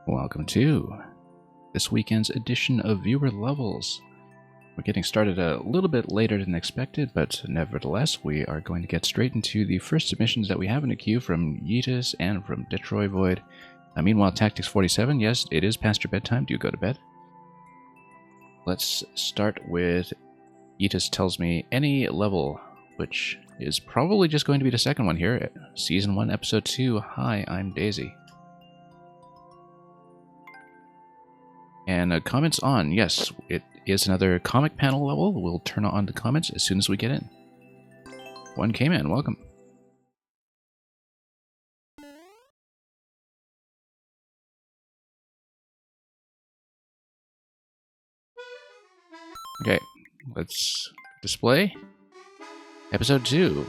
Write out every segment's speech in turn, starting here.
Welcome to this weekend's edition of Viewer Levels. We're getting started a little bit later than expected, but nevertheless, we are going to get straight into the first submissions that we have in the queue from Yeetus and from Detroit Void. Meanwhile, Tactics 47, yes, it is past your bedtime. Do you go to bed? Let's start with Yeetus tells me any level, which is probably just going to be the second one here. Season 1, Episode 2. Hi, I'm Daisy. And comments on. Yes, it is another comic panel level. We'll turn on the comments as soon as we get in. One came in. Welcome. Okay, let's display. Episode 2.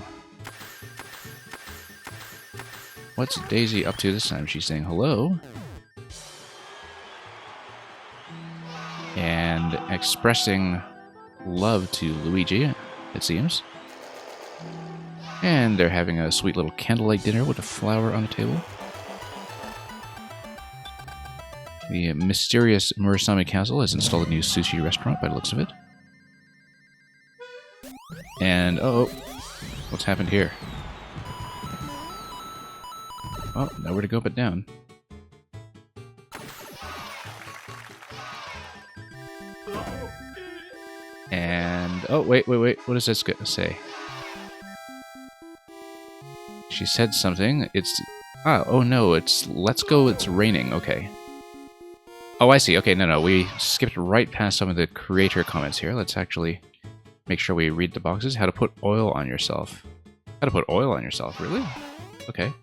What's Daisy up to this time? She's saying hello. And expressing love to Luigi, it seems. And they're having a sweet little candlelight dinner with a flower on the table. The mysterious Murasame Castle has installed a new sushi restaurant by the looks of it. And, oh, what's happened here? Oh, nowhere to go but down. And, oh, wait, what does this say? She said something. Oh no, let's go, it's raining, okay. Oh, I see, okay, no, we skipped right past some of the creator comments here. Let's actually make sure we read the boxes. How to put oil on yourself. How to put oil on yourself, really? Okay.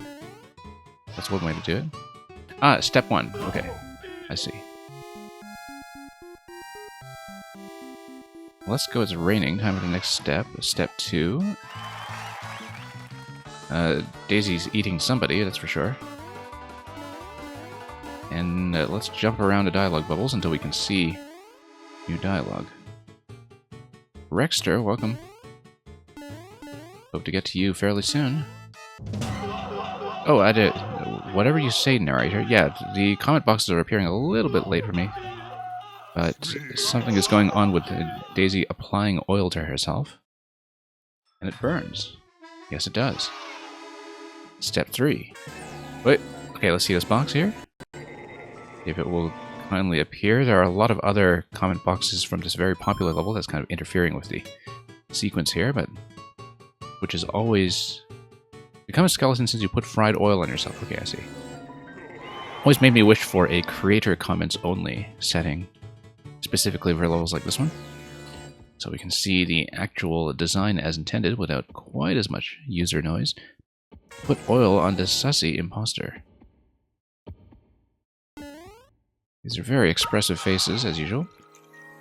That's one way to do it. Step 1, okay. I see. Let's go, it's raining. Time for the next step. Step 2. Daisy's eating somebody, that's for sure. And let's jump around the dialogue bubbles until we can see new dialogue. Rexter, welcome. Hope to get to you fairly soon. Oh, I did. Whatever you say, narrator. Yeah, the comment boxes are appearing a little bit late for me. But something is going on with Daisy applying oil to herself. And it burns. Yes, it does. Step 3. Wait, okay, let's see this box here. If it will kindly appear. There are a lot of other comment boxes from this very popular level that's kind of interfering with the sequence here, but which is always... Become a skeleton since you put fried oil on yourself. Okay, I see. Always made me wish for a creator comments only setting, specifically for levels like this one. So we can see the actual design as intended without quite as much user noise. Put oil on this sussy imposter. These are very expressive faces, as usual.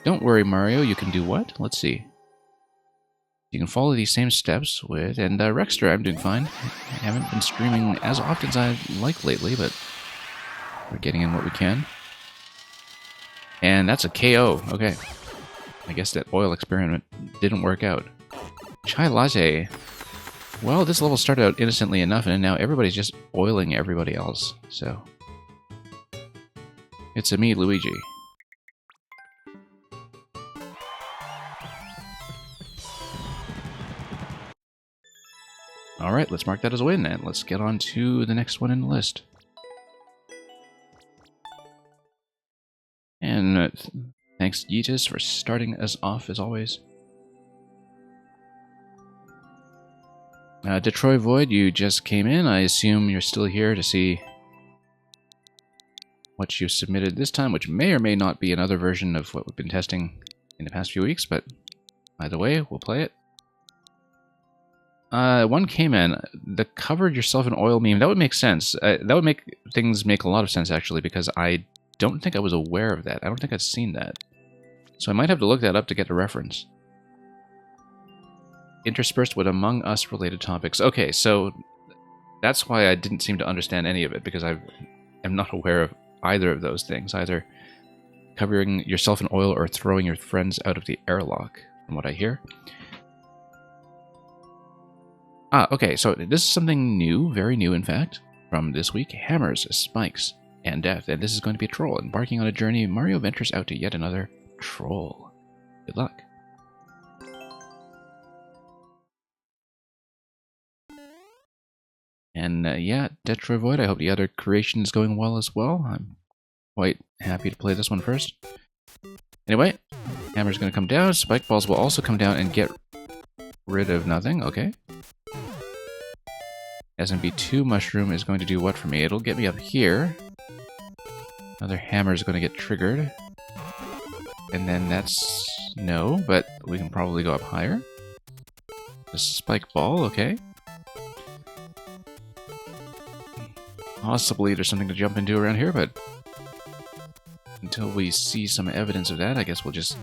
Don't worry, Mario, you can do what? Let's see. You can follow these same steps with... And Rexter, I'm doing fine. I haven't been streaming as often as I'd like lately, but we're getting in what we can. And that's a KO. Okay. I guess that oil experiment didn't work out. Chai latte. Well, this level started out innocently enough, and now everybody's just oiling everybody else, so... It's a me, Luigi. Alright, let's mark that as a win, and let's get on to the next one in the list. And thanks, Yeetus, for starting us off, as always. Detroit Void, you just came in. I assume you're still here to see what you submitted this time, which may or may not be another version of what we've been testing in the past few weeks, but either way, we'll play it. One came in. The covered yourself in oil meme, that would make sense. That would make things make a lot of sense, actually, because I don't think I was aware of that. I don't think I'd seen that. So I might have to look that up to get a reference. Interspersed with Among Us related topics. Okay, so that's why I didn't seem to understand any of it, because I am not aware of either of those things, either covering yourself in oil or throwing your friends out of the airlock, from what I hear. Okay, so this is something new, very new in fact, from this week. Hammers, spikes. and death. And this is going to be a troll. Embarking on a journey, Mario ventures out to yet another troll. Good luck. And yeah, Detroit Void, I hope the other creation is going well as well. I'm quite happy to play this one first. Anyway, Hammer's going to come down. Spike Balls will also come down and get rid of nothing. Okay. SMB2 Mushroom is going to do what for me? It'll get me up here. Another Hammer is going to get triggered. And then that's... no, but we can probably go up higher. The Spike Ball, okay. Possibly there's something to jump into around here, but until we see some evidence of that, I guess we'll just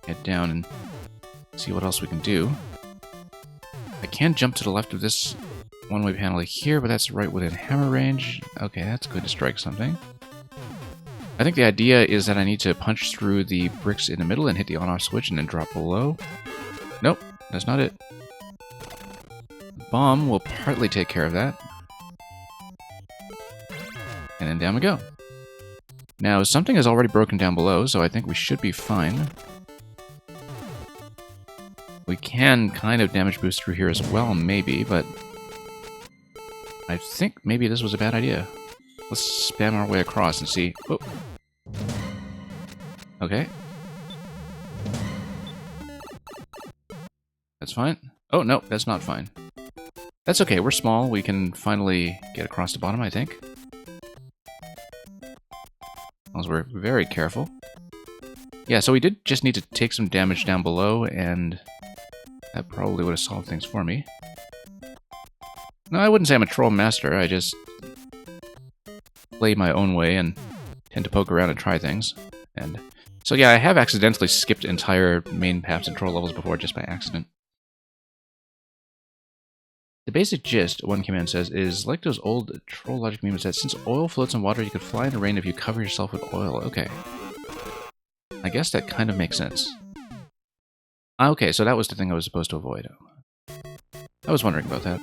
head down and see what else we can do. I can jump to the left of this one-way panel here, but that's right within hammer range. Okay, that's going to strike something. I think the idea is that I need to punch through the bricks in the middle and hit the on-off switch and then drop below. Nope, that's not it. The bomb will partly take care of that. And then down we go. Now, something is already broken down below, so I think we should be fine. We can kind of damage boost through here as well, maybe, but I think maybe this was a bad idea. Let's spam our way across and see. Whoa. Okay. That's fine. Oh, no, that's not fine. That's okay, we're small. We can finally get across the bottom, I think. As long as we're very careful. Yeah, so we did just need to take some damage down below, and that probably would have solved things for me. No, I wouldn't say I'm a troll master, I just play my own way and tend to poke around and try things. And so yeah, I have accidentally skipped entire main paths and troll levels before just by accident. The basic gist, one command says, is like those old troll logic memes that since oil floats on water, you could fly in the rain if you cover yourself with oil. Okay. I guess that kind of makes sense. Okay, so that was the thing I was supposed to avoid. I was wondering about that.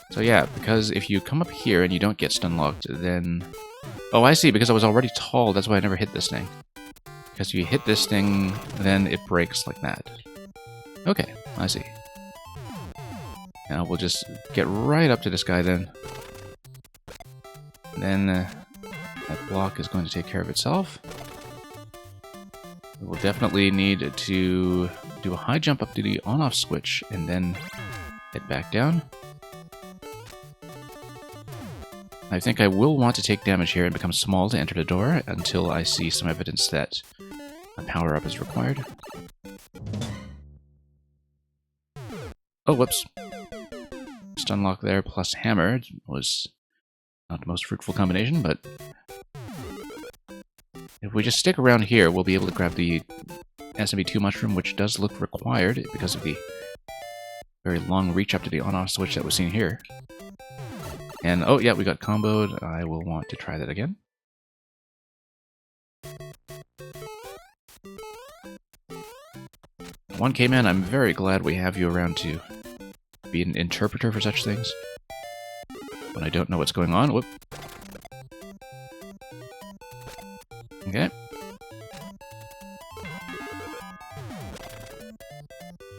So yeah, because if you come up here and you don't get stun locked, then... oh, I see, because I was already tall, that's why I never hit this thing. Because if you hit this thing, then it breaks like that. Okay, I see. Now we'll just get right up to this guy then. Then that block is going to take care of itself. We'll definitely need to do a high jump up to the on-off switch and then head back down. I think I will want to take damage here and become small to enter the door until I see some evidence that a power-up is required. Oh, whoops. Stun lock there plus hammer was not the most fruitful combination, but if we just stick around here, we'll be able to grab the SMB2 mushroom, which does look required because of the very long reach up to the on-off switch that was seen here. And, oh yeah, we got comboed. I will want to try that again. One K-Man, I'm very glad we have you around to be an interpreter for such things. When I don't know what's going on. Whoop. Okay.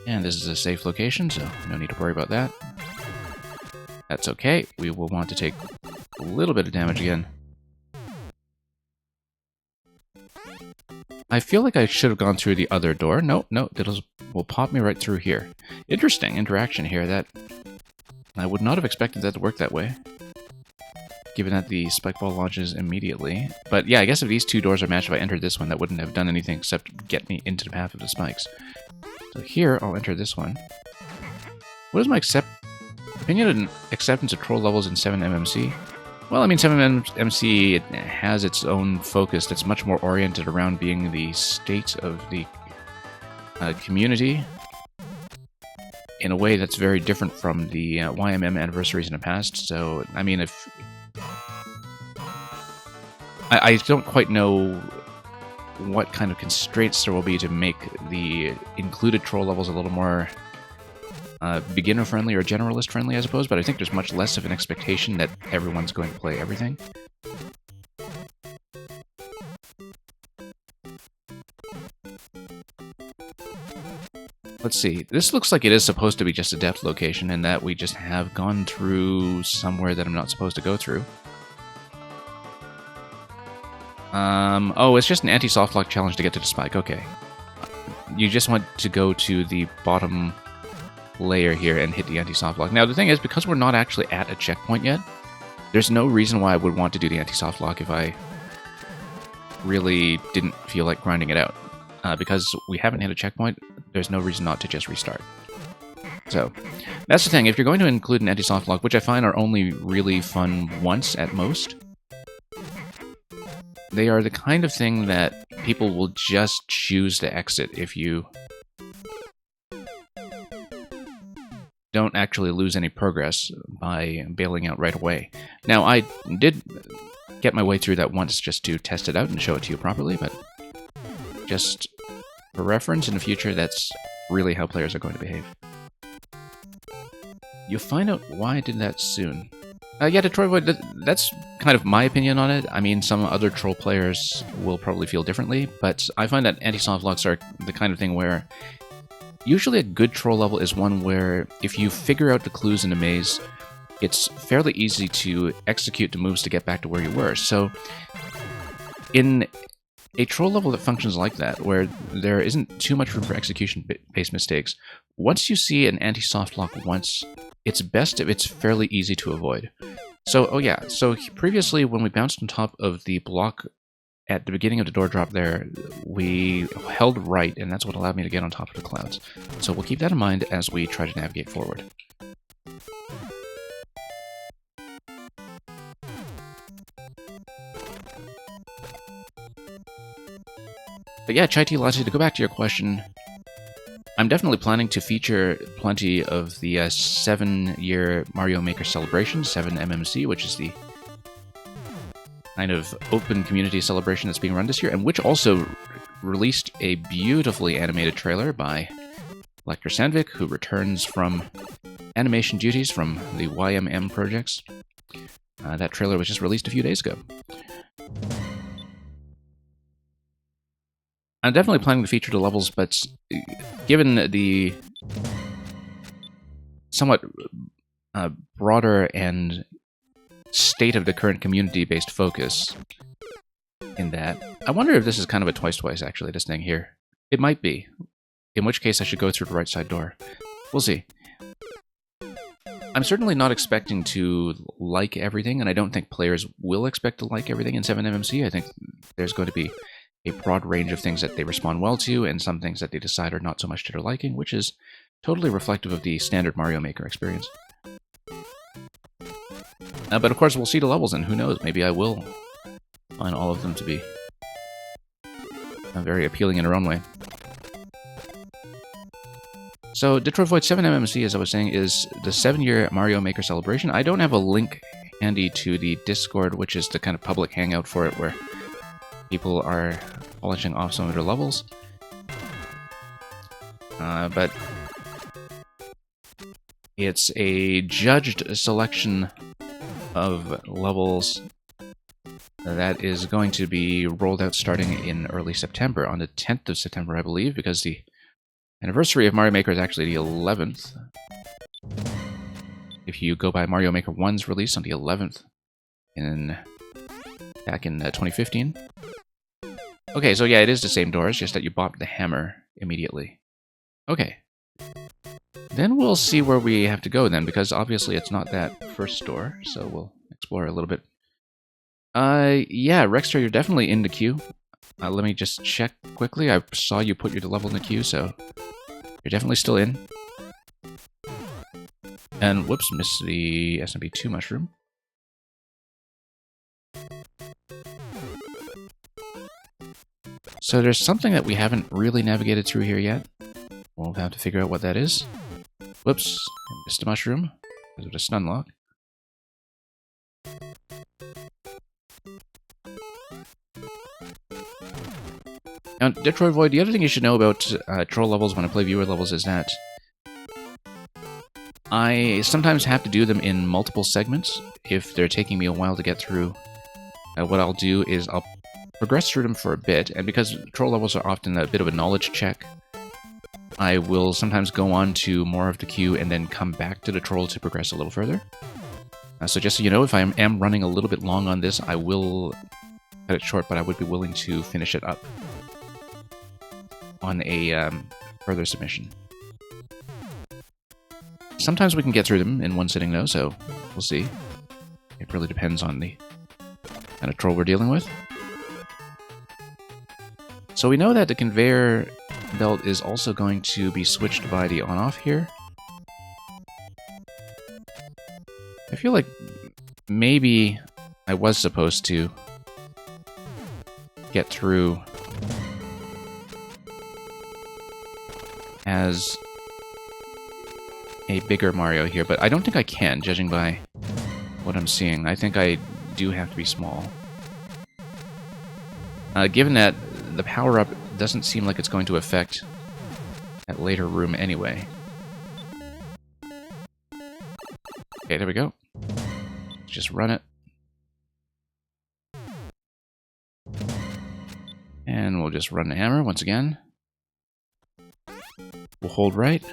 And this is a safe location, so no need to worry about that. That's okay. We will want to take a little bit of damage again. I feel like I should have gone through the other door. No, it will pop me right through here. Interesting interaction here. That I would not have expected that to work that way, given that the spike ball launches immediately. But yeah, I guess if these two doors are matched, if I entered this one, that wouldn't have done anything except get me into the path of the spikes. So here, I'll enter this one. What is my opinion and acceptance of troll levels in 7MMC? Well, I mean, 7MMC, it has its own focus that's much more oriented around being the state of the community in a way that's very different from the YMM anniversaries in the past. So, I mean, if... I don't quite know what kind of constraints there will be to make the included troll levels a little more beginner-friendly or generalist-friendly, I suppose, but I think there's much less of an expectation that everyone's going to play everything. Let's see. This looks like it is supposed to be just a depth location, and that we just have gone through somewhere that I'm not supposed to go through. Oh, it's just an anti-soft lock challenge to get to the spike. Okay. You just want to go to the bottom layer here and hit the anti-soft lock. Now, the thing is, because we're not actually at a checkpoint yet, there's no reason why I would want to do the anti-soft lock if I really didn't feel like grinding it out. Because we haven't hit a checkpoint, there's no reason not to just restart. So, that's the thing. If you're going to include an anti-soft lock, which I find are only really fun once at most, they are the kind of thing that people will just choose to exit if you don't actually lose any progress by bailing out right away. Now, I did get my way through that once just to test it out and show it to you properly, but just for reference in the future, that's really how players are going to behave. You'll find out why I did that soon. Yeah, Detroit Void, that's kind of my opinion on it. I mean, some other troll players will probably feel differently, but I find that anti-soft locks are the kind of thing where usually a good troll level is one where if you figure out the clues in a maze, it's fairly easy to execute the moves to get back to where you were. So, in a troll level that functions like that, where there isn't too much room for execution-based mistakes, once you see an anti-soft lock once, it's best if it's fairly easy to avoid. So, oh yeah, so previously when we bounced on top of the block at the beginning of the door drop there, we held right, and that's what allowed me to get on top of the clouds. So we'll keep that in mind as we try to navigate forward. But yeah, Chai Tea Latte, to go back to your question, I'm definitely planning to feature plenty of the 7-year Mario Maker celebration, 7MMC, which is the kind of open community celebration that's being run this year, and which also released a beautifully animated trailer by Lecter Sandvik, who returns from animation duties from the YMM projects. That trailer was just released a few days ago. I'm definitely planning to feature the levels, but given the somewhat broader and state of the current community-based focus in that, I wonder if this is kind of a twice, actually, this thing here. It might be. In which case I should go through the right side door. We'll see. I'm certainly not expecting to like everything, and I don't think players will expect to like everything in 7MMC. I think there's going to be a broad range of things that they respond well to, and some things that they decide are not so much to their liking, which is totally reflective of the standard Mario Maker experience. But of course, we'll see the levels, and who knows, maybe I will find all of them to be very appealing in their own way. So, Detroit Void 7MMC, as I was saying, is the 7-year Mario Maker celebration. I don't have a link handy to the Discord, which is the kind of public hangout for it, where people are polishing off some of their levels. But it's a judged selection of levels that is going to be rolled out starting in early September, on the 10th of September, I believe, because the anniversary of Mario Maker is actually the 11th. If you go by Mario Maker 1's release on the 11th, back in 2015. Okay, so yeah, it is the same door, it's just that you bought the hammer immediately. Okay. Then we'll see where we have to go then, because obviously it's not that first door, so we'll explore a little bit. Yeah, Rexter, you're definitely in the queue. Let me just check quickly. I saw you put your level in the queue, so you're definitely still in. And whoops, missed the SMP2 mushroom. So there's something that we haven't really navigated through here yet. We'll have to figure out what that is. Whoops, I missed a mushroom because of the stun lock. Now, Detroit Void, the other thing you should know about troll levels when I play viewer levels is that I sometimes have to do them in multiple segments if they're taking me a while to get through. What I'll do is I'll progress through them for a bit, and because troll levels are often a bit of a knowledge check, I will sometimes go on to more of the queue and then come back to the troll to progress a little further. So just so you know, if I am running a little bit long on this, I will cut it short, but I would be willing to finish it up on a further submission. Sometimes we can get through them in one sitting though, so we'll see. It really depends on the kind of troll we're dealing with. So we know that the conveyor belt is also going to be switched by the on-off here. I feel like maybe I was supposed to get through as a bigger Mario here, but I don't think I can, judging by what I'm seeing. I think I do have to be small. Given that the power-up doesn't seem like it's going to affect that later room anyway. Okay, there we go. Let's just run it. And we'll just run the hammer once again. We'll hold right.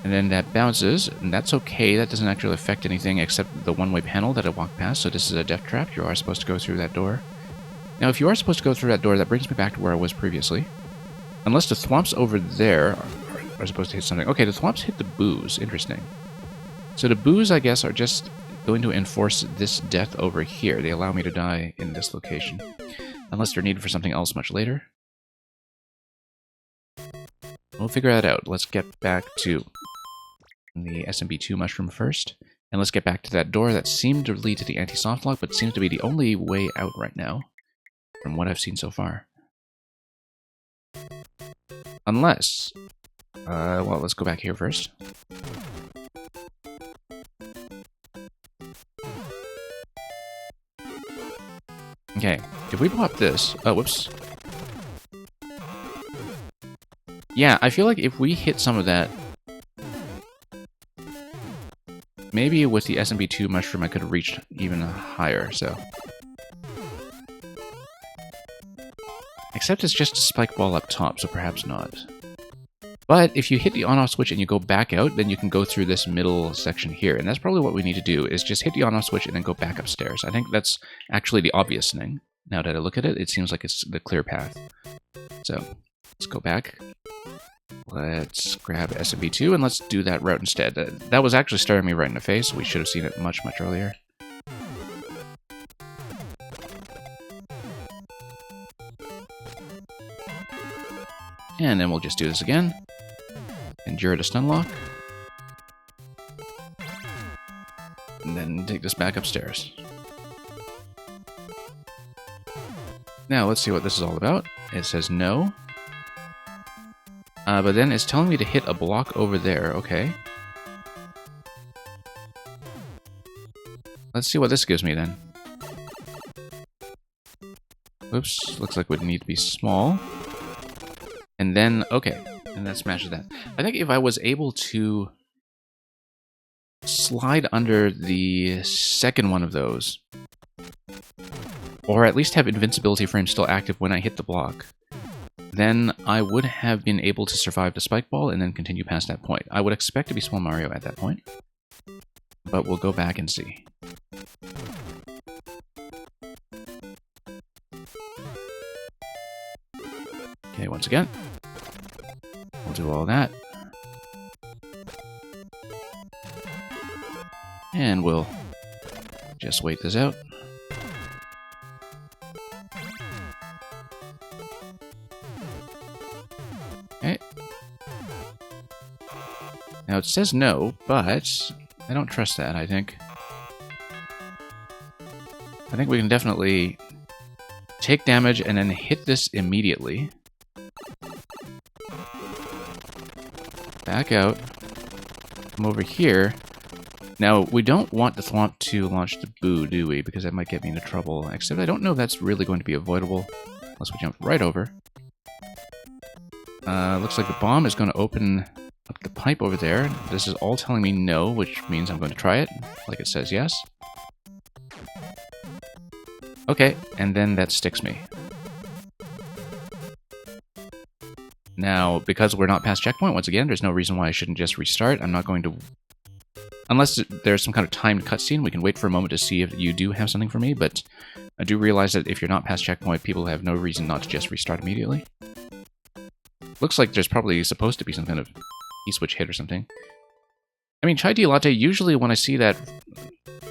And then that bounces, and that's okay. That doesn't actually affect anything except the one-way panel that I walked past, so this is a death trap. You are supposed to go through that door. Now, if you are supposed to go through that door, that brings me back to where I was previously. Unless the thwomps over there are supposed to hit something. Okay, the thwomps hit the boos. Interesting. So the boos, I guess, are just going to enforce this death over here. They allow me to die in this location. Unless they're needed for something else much later. We'll figure that out. Let's get back to the SMB2 mushroom first. And let's get back to that door that seemed to lead to the anti-soft lock, but seems to be the only way out right now, from what I've seen so far. Unless... well, let's go back here first. Okay, if we pop this... Oh, whoops. Yeah, I feel like if we hit some of that... Maybe with the SMB2 mushroom I could have reached even higher, so... Except it's just a spike ball up top, so perhaps not. But if you hit the on-off switch and you go back out, then you can go through this middle section here. And that's probably what we need to do, is just hit the on-off switch and then go back upstairs. I think that's actually the obvious thing. Now that I look at it, it seems like it's the clear path. So, let's go back. Let's grab SMB2 and let's do that route instead. That was actually staring me right in the face. We should have seen it much, much earlier. And then we'll just do this again. Endure the stun lock. And then take this back upstairs. Now, let's see what this is all about. It says no. But then it's telling me to hit a block over there, okay. Let's see what this gives me then. Oops, looks like we'd need to be small. And then, okay, and that smashes that. I think if I was able to slide under the second one of those, or at least have invincibility frame still active when I hit the block, then I would have been able to survive the spike ball and then continue past that point. I would expect to be Small Mario at that point, but we'll go back and see. Okay, once again, we'll do all that. And we'll just wait this out. Okay. Now it says no, but I don't trust that, I think. I think we can definitely take damage and then hit this immediately. Back out. Come over here. Now, we don't want the Thwomp to launch the Boo, do we? Because that might get me into trouble. Except I don't know if that's really going to be avoidable. Unless we jump right over. Looks like the bomb is going to open up the pipe over there. This is all telling me no, which means I'm going to try it, like it says yes. Okay, and then that sticks me. Now, because we're not past checkpoint, once again, there's no reason why I shouldn't just restart. I'm not going to... Unless there's some kind of timed cutscene, we can wait for a moment to see if you do have something for me, but I do realize that if you're not past checkpoint, people have no reason not to just restart immediately. Looks like there's probably supposed to be some kind of E-switch hit or something. I mean, chai tea latte, usually when I see that,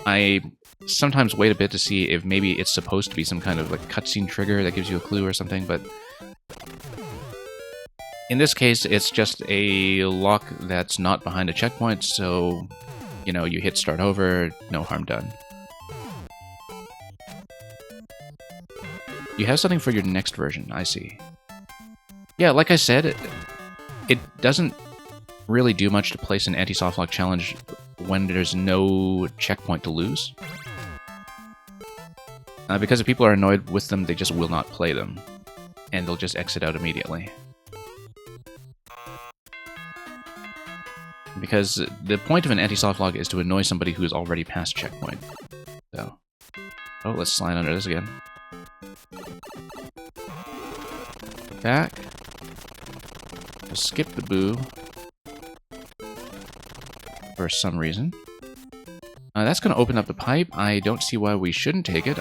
I sometimes wait a bit to see if maybe it's supposed to be some kind of like cutscene trigger that gives you a clue or something, but in this case, it's just a lock that's not behind a checkpoint, so, you know, you hit start over, no harm done. You have something for your next version, I see. Yeah, like I said, it doesn't really do much to place an anti-softlock challenge when there's no checkpoint to lose. Because if people are annoyed with them, they just will not play them. And they'll just exit out immediately. Because the point of an anti-softlock is to annoy somebody who is already past checkpoint. So, oh, let's slide under this again. Back. We'll skip the boo. For some reason. That's going to open up the pipe. I don't see why we shouldn't take it.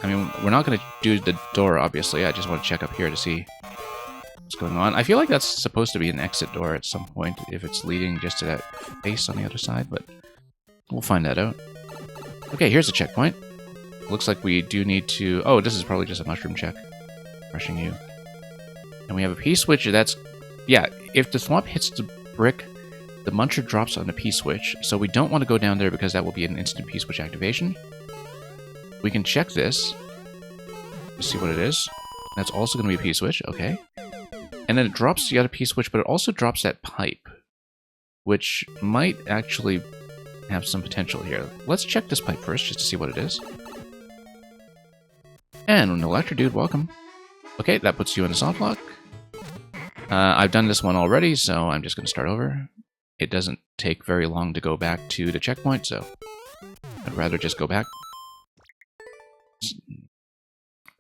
I mean, we're not going to do the door, obviously. I just want to check up here to see what's going on. I feel like that's supposed to be an exit door at some point, if it's leading just to that face on the other side, but we'll find that out. Okay, here's a checkpoint. Looks like we do need to... Oh, this is probably just a mushroom check. Rushing you. And we have a P-switch that's... Yeah, if the swamp hits the brick, the muncher drops on the P-switch, so we don't want to go down there because that will be an instant P-switch activation. We can check this to see what it is. That's also going to be a P-switch, okay. And then it drops the other P-switch, but it also drops that pipe, which might actually have some potential here. Let's check this pipe first, just to see what it is. And an Electro Dude, welcome. Okay, that puts you in a softlock. I've done this one already, so I'm just going to start over. It doesn't take very long to go back to the checkpoint, so I'd rather just go back.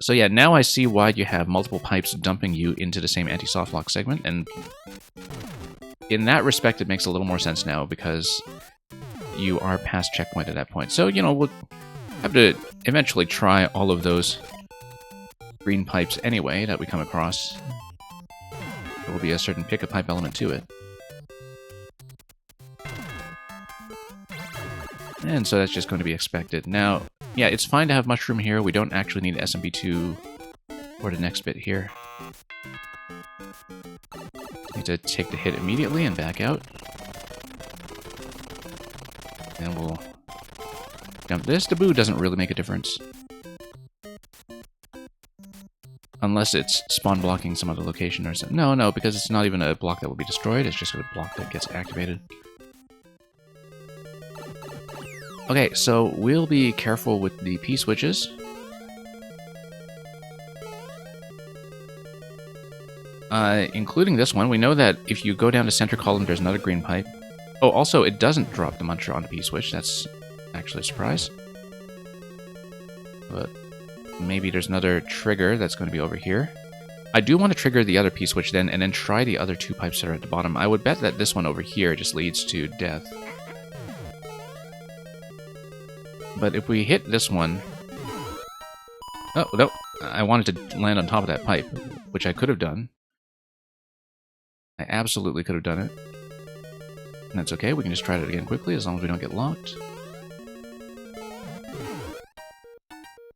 So yeah, now I see why you have multiple pipes dumping you into the same anti-softlock segment, and in that respect it makes a little more sense now, because you are past checkpoint at that point. So, you know, we'll have to eventually try all of those green pipes anyway that we come across. There will be a certain pick-a pipe element to it. And so that's just going to be expected. Now, yeah, it's fine to have mushroom here. We don't actually need SMB2 or the next bit here. Need to take the hit immediately and back out. And we'll jump this. The boo doesn't really make a difference. Unless it's spawn blocking some other location or something. No, because it's not even a block that will be destroyed. It's just a block that gets activated. Okay, so we'll be careful with the P-switches. Including this one, we know that if you go down to center column, there's another green pipe. Oh, also, it doesn't drop the muncher on the P-switch. That's actually a surprise. But maybe there's another trigger that's going to be over here. I do want to trigger the other P-switch then, and then try the other two pipes that are at the bottom. I would bet that this one over here just leads to death. But if we hit this one... Oh, no. I wanted to land on top of that pipe, which I could have done. I absolutely could have done it. And that's okay, we can just try it again quickly, as long as we don't get locked.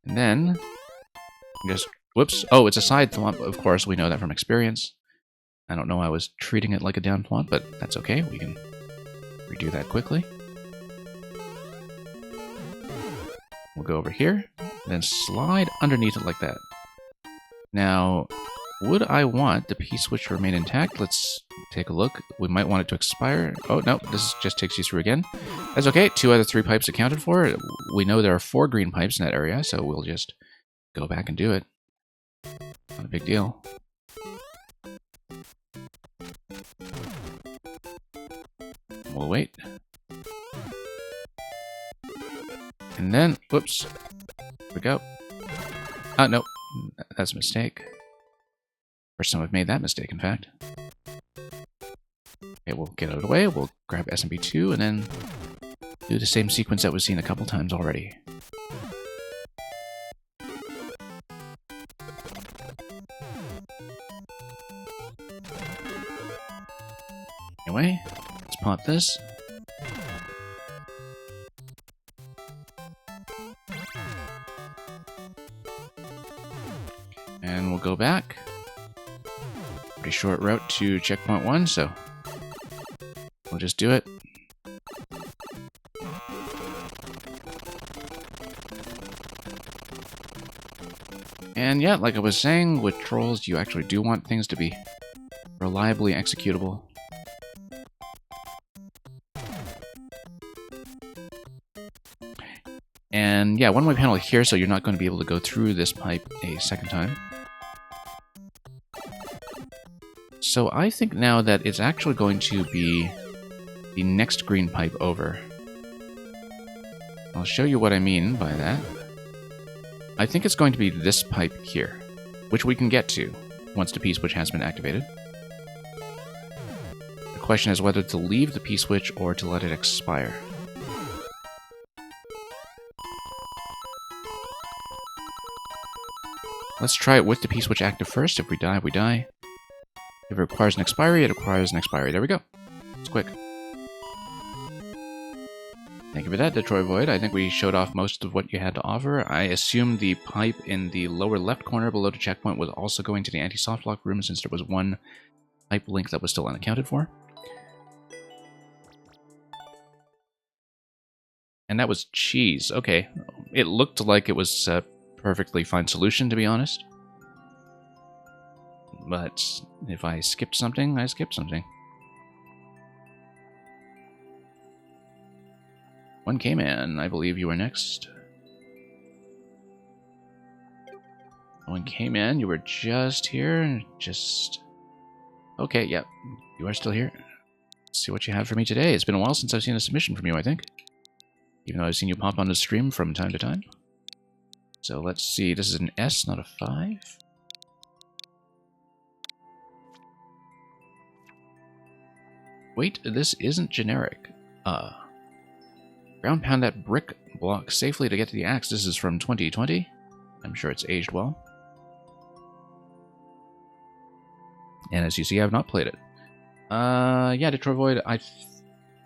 And then... just... Whoops. Oh, it's a side thwomp, of course, we know that from experience. I don't know why I was treating it like a down thwomp, but that's okay, we can redo that quickly. We'll go over here, then slide underneath it like that. Now, would I want the P-switch to remain intact? Let's take a look. We might want it to expire. Oh, no, this just takes you through again. That's okay, 2 out of 3 pipes accounted for. We know there are 4 green pipes in that area, so we'll just go back and do it. Not a big deal. We'll wait. And then, whoops. Here we go. Oh, no. That's a mistake. First time I've made that mistake, in fact. Okay, we'll get out of the way. We'll grab SMP2 and then do the same sequence that we've seen a couple times already. Anyway, let's pop this. And we'll go back. Pretty short route to checkpoint 1, so we'll just do it. And yeah, like I was saying, with trolls, you actually do want things to be reliably executable. And yeah, one-way panel here, so you're not going to be able to go through this pipe a second time. So I think now that it's actually going to be the next green pipe over. I'll show you what I mean by that. I think it's going to be this pipe here, which we can get to once the P-switch has been activated. The question is whether to leave the P-switch or to let it expire. Let's try it with the P-switch active first. If we die, we die. If it requires an expiry, it requires an expiry. There we go. It's quick. Thank you for that, Detroit Void. I think we showed off most of what you had to offer. I assume the pipe in the lower left corner below the checkpoint was also going to the anti-soft lock room, since there was one pipe link that was still unaccounted for. And that was cheese. Okay. It looked like it was a perfectly fine solution, to be honest. But if I skipped something, I skipped something. One K-Man, I believe you were next. One K-Man, you were just here. Just... Okay, yep. You are still here. Let's see what you have for me today. It's been a while since I've seen a submission from you, I think. Even though I've seen you pop on the stream from time to time. So let's see. This is an S, not a 5. Wait, this isn't generic. Ground pound that brick block safely to get to the axe. This is from 2020. I'm sure it's aged well. And as you see, I have not played it. Yeah, Detroit Void, I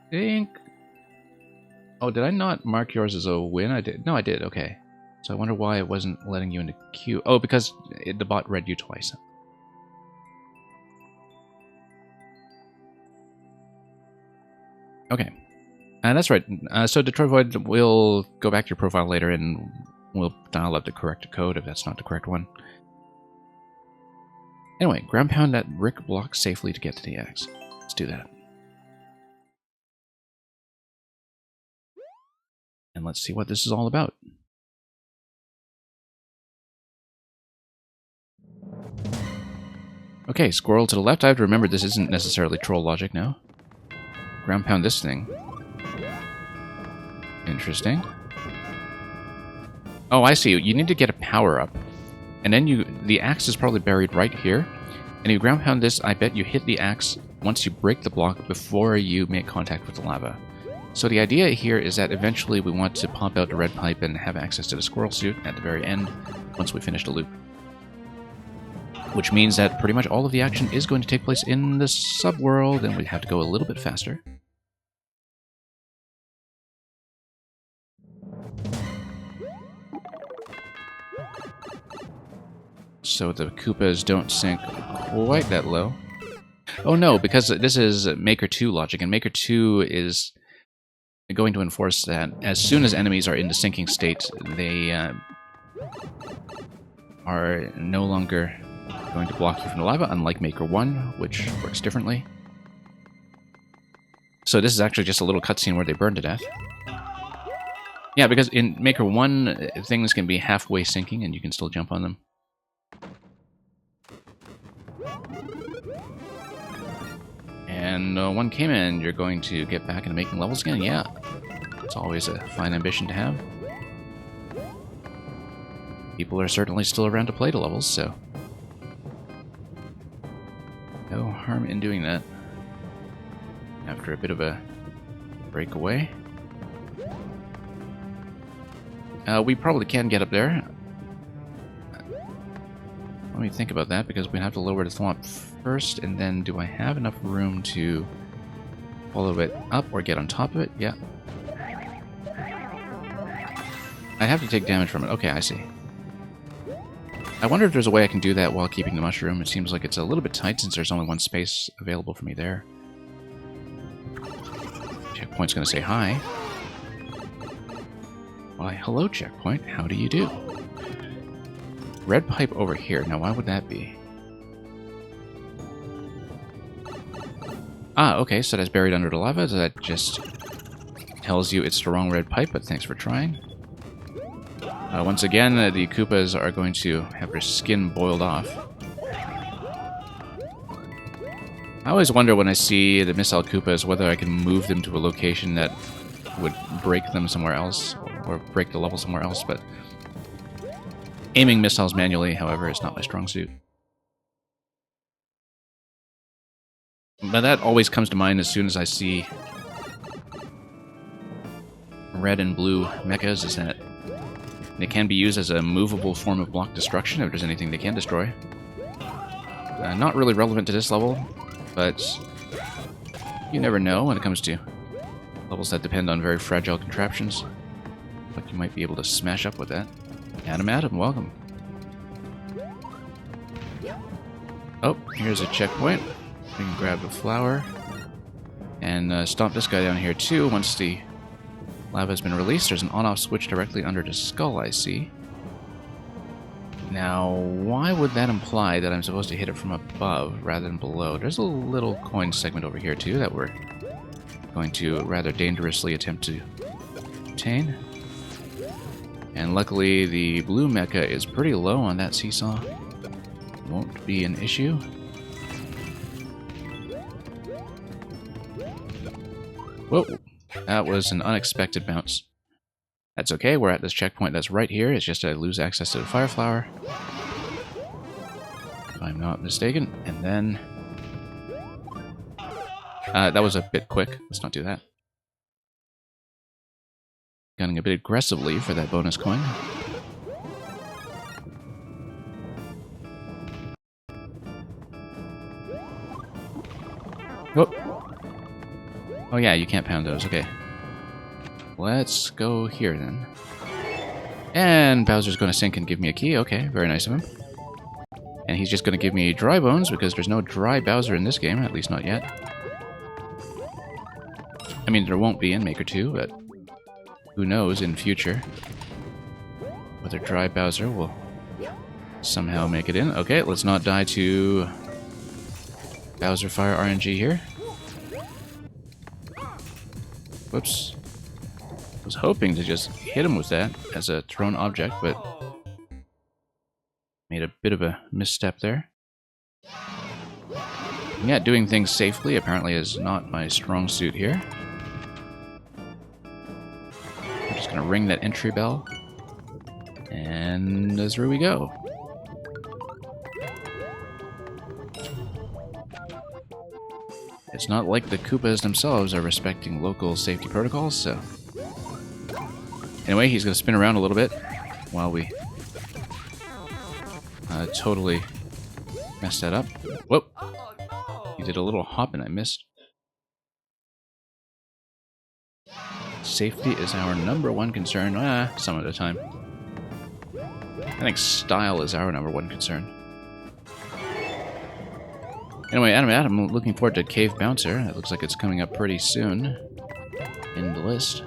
think... Oh, did I not mark yours as a win? I did. No, I did. Okay. So I wonder why it wasn't letting you into queue. Oh, because the bot read you twice. Okay. That's right. So Detroit Void, we'll go back to your profile later and we'll dial up the correct code if that's not the correct one. Anyway, ground pound that brick block safely to get to the axe. Let's do that. And let's see what this is all about. Okay, squirrel to the left. I have to remember this isn't necessarily troll logic now. Ground pound this thing. Interesting. Oh, I see. You need to get a power-up. And then the axe is probably buried right here. And you ground pound this, I bet you hit the axe once you break the block before you make contact with the lava. So the idea here is that eventually we want to pop out the red pipe and have access to the squirrel suit at the very end once we finish the loop. Which means that pretty much all of the action is going to take place in the subworld, and we have to go a little bit faster. So the Koopas don't sink quite that low. Oh no, because this is Maker 2 logic, and Maker 2 is going to enforce that as soon as enemies are in the sinking state, they are no longer going to block you from the lava, unlike Maker 1, which works differently. So this is actually just a little cutscene where they burn to death. Yeah, because in Maker 1, things can be halfway sinking and you can still jump on them. And one came in, you're going to get back into making levels again? Yeah. It's always a fine ambition to have. People are certainly still around to play the levels, so no harm in doing that. After a bit of a breakaway. We probably can get up there. Let me think about that, because we have to lower the thwomp first, and then do I have enough room to follow it up or get on top of it? Yeah. I have to take damage from it. Okay, I see. I wonder if there's a way I can do that while keeping the mushroom. It seems like it's a little bit tight since there's only one space available for me there. Checkpoint's gonna say hi. Why, hello, Checkpoint. How do you do? Red pipe over here. Now, why would that be? Ah, okay, so that's buried under the lava. So that just tells you it's the wrong red pipe, but thanks for trying. Once again, the Koopas are going to have their skin boiled off. I always wonder when I see the missile Koopas whether I can move them to a location that would break them somewhere else, or break the level somewhere else, but aiming missiles manually, however, is not my strong suit. But that always comes to mind as soon as I see red and blue mechas, is that they can be used as a movable form of block destruction if there's anything they can destroy. Not really relevant to this level, but you never know when it comes to levels that depend on very fragile contraptions. But you might be able to smash up with that. Adam, welcome. Oh, here's a checkpoint. We can grab a flower and stomp this guy down here too. Once the lava has been released, there's an on-off switch directly under the skull, I see. Now, why would that imply that I'm supposed to hit it from above rather than below? There's a little coin segment over here too that we're going to rather dangerously attempt to obtain. And luckily, the blue mecha is pretty low on that seesaw. Won't be an issue. Whoa, that was an unexpected bounce. That's okay, we're at this checkpoint that's right here. It's just I lose access to the fire flower, if I'm not mistaken. And then that was a bit quick. Let's not do that. Gunning a bit aggressively for that bonus coin. Whoop. Oh yeah, you can't pound those. Okay. Let's go here then. And Bowser's going to sink and give me a key. Okay, very nice of him. And he's just going to give me dry bones because there's no dry Bowser in this game, at least not yet. I mean, there won't be in Maker 2, but who knows in future whether dry Bowser will somehow make it in. Okay, let's not die to Bowser Fire RNG here. Whoops. I was hoping to just hit him with that as a thrown object, but made a bit of a misstep there. Yeah, doing things safely apparently is not my strong suit here. I'm just gonna ring that entry bell, and through we go. It's not like the Koopas themselves are respecting local safety protocols, so... Anyway, he's going to spin around a little bit while we totally messed that up. Whoop! He did a little hop and I missed. Safety is our #1 concern. Some of the time. I think style is our #1 concern. Anyway, Adam, I'm looking forward to Cave Bouncer. It looks like it's coming up pretty soon in the list.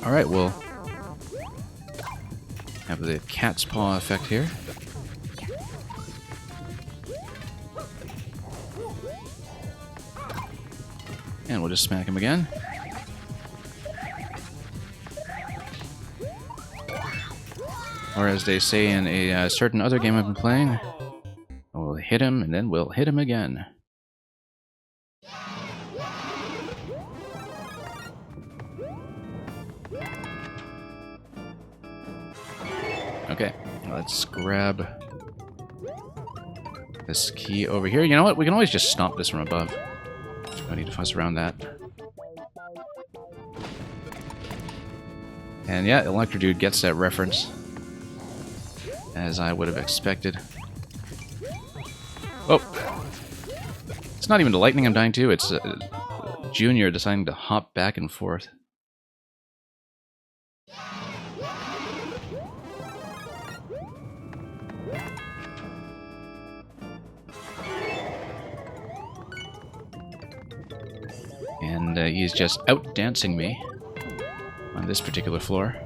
Alright, we'll have the cat's paw effect here. And we'll just smack him again. Or as they say in a certain other game I've been playing, we'll hit him and then we'll hit him again. Okay, let's grab this key over here. You know what? We can always just stomp this from above. Don't need to fuss around that. And yeah, Electrodude gets that reference, as I would have expected. Oh! It's not even the lightning I'm dying to, it's Junior deciding to hop back and forth. And he's just out-dancing me on this particular floor.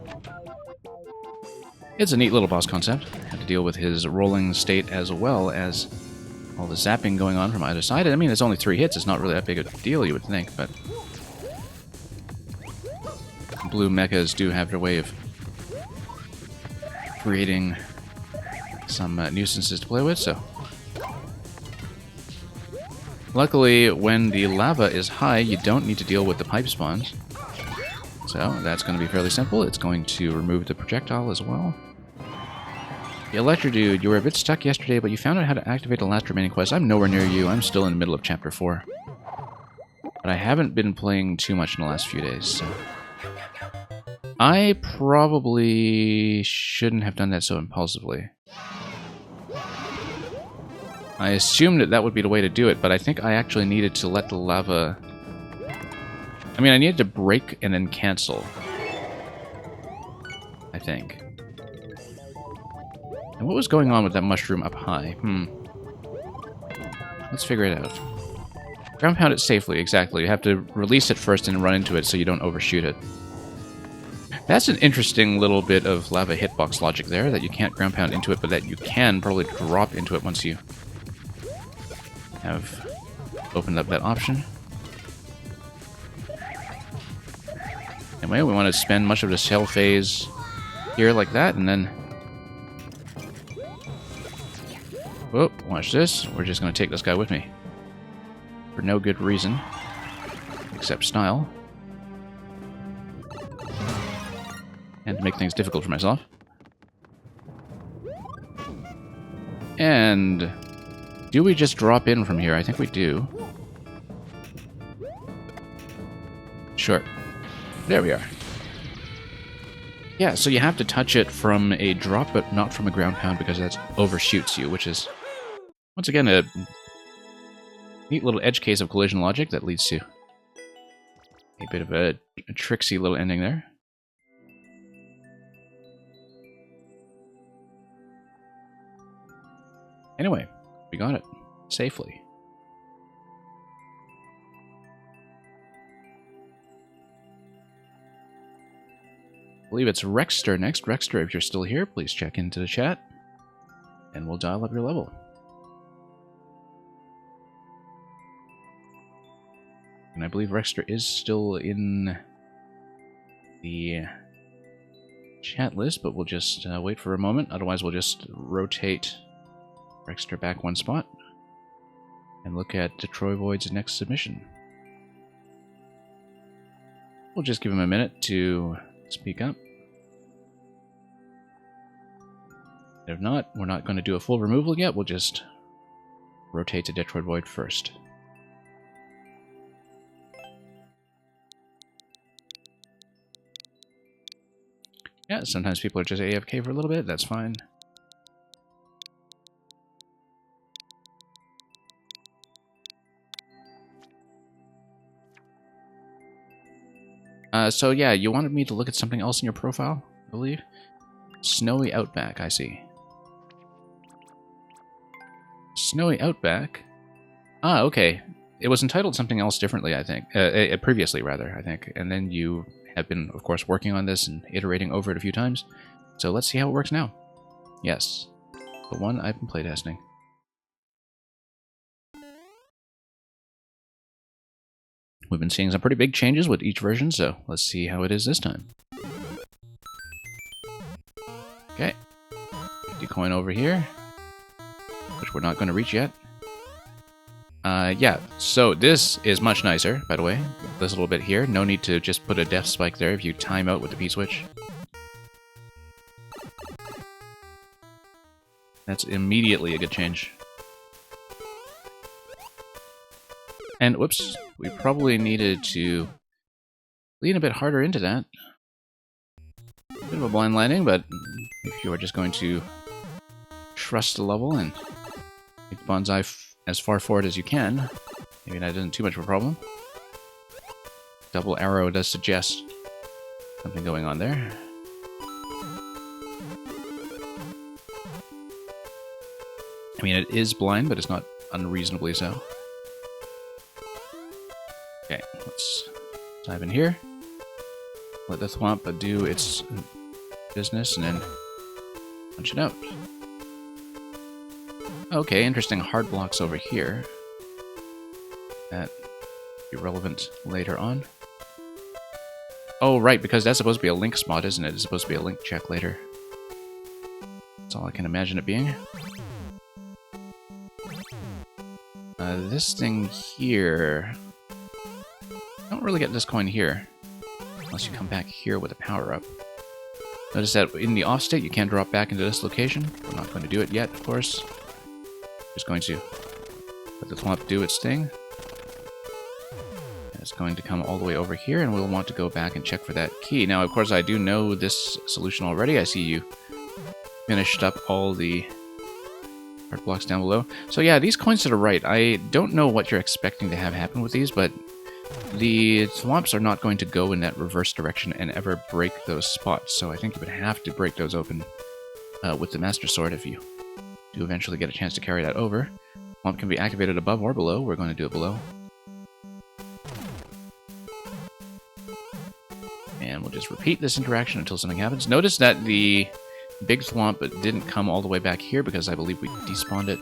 It's a neat little boss concept. Had to deal with his rolling state as well as all the zapping going on from either side. I mean, it's only 3 hits. It's not really that big a deal, you would think, but blue mechas do have their way of creating some nuisances to play with, so... Luckily, when the lava is high, you don't need to deal with the pipe spawns. So, that's going to be fairly simple. It's going to remove the projectile as well. The Electrodude, you were a bit stuck yesterday, but you found out how to activate the last remaining quest. I'm nowhere near you. I'm still in the middle of Chapter 4. But I haven't been playing too much in the last few days, so... I probably shouldn't have done that so impulsively. I assumed that that would be the way to do it, but I think I actually needed to let the lava... I mean, I needed to break and then cancel. I think. And what was going on with that mushroom up high? Let's figure it out. Ground pound it safely, exactly. You have to release it first and run into it so you don't overshoot it. That's an interesting little bit of lava hitbox logic there, that you can't ground pound into it, but that you can probably drop into it once you have opened up that option. Anyway, we want to spend much of the shell phase here like that, and then... Whoop, watch this. We're just going to take this guy with me. For no good reason. Except style. And to make things difficult for myself. And... do we just drop in from here? I think we do. Sure. There we are. Yeah, so you have to touch it from a drop, but not from a ground pound, because that overshoots you, which is, once again, a neat little edge case of collision logic that leads to a bit of a tricksy little ending there. Anyway, we got it. Safely. I believe it's Rexter next. Rexter, if you're still here, please check into the chat, and we'll dial up your level. And I believe Rexter is still in the chat list, but we'll just wait for a moment. Otherwise, we'll just rotate Rexter back one spot and look at Detrovoid's next submission. We'll just give him a minute to speak up. If not, we're not going to do a full removal yet. We'll just rotate to Detrovoid first. Yeah, sometimes people are just AFK for a little bit. That's fine. So yeah, you wanted me to look at something else in your profile, I believe? Snowy Outback, I see. Snowy Outback? Ah, okay. It was entitled something else differently, I think. Previously, rather, I think. And then you have been, of course, working on this and iterating over it a few times. So let's see how it works now. Yes. The one I've been playtesting. We've been seeing some pretty big changes with each version, so let's see how it is this time. Okay, empty coin over here, which we're not going to reach yet. Yeah, so this is much nicer, by the way. This little bit here. No need to just put a death spike there if you time out with the P-switch. That's immediately a good change. And, whoops, we probably needed to lean a bit harder into that. Bit of a blind landing, but if you are just going to trust the level and make Banzai as far forward as you can, maybe that isn't too much of a problem. Double arrow does suggest something going on there. I mean, it is blind, but it's not unreasonably so. Okay, let's dive in here. Let the Thwomp do its business and then punch it out. Okay, interesting hard blocks over here. That will be relevant later on. Oh, right, because that's supposed to be a link spot, isn't it? It's supposed to be a link check later. That's all I can imagine it being. This thing here... I don't really get this coin here, unless you come back here with a power-up. Notice that in the off state, you can't drop back into this location. I'm not going to do it yet, of course. Just going to let the Thwomp do its thing. And it's going to come all the way over here, and we'll want to go back and check for that key. Now, of course, I do know this solution already. I see you finished up all the hard blocks down below. So yeah, these coins to the right, I don't know what you're expecting to have happen with these, but the Thwomps are not going to go in that reverse direction and ever break those spots. So I think you would have to break those open with the Master Sword if you do eventually get a chance to carry that over. Thwomp can be activated above or below. We're going to do it below. And we'll just repeat this interaction until something happens. Notice that the big Thwomp didn't come all the way back here because I believe we despawned it.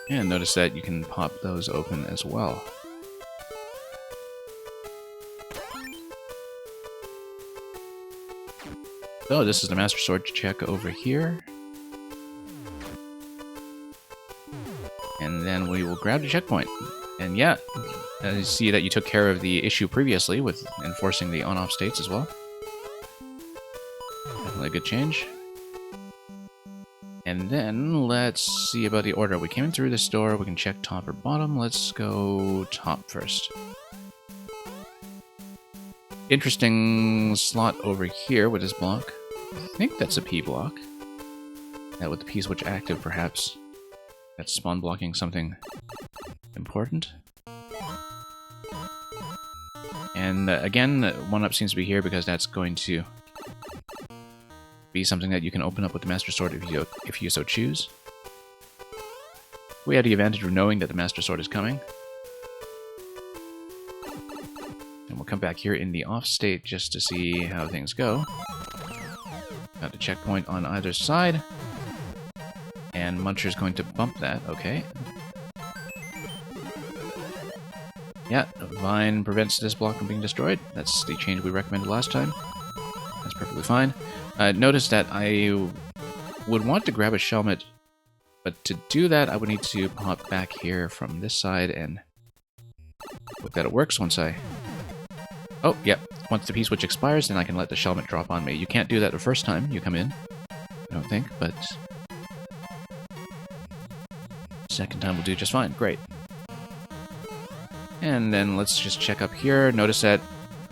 And notice that you can pop those open as well. So this is the Master Sword check over here. And then we will grab the checkpoint. And yeah, you see that you took care of the issue previously with enforcing the on-off states as well. Definitely a good change. And then, let's see about the order. We came in through this door, we can check top or bottom. Let's go top first. Interesting slot over here with this block. I think that's a P block. That with the P-switch active, perhaps. That's spawn blocking something important. And again, 1-up seems to be here because that's going to be something that you can open up with the Master Sword if you so choose. We have the advantage of knowing that the Master Sword is coming. And we'll come back here in the off state just to see how things go. Got the checkpoint on either side. And Muncher's going to bump that, okay. Yeah, Vine prevents this block from being destroyed. That's the change we recommended last time. That's perfectly fine. Notice that I would want to grab a Shelmet, but to do that I would need to pop back here from this side and hope that it works once I... Oh, yep. Once the P-switch expires, then I can let the Shelmet drop on me. You can't do that the first time you come in, I don't think, but... second time will do just fine. Great. And then let's just check up here. Notice that,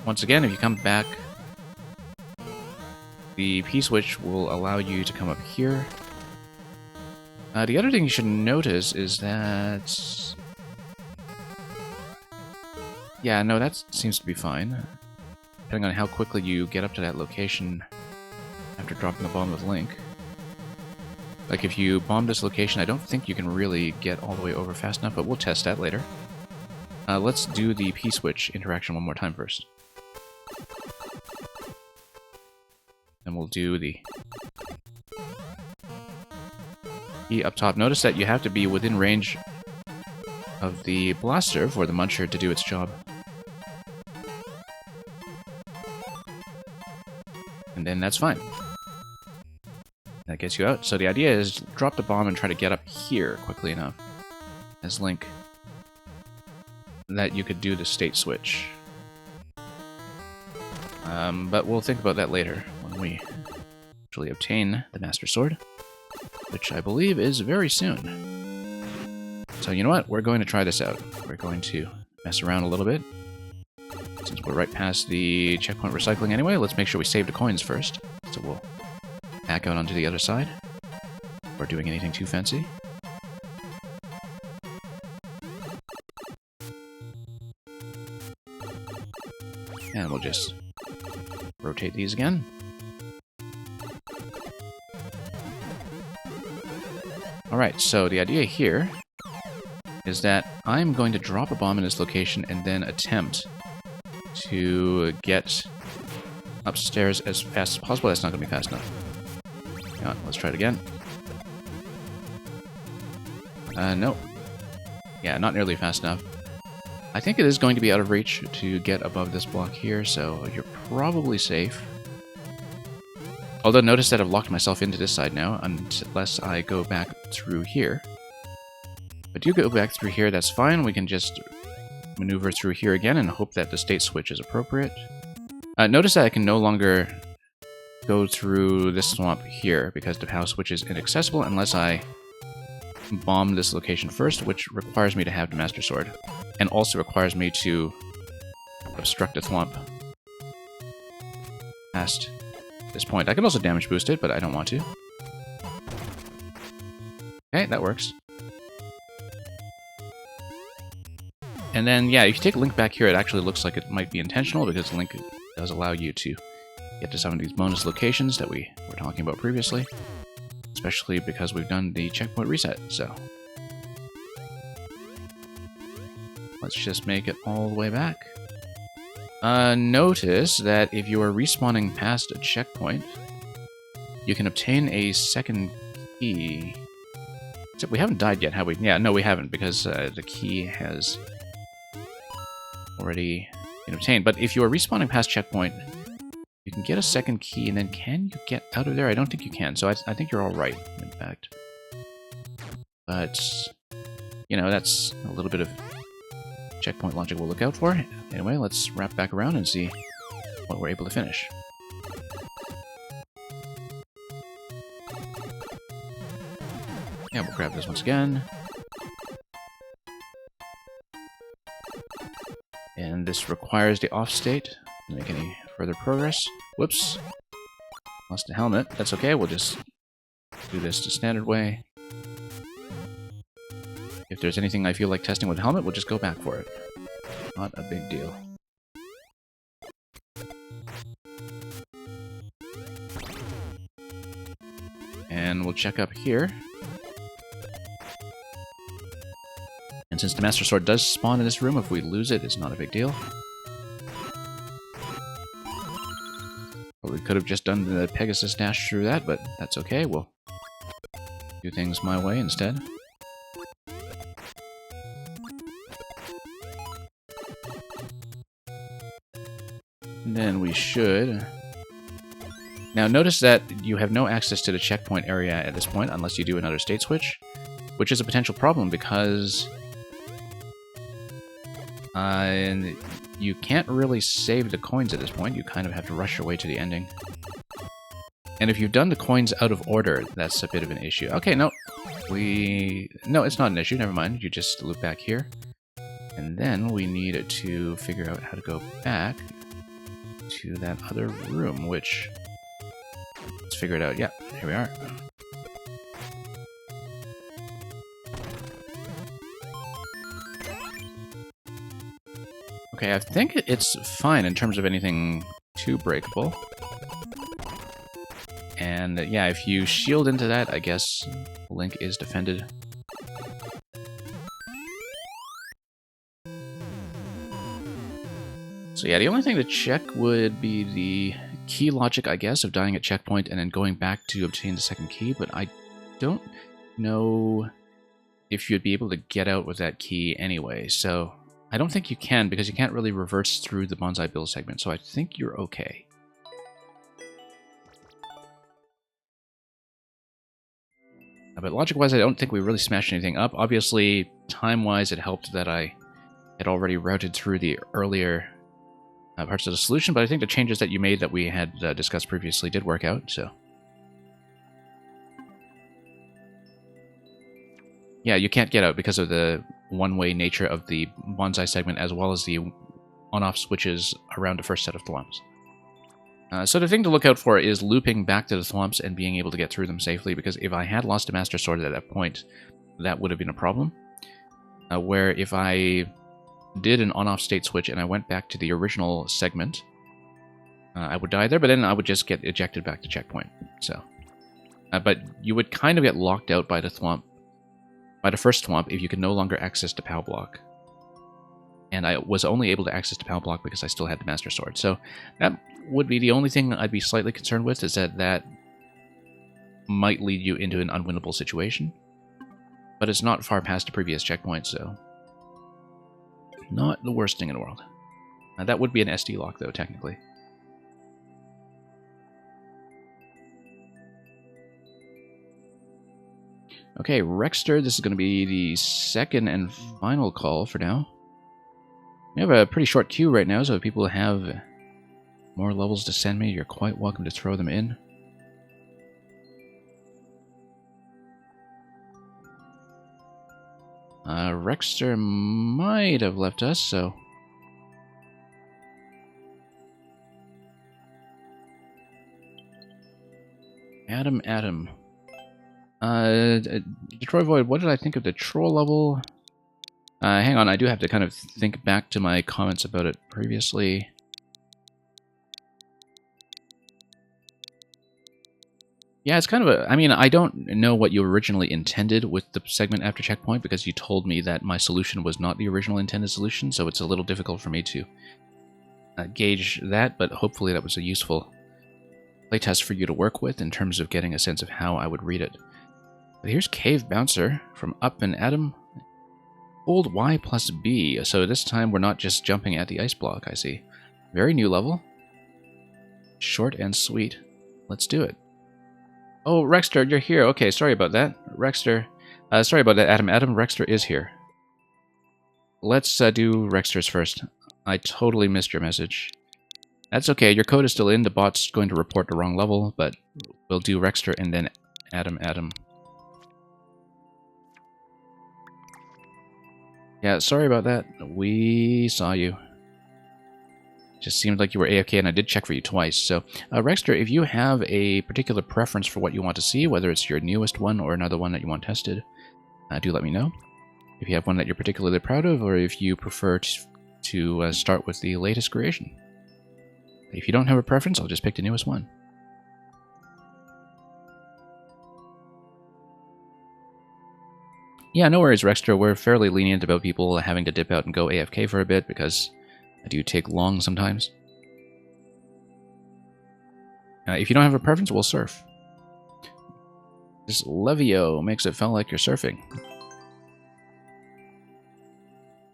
once again, if you come back, the P-switch will allow you to come up here. The other thing you should notice is that... yeah, no, that seems to be fine. Depending on how quickly you get up to that location after dropping the bomb with Link. Like, if you bomb this location, I don't think you can really get all the way over fast enough, but we'll test that later. Let's do the P-switch interaction one more time first. And we'll do the E up top. Notice that you have to be within range of the blaster for the Muncher to do its job. And and that's fine. That gets you out. So the idea is drop the bomb and try to get up here quickly enough as Link that you could do the state switch. But we'll think about that later when we actually obtain the Master Sword, which I believe is very soon. So you know what? We're going to try this out. We're going to mess around a little bit. Since we're right past the checkpoint recycling anyway, let's make sure we save the coins first. So we'll back out onto the other side before doing anything too fancy. And we'll just rotate these again. Alright, so the idea here is that I'm going to drop a bomb in this location and then attempt to get upstairs as fast as possible. That's not going to be fast enough. Hang on, let's try it again. No. Yeah, not nearly fast enough. I think it is going to be out of reach to get above this block here, so you're probably safe. Although notice that I've locked myself into this side now, unless I go back through here. But you go back through here, that's fine. We can just maneuver through here again and hope that the state switch is appropriate. Notice that I can no longer go through this swamp here because the power switch is inaccessible unless I bomb this location first, which requires me to have the Master Sword. And also requires me to obstruct the thwomp past this point. I could also damage boost it, but I don't want to. Okay, that works. And then, yeah, if you take Link back here, it actually looks like it might be intentional, because Link does allow you to get to some of these bonus locations that we were talking about previously. Especially because we've done the checkpoint reset, so... let's just make it all the way back. Notice that if you are respawning past a checkpoint, you can obtain a second key. Except we haven't died yet, have we? Yeah, no, we haven't, because the key has already been obtained. But if you are respawning past checkpoint, you can get a second key, and then can you get out of there? I don't think you can, so I think you're all right, in fact. But, you know, that's a little bit of checkpoint logic we'll look out for. Anyway, let's wrap back around and see what we're able to finish. Yeah, we'll grab this once again. And this requires the off state to make any further progress. Whoops. Lost the helmet. That's okay, we'll just do this the standard way. If there's anything I feel like testing with helmet, we'll just go back for it. Not a big deal. And we'll check up here. And since the Master Sword does spawn in this room, if we lose it, it's not a big deal. But we could have just done the Pegasus dash through that, but that's okay. We'll do things my way instead. And then we should... Now notice that you have no access to the checkpoint area at this point unless you do another state switch, which is a potential problem because you can't really save the coins at this point. You kind of have to rush your way to the ending. And if you've done the coins out of order, that's a bit of an issue. Okay, no. No, it's not an issue. Never mind. You just loop back here. And then we need to figure out how to go back to that other room, which... let's figure it out. Yeah, here we are. Okay, I think it's fine in terms of anything too breakable. And yeah, if you shield into that, I guess Link is defended. So yeah, the only thing to check would be the key logic, I guess, of dying at checkpoint and then going back to obtain the second key, but I don't know if you'd be able to get out with that key anyway, so I don't think you can, because you can't really reverse through the Bonsai Bill segment, so I think you're okay. But logic-wise, I don't think we really smashed anything up. Obviously, time-wise, it helped that I had already routed through the earlier parts of the solution, but I think the changes that you made that we had discussed previously did work out, so... Yeah, you can't get out because of the one-way nature of the bonsai segment, as well as the on-off switches around the first set of thwomps. So the thing to look out for is looping back to the thwomps and being able to get through them safely, because if I had lost a Master Sword at that point, that would have been a problem. Where if I did an on-off state switch and I went back to the original segment, I would die there, but then I would just get ejected back to checkpoint. So, but you would kind of get locked out by the thwomp, by the first thwomp, if you could no longer access the POW block. And I was only able to access the POW block because I still had the Master Sword. So that would be the only thing I'd be slightly concerned with, is that that might lead you into an unwinnable situation. But it's not far past the previous checkpoint, so not the worst thing in the world. That would be an SD lock, though, technically. Okay, Rexter, this is going to be the second and final call for now. We have a pretty short queue right now, so if people have more levels to send me, you're quite welcome to throw them in. Rexter might have left us, so... Adam. Detroit Void, what did I think of the troll level? Hang on, I do have to kind of think back to my comments about it previously. Yeah, it's kind of a... I mean, I don't know what you originally intended with the segment after checkpoint, because you told me that my solution was not the original intended solution, so it's a little difficult for me to gauge that, but hopefully that was a useful playtest for you to work with in terms of getting a sense of how I would read it. But here's Cave Bouncer from Up and Adam. Hold Y plus B, so this time we're not just jumping at the ice block, I see. Very new level. Short and sweet. Let's do it. Oh, Rexter, you're here. Okay, sorry about that. Rexter, sorry about that, Adam. Rexter is here. Let's do Rexter's first. I totally missed your message. That's okay, your code is still in. The bot's going to report the wrong level, but we'll do Rexter and then Adam. Yeah, sorry about that. We saw you. Just seemed like you were AFK, and I did check for you twice. So, Rexter, if you have a particular preference for what you want to see, whether it's your newest one or another one that you want tested, do let me know. If you have one that you're particularly proud of, or if you prefer to start with the latest creation. If you don't have a preference, I'll just pick the newest one. Yeah, no worries, Rexter. We're fairly lenient about people having to dip out and go AFK for a bit, because I do take long sometimes. If you don't have a preference, we'll surf. This Levio makes it feel like you're surfing.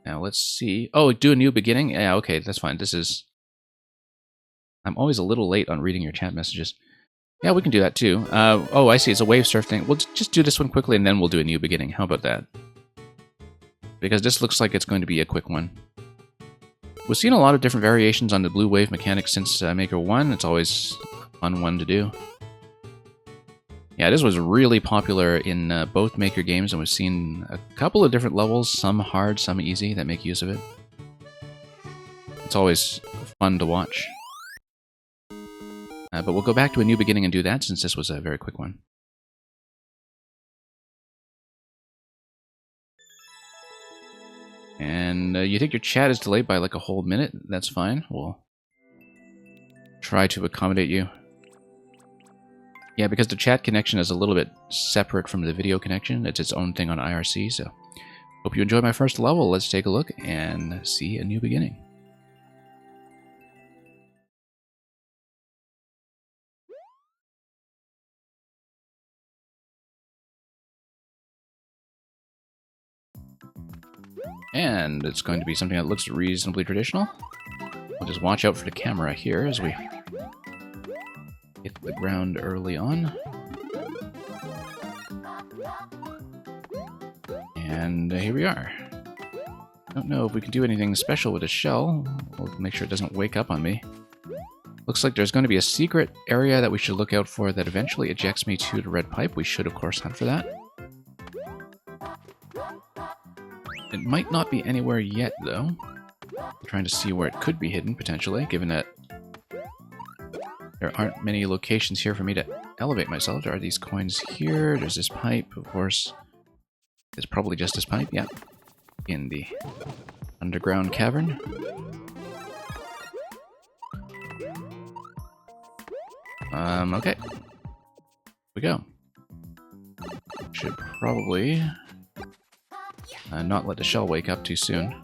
Now, let's see. Oh, do a new beginning? Yeah, okay, that's fine. This is... I'm always a little late on reading your chat messages. Yeah, we can do that too. Oh, I see. It's a wave surf thing. We'll just do this one quickly, and then we'll do a new beginning. How about that? Because this looks like it's going to be a quick one. We've seen a lot of different variations on the blue wave mechanic since Maker 1. It's always a fun one to do. Yeah, this was really popular in both Maker games, and we've seen a couple of different levels, some hard, some easy, that make use of it. It's always fun to watch. But we'll go back to a new beginning and do that, since this was a very quick one. And you think your chat is delayed by like a whole minute? That's fine. We'll try to accommodate you. Yeah, because the chat connection is a little bit separate from the video connection. It's its own thing on IRC, so... Hope you enjoy my first level. Let's take a look and see a new beginning. And it's going to be something that looks reasonably traditional. We'll just watch out for the camera here as we hit the ground early on. And here we are. Don't know if we can do anything special with a shell. We'll make sure it doesn't wake up on me. Looks like there's going to be a secret area that we should look out for that eventually ejects me to the red pipe. We should, of course, hunt for that. It might not be anywhere yet, though. I'm trying to see where it could be hidden, potentially, given that there aren't many locations here for me to elevate myself. There are these coins here. There's this pipe, of course. It's probably just this pipe, yeah. In the underground cavern. Okay. Here we go. Should probably not let the shell wake up too soon.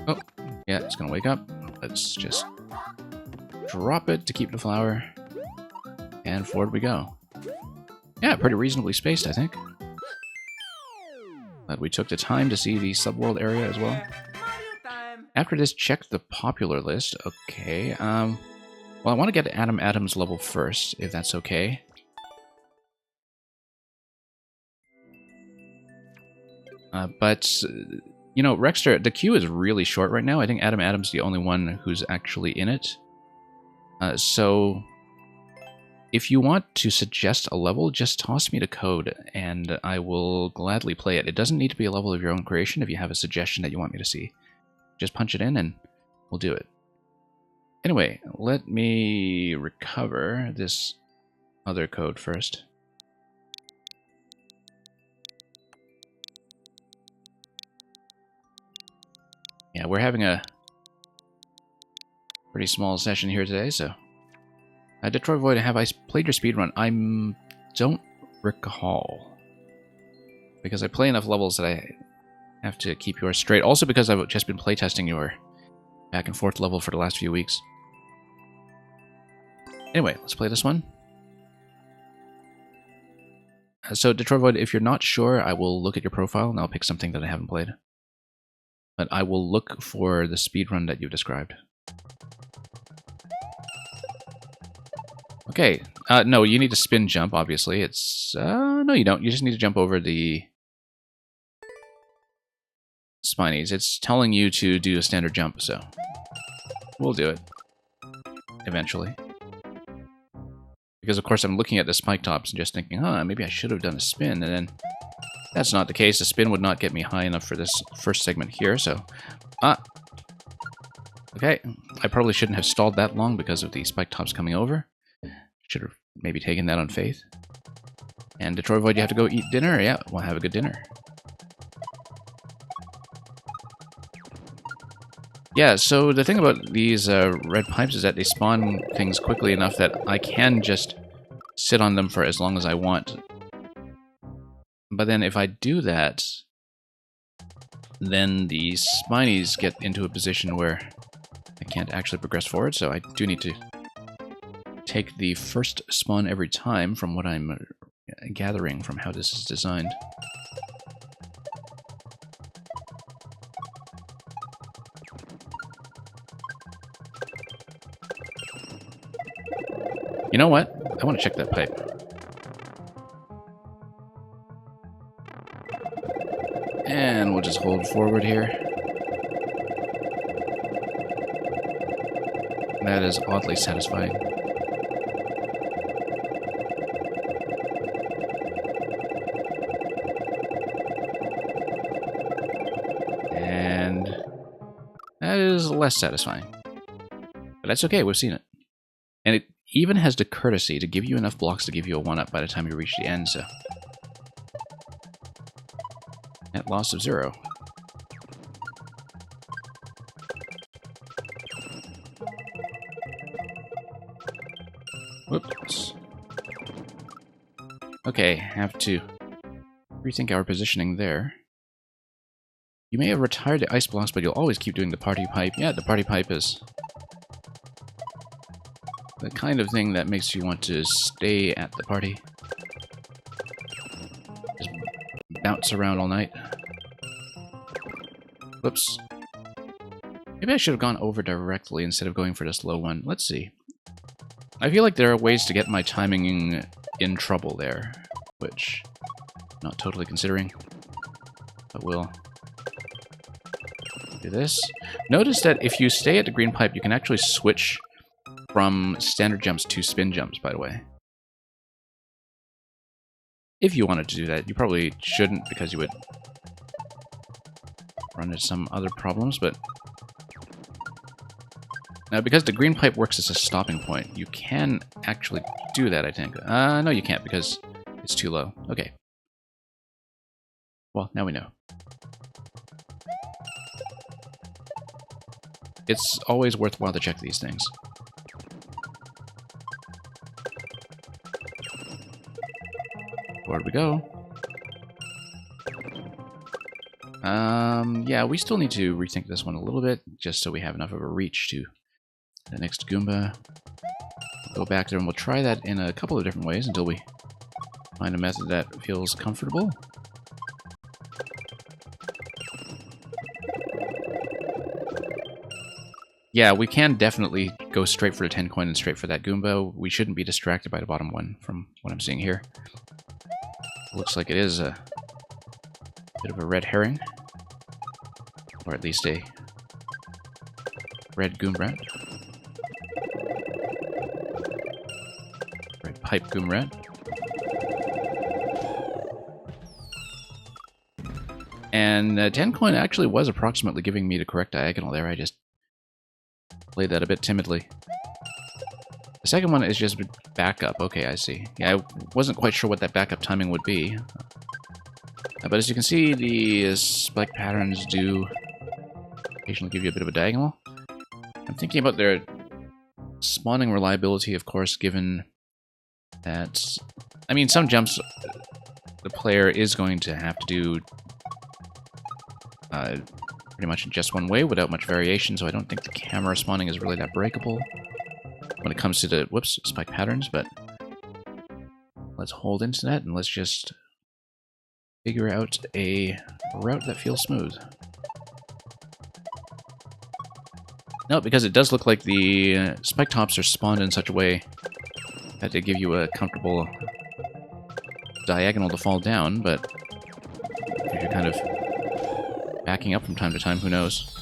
Oh, yeah, it's gonna wake up. Let's just drop it to keep the flower. And forward we go. Yeah, pretty reasonably spaced, I think. Glad we took the time to see the subworld area as well. After this, check the popular list. Okay, well, I want to get Adam Adams level first, if that's okay. But, you know, Rexter, the queue is really short right now. I think Adam Adams is the only one who's actually in it. So, if you want to suggest a level, just toss me the code, and I will gladly play it. It doesn't need to be a level of your own creation if you have a suggestion that you want me to see. Just punch it in and we'll do it. Anyway, let me recover this other code first. Yeah, we're having a pretty small session here today, so... Detroit Void, have I played your speedrun? I don't recall. Because I play enough levels that I have to keep yours straight. Also because I've just been playtesting your back and forth level for the last few weeks. Anyway, let's play this one. So, Detroit Void, if you're not sure, I will look at your profile and I'll pick something that I haven't played. But I will look for the speedrun that you've described. Okay, no, you need to spin jump, obviously. It's, no you don't. You just need to jump over the spinies. It's telling you to do a standard jump, so we'll do it. Eventually. Because, of course, I'm looking at the spike tops and just thinking, huh, maybe I should have done a spin, and then that's not the case. The spin would not get me high enough for this first segment here, so... Okay, I probably shouldn't have stalled that long because of the spike tops coming over. Should have maybe taken that on faith. And Detroit Void, you have to go eat dinner? Yeah, we'll have a good dinner. Yeah, so the thing about these red pipes is that they spawn things quickly enough that I can just sit on them for as long as I want. But then if I do that, then the spinies get into a position where I can't actually progress forward, so I do need to take the first spawn every time from what I'm gathering from how this is designed. You know what? I want to check that pipe. And we'll just hold forward here. That is oddly satisfying. And that is less satisfying. But that's okay, we've seen it. And it even has the courtesy to give you enough blocks to give you a 1-up by the time you reach the end, so... Net loss of 0. Whoops. Okay, have to rethink our positioning there. You may have retired the ice blocks, but you'll always keep doing the party pipe. Yeah, the party pipe is the kind of thing that makes you want to stay at the party. Just bounce around all night. Whoops. Maybe I should have gone over directly instead of going for this low one. Let's see. I feel like there are ways to get my timing in trouble there, which I'm not totally considering, but we'll do this. Notice that if you stay at the green pipe, you can actually switch from standard jumps to spin jumps, by the way. If you wanted to do that, you probably shouldn't because you would run into some other problems, but now because the green pipe works as a stopping point, you can actually do that, I think. No, you can't because it's too low. Okay. Well, now we know. It's always worthwhile to check these things. Where'd we go? Yeah, we still need to rethink this one a little bit, just so we have enough of a reach to the next Goomba. We'll go back there and we'll try that in a couple of different ways until we find a method that feels comfortable. Yeah, we can definitely go straight for the 10 coin and straight for that Goomba. We shouldn't be distracted by the bottom one from what I'm seeing here. Looks like it is a bit of a red herring. Or at least a red Goomba. Red pipe Goomba. And 10 coin actually was approximately giving me the correct diagonal there. I just played that a bit timidly. The second one is just backup. Okay, I see. Yeah, I wasn't quite sure what that backup timing would be. But as you can see, the spike patterns do occasionally give you a bit of a diagonal. I'm thinking about their spawning reliability, of course, given that... I mean, some jumps the player is going to have to do pretty much in just one way without much variation, so I don't think the camera spawning is really that breakable when it comes to the, whoops, spike patterns, but let's hold into that and let's just figure out a route that feels smooth. No, because it does look like the spike tops are spawned in such a way that they give you a comfortable diagonal to fall down, but if you're kind of backing up from time to time, who knows?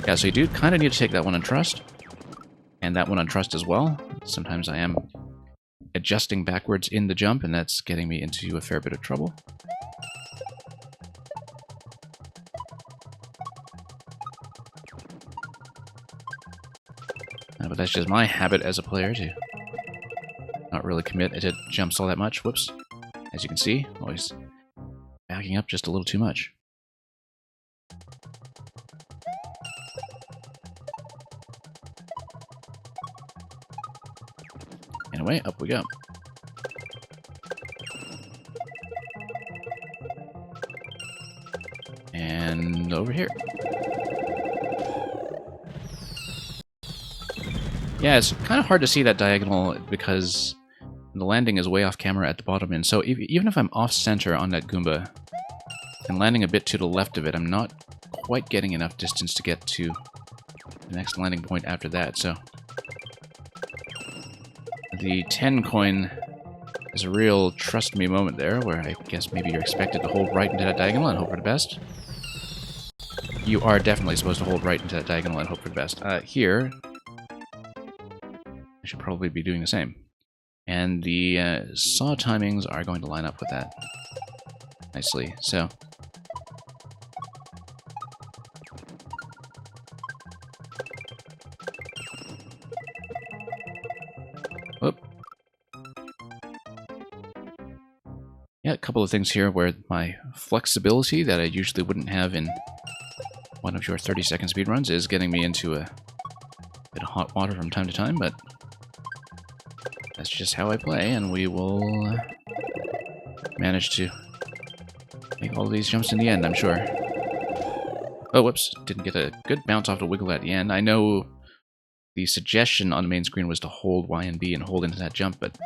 Yeah, so you do kind of need to take that one on trust, and that one on trust as well. Sometimes I am adjusting backwards in the jump, and that's getting me into a fair bit of trouble. But that's just my habit as a player to not really commit to jumps all that much. Whoops. As you can see, always backing up just a little too much. Anyway, up we go. And over here. Yeah, it's kind of hard to see that diagonal because the landing is way off camera at the bottom, and so even if I'm off-center on that Goomba and landing a bit to the left of it, I'm not quite getting enough distance to get to the next landing point after that, so... The 10 coin is a real trust me moment there, where I guess maybe you're expected to hold right into that diagonal and hope for the best. You are definitely supposed to hold right into that diagonal and hope for the best. Here... I should probably be doing the same. And the saw timings are going to line up with that nicely, so... Whoop. Yeah, a couple of things here where my flexibility that I usually wouldn't have in one of your 30-second speedruns is getting me into a bit of hot water from time to time, but... that's just how I play, and we will manage to make all of these jumps in the end, I'm sure. Oh, whoops. Didn't get a good bounce off the wiggle at the end. I know the suggestion on the main screen was to hold Y and B and hold into that jump, but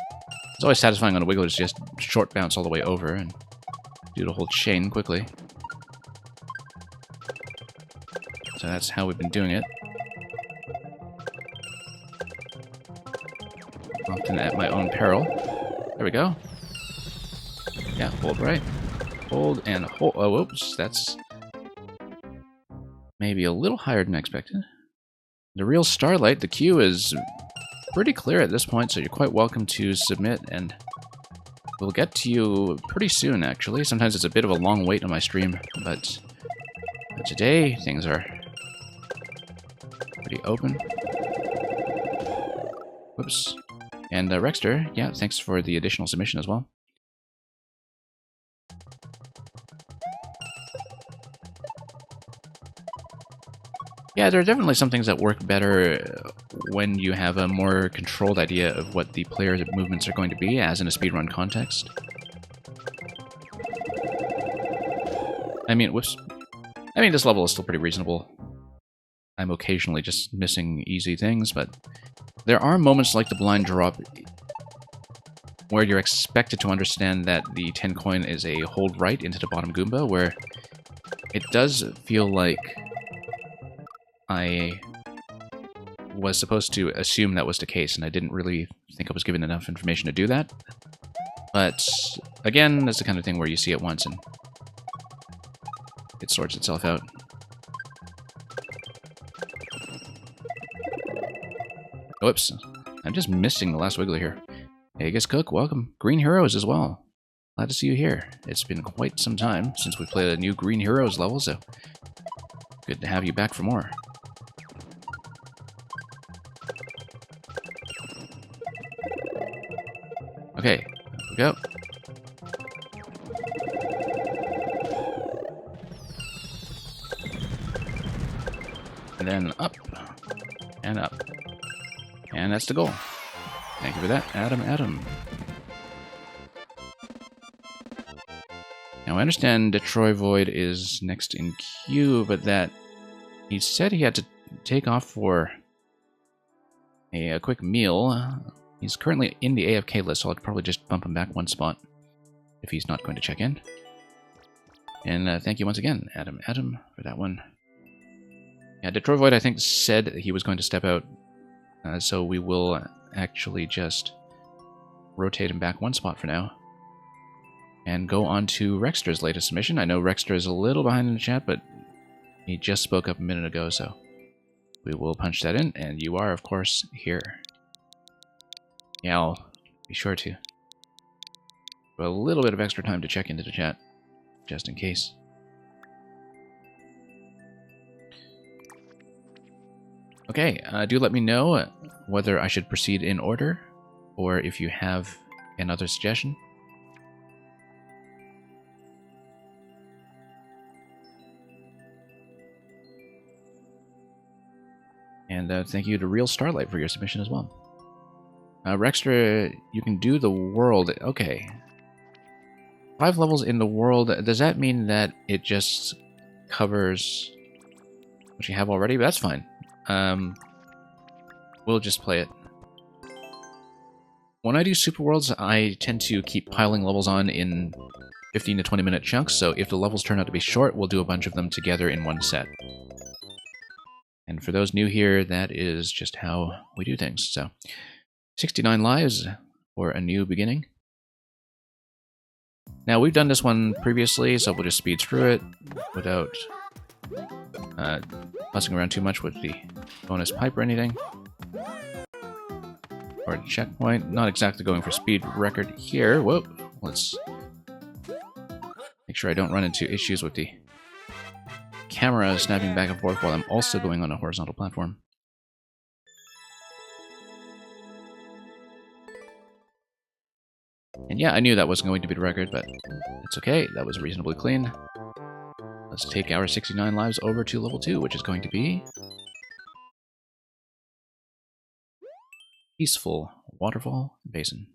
it's always satisfying on a wiggle to just short bounce all the way over and do the whole chain quickly. So that's how we've been doing it. often at my own peril. There we go. Yeah, hold right. Hold and hold. Oh, oops, that's maybe a little higher than expected. The real Starlight, the queue is pretty clear at this point, so you're quite welcome to submit, and we'll get to you pretty soon, actually. Sometimes it's a bit of a long wait on my stream, but today things are pretty open. Whoops. And Rexter, yeah, thanks for the additional submission as well. Yeah, there are definitely some things that work better when you have a more controlled idea of what the player's movements are going to be, as in a speedrun context. I mean, whoops. I mean, this level is still pretty reasonable. I'm occasionally just missing easy things, but there are moments like the blind drop where you're expected to understand that the 10 coin is a hold right into the bottom Goomba, where it does feel like I was supposed to assume that was the case, and I didn't really think I was given enough information to do that. But, again, that's the kind of thing where you see it once and it sorts itself out. Whoops. I'm just missing the last wiggler here. Hey, Guess Cook, welcome. Green Heroes as well. Glad to see you here. It's been quite some time since we played a new Green Heroes level, so good to have you back for more. Okay, here we go. And then up. And up. And that's the goal. Thank you for that, Adam. Now, I understand Detroit Void is next in queue, but that he said he had to take off for a quick meal. He's currently in the AFK list, so I'll probably just bump him back one spot if he's not going to check in. And thank you once again, Adam, for that one. Yeah, Detroit Void, I think, said he was going to step out, so we will actually just rotate him back one spot for now. And go on to Rexter's latest submission. I know Rexter is a little behind in the chat, but he just spoke up a minute ago, so we will punch that in, and you are, of course, here. Yeah, I'll be sure to put a little bit of extra time to check into the chat, just in case. Okay, do let me know whether I should proceed in order, or if you have another suggestion. And thank you to Real Starlight for your submission as well. Rexter, you can do the world. Okay. 5 levels in the world. Does that mean that it just covers what you have already? But that's fine. We'll just play it. When I do Super Worlds, I tend to keep piling levels on in 15 to 20 minute chunks, so if the levels turn out to be short, we'll do a bunch of them together in one set. And for those new here, that is just how we do things. So, 69 lives for a new beginning. Now, we've done this one previously, so we'll just speed through it without fussing around too much with the bonus pipe or anything. Or checkpoint. Not exactly going for speed record here. Whoa, let's make sure I don't run into issues with the camera snapping back and forth while I'm also going on a horizontal platform. And yeah, I knew that wasn't going to be the record, but it's okay. That was reasonably clean. Let's take our 69 lives over to level 2, which is going to be Peaceful Waterfall Basin.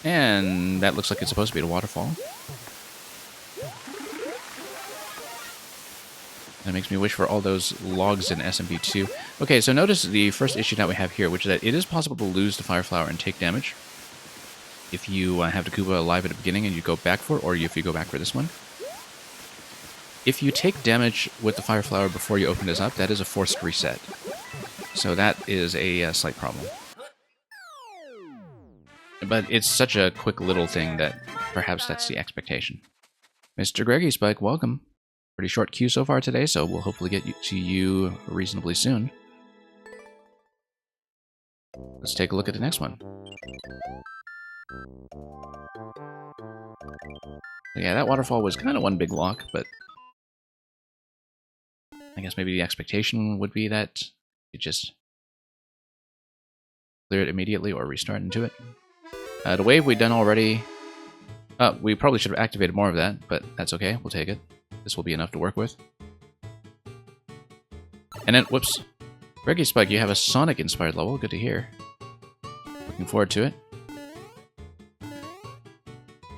And that looks like it's supposed to be a waterfall. That makes me wish for all those logs in SMP2. Okay, so notice the first issue that we have here, which is that it is possible to lose the Fire Flower and take damage if you have the Koopa alive at the beginning and you go back for it, or if you go back for this one. if you take damage with the Fire Flower before you open this up, that is a forced reset. So that is a slight problem. But it's such a quick little thing that perhaps that's the expectation. Mr. Greggy Spike, welcome. Pretty short queue so far today, so we'll hopefully get to you reasonably soon. Let's take a look at the next one. Yeah, that waterfall was kind of one big lock, but I guess maybe the expectation would be that you just clear it immediately or restart into it. The wave we've done already. We probably should have activated more of that, but that's okay. We'll take it. This will be enough to work with. And then, whoops. Greggy Spike, you have a Sonic-inspired level. Good to hear. Looking forward to it.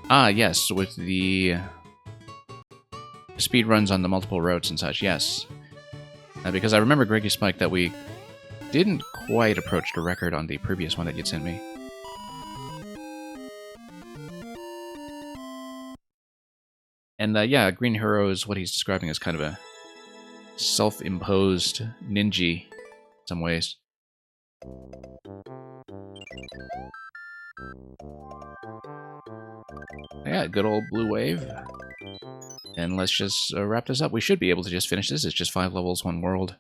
Ah, yes, with the speed runs on the multiple routes and such, yes. Because I remember, Greggy Spike, that we didn't quite approach the record on the previous one that you'd sent me. And yeah, Green Hero is what he's describing as kind of a self-imposed ninja in some ways. Yeah, good old blue wave. And let's just wrap this up. We should be able to just finish this. It's just 5 levels, 1 world.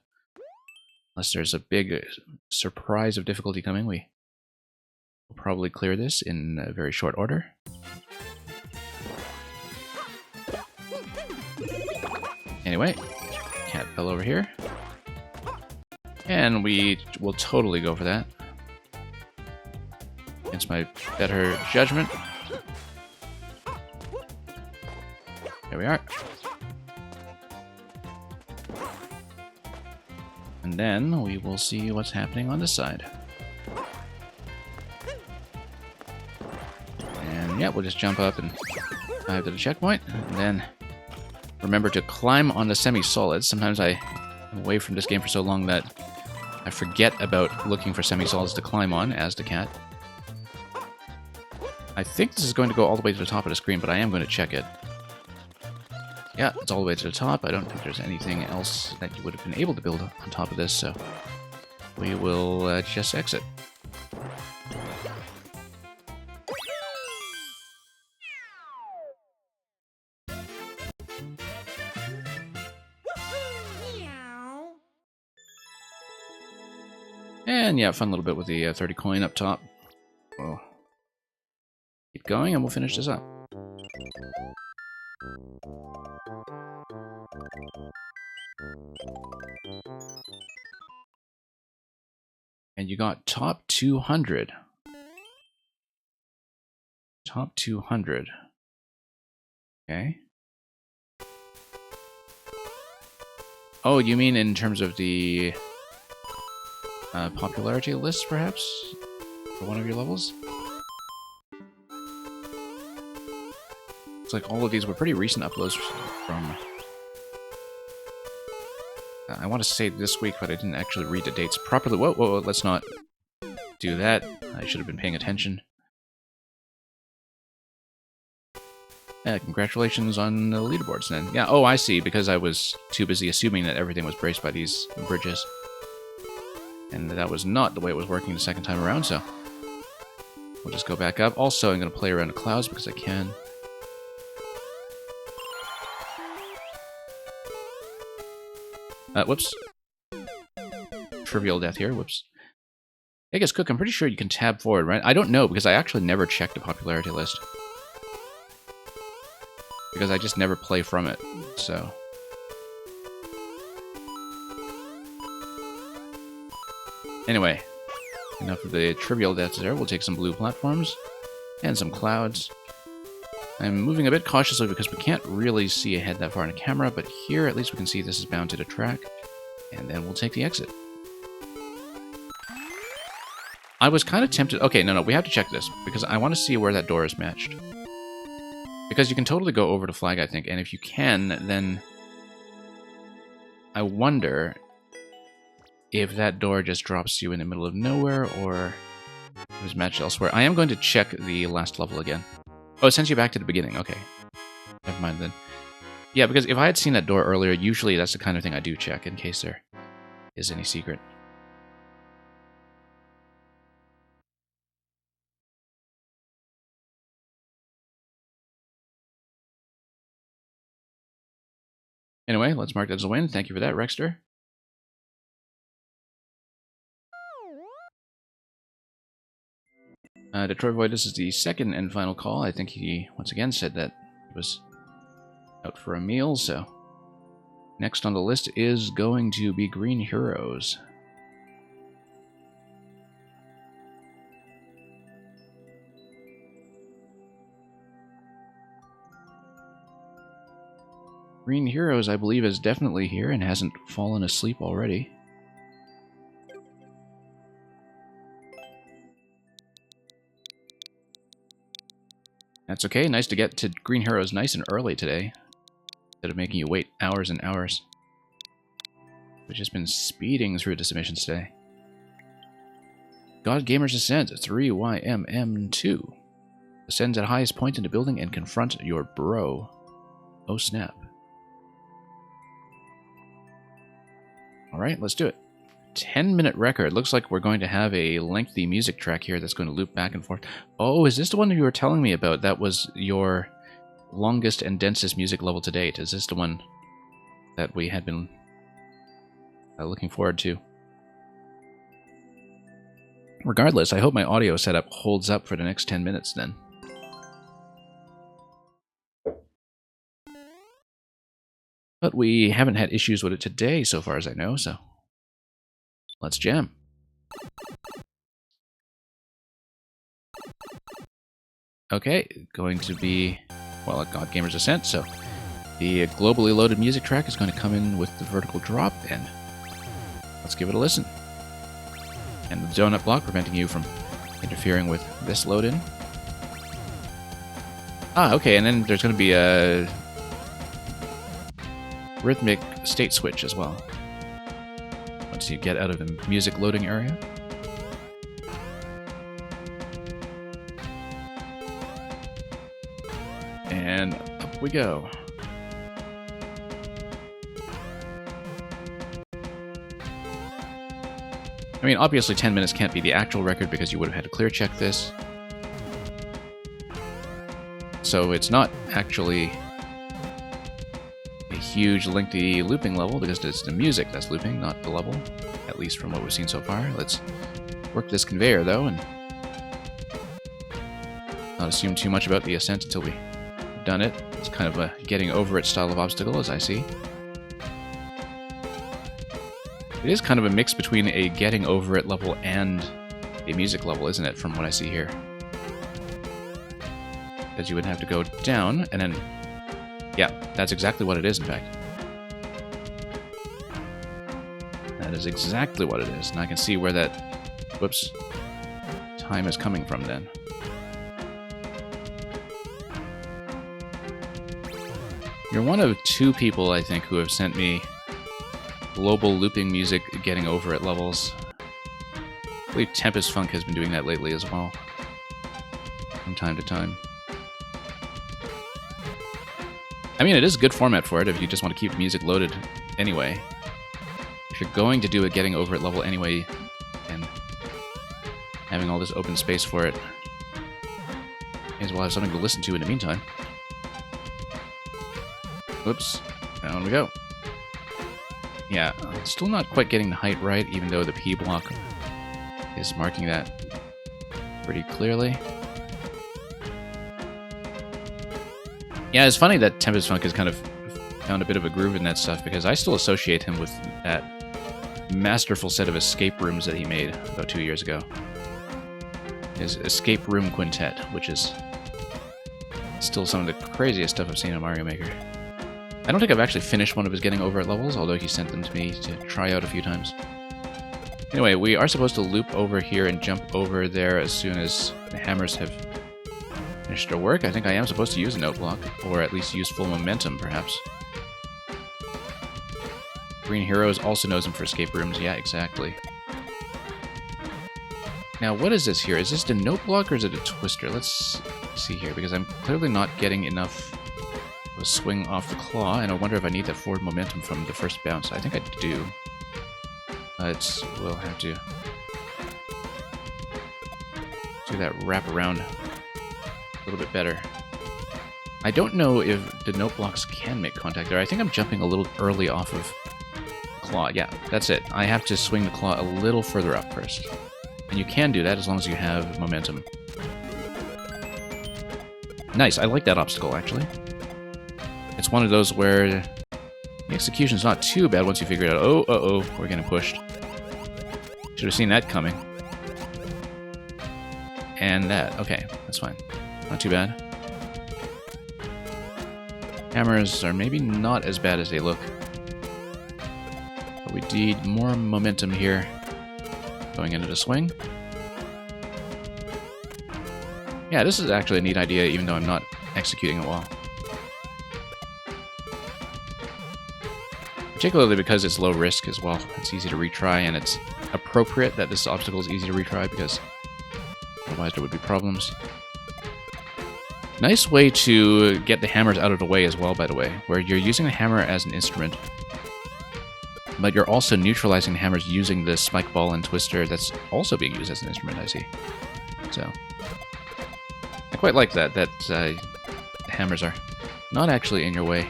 Unless there's a big surprise of difficulty coming, we will probably clear this in a very short order. Anyway, cat fell over here. And we will totally go for that. Against my better judgment. There we are. And then we will see what's happening on this side. And yeah, we'll just jump up and dive to the checkpoint. And then remember to climb on the semi-solids. Sometimes I'm away from this game for so long that I forget about looking for semi-solids to climb on as the cat. I think this is going to go all the way to the top of the screen, but I am going to check it. Yeah, it's all the way to the top. I don't think there's anything else that you would have been able to build on top of this, so we will just exit. And yeah, fun little bit with the 30 coin up top. We'll keep going and we'll finish this up. And you got top 200. Top 200. Okay. Oh, you mean in terms of the popularity list, perhaps? For one of your levels? Looks like all of these were pretty recent uploads from... I want to say this week, but I didn't actually read the dates properly. Whoa, whoa, whoa, let's not do that. I should have been paying attention. Yeah, congratulations on the leaderboards then. Yeah, oh, I see, because I was too busy assuming that everything was braced by these bridges. And that was not the way it was working the second time around, so we'll just go back up. Also, I'm going to play around the clouds because I can. Whoops. Trivial death here, whoops. I guess, Cook, I'm pretty sure you can tab forward, right? I don't know, because I actually never checked the popularity list. Because I just never play from it, so... Anyway, enough of the trivial deaths there. We'll take some blue platforms and some clouds. I'm moving a bit cautiously because we can't really see ahead that far in the camera, but here at least we can see this is bound to the track, and then we'll take the exit. I was kind of tempted... Okay, no, we have to check this, because I want to see where that door is matched. Because you can totally go over the flag, I think, and if you can, then... I wonder if that door just drops you in the middle of nowhere, or it was matched elsewhere. I am going to check the last level again. Oh, it sends you back to the beginning. Okay. Never mind then. Yeah, because if I had seen that door earlier, usually that's the kind of thing I do check in case there is any secret. Anyway, let's mark that as a win. Thank you for that, Rexter. Detroit Void, this is the second and final call. I think he, once again, said that he was out for a meal, so... Next on the list is going to be Green Heroes. Green Heroes, I believe, is definitely here and hasn't fallen asleep already. That's okay. Nice to get to Green Heroes nice and early today, instead of making you wait hours and hours. We've just been speeding through the submissions today. God Gamers Ascends, 3YMM2. Ascends at highest point in the building and confront your bro. Oh snap. Alright, let's do it. 10-minute record. Looks like we're going to have a lengthy music track here that's going to loop back and forth. Oh, is this the one you were telling me about? That was your longest and densest music level to date. Is this the one that we had been looking forward to? Regardless, I hope my audio setup holds up for the next 10 minutes then. But we haven't had issues with it today so far as I know, so let's jam. Okay, going to be, well, a God Gamers Ascent, so the globally loaded music track is going to come in with the vertical drop, and let's give it a listen. And the donut block preventing you from interfering with this load in. Ah, okay, and then there's going to be a rhythmic state switch as well. Once you get out of the music loading area. And up we go. I mean, obviously 10 minutes can't be the actual record because you would have had to clear check this. So it's not actually a huge, lengthy looping level because it's the music that's looping, not the level, at least from what we've seen so far. Let's work this conveyor, though, and not assume too much about the ascent until we've done it. It's kind of a getting over it style of obstacle, as I see. It is kind of a mix between a getting over it level and a music level, isn't it, from what I see here? Because you would have to go down, and then... yeah, that's exactly what it is, in fact. That is exactly what it is, and I can see where that... whoops. Time is coming from, then. You're one of two people, I think, who have sent me global looping music getting over it levels. I believe Tempest Funk has been doing that lately as well, from time to time. I mean, it is a good format for it if you just want to keep music loaded anyway. If you're going to do a getting over it level anyway, and having all this open space for it, may as well have something to listen to in the meantime. Whoops, down we go. Yeah, still not quite getting the height right, even though the P block is marking that pretty clearly. Yeah, it's funny that Tempest Funk has kind of found a bit of a groove in that stuff, because I still associate him with that masterful set of escape rooms that he made about 2 years ago. His Escape Room Quintet, which is still some of the craziest stuff I've seen on Mario Maker. I don't think I've actually finished one of his getting over it levels, although he sent them to me to try out a few times. Anyway, we are supposed to loop over here and jump over there as soon as the hammers have finished their work. I think I am supposed to use a note block, or at least use full momentum, perhaps. Green Heroes also knows him for escape rooms. Yeah, exactly. Now, what is this here? Is this the note block or is it a twister? Let's see here, because I'm clearly not getting enough a swing off the claw, and I wonder if I need that forward momentum from the first bounce. I think I do. We'll have to do that wrap around a little bit better. I don't know if the note blocks can make contact there. I think I'm jumping a little early off of the claw. Yeah, that's it. I have to swing the claw a little further up first. And you can do that as long as you have momentum. Nice, I like that obstacle, actually. It's one of those where the execution's not too bad once you figure it out. Oh, uh-oh, we're getting pushed. Should have seen that coming. And that. Okay, that's fine. Not too bad. Hammers are maybe not as bad as they look. But we need more momentum here going into the swing. Yeah, this is actually a neat idea, even though I'm not executing it well. Particularly because it's low risk as well. It's easy to retry, and it's appropriate that this obstacle is easy to retry, because otherwise there would be problems. Nice way to get the hammers out of the way as well, by the way, where you're using the hammer as an instrument, but you're also neutralizing the hammers using the spike ball and twister that's also being used as an instrument, I see. So, I quite like that the hammers are not actually in your way.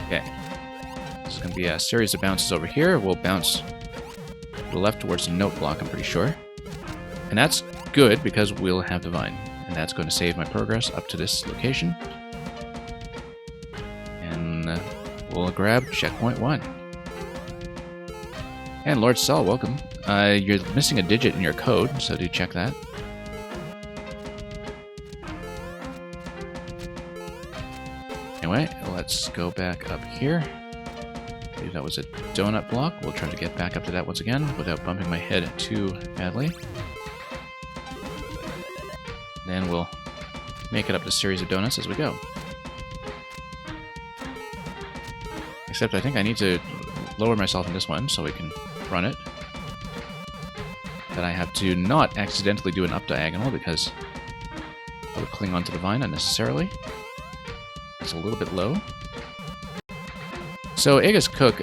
Okay. This is going to be a series of bounces over here. We'll bounce to the left towards the note block, I'm pretty sure. And that's good, because we'll have the vine. And that's going to save my progress up to this location. And we'll grab checkpoint 1. And Lord Cell, welcome. You're missing a digit in your code, so do check that. Anyway, let's go back up here. I believe that was a donut block. We'll try to get back up to that once again without bumping my head too badly. Then we'll make it up the series of donuts as we go. Except I think I need to lower myself in this one so we can run it. But I have to not accidentally do an up diagonal, because I would cling onto the vine unnecessarily. It's a little bit low. So Aegis Cook,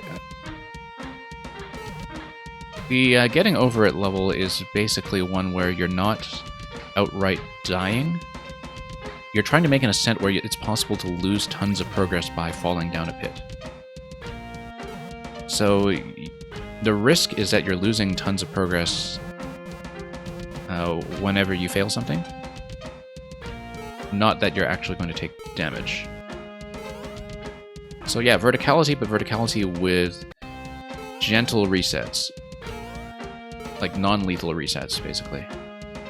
the getting over it level is basically one where you're not outright dying. You're trying to make an ascent where it's possible to lose tons of progress by falling down a pit. So the risk is that you're losing tons of progress whenever you fail something. Not that you're actually going to take damage. So yeah, verticality, but verticality with gentle resets. Like non-lethal resets, basically.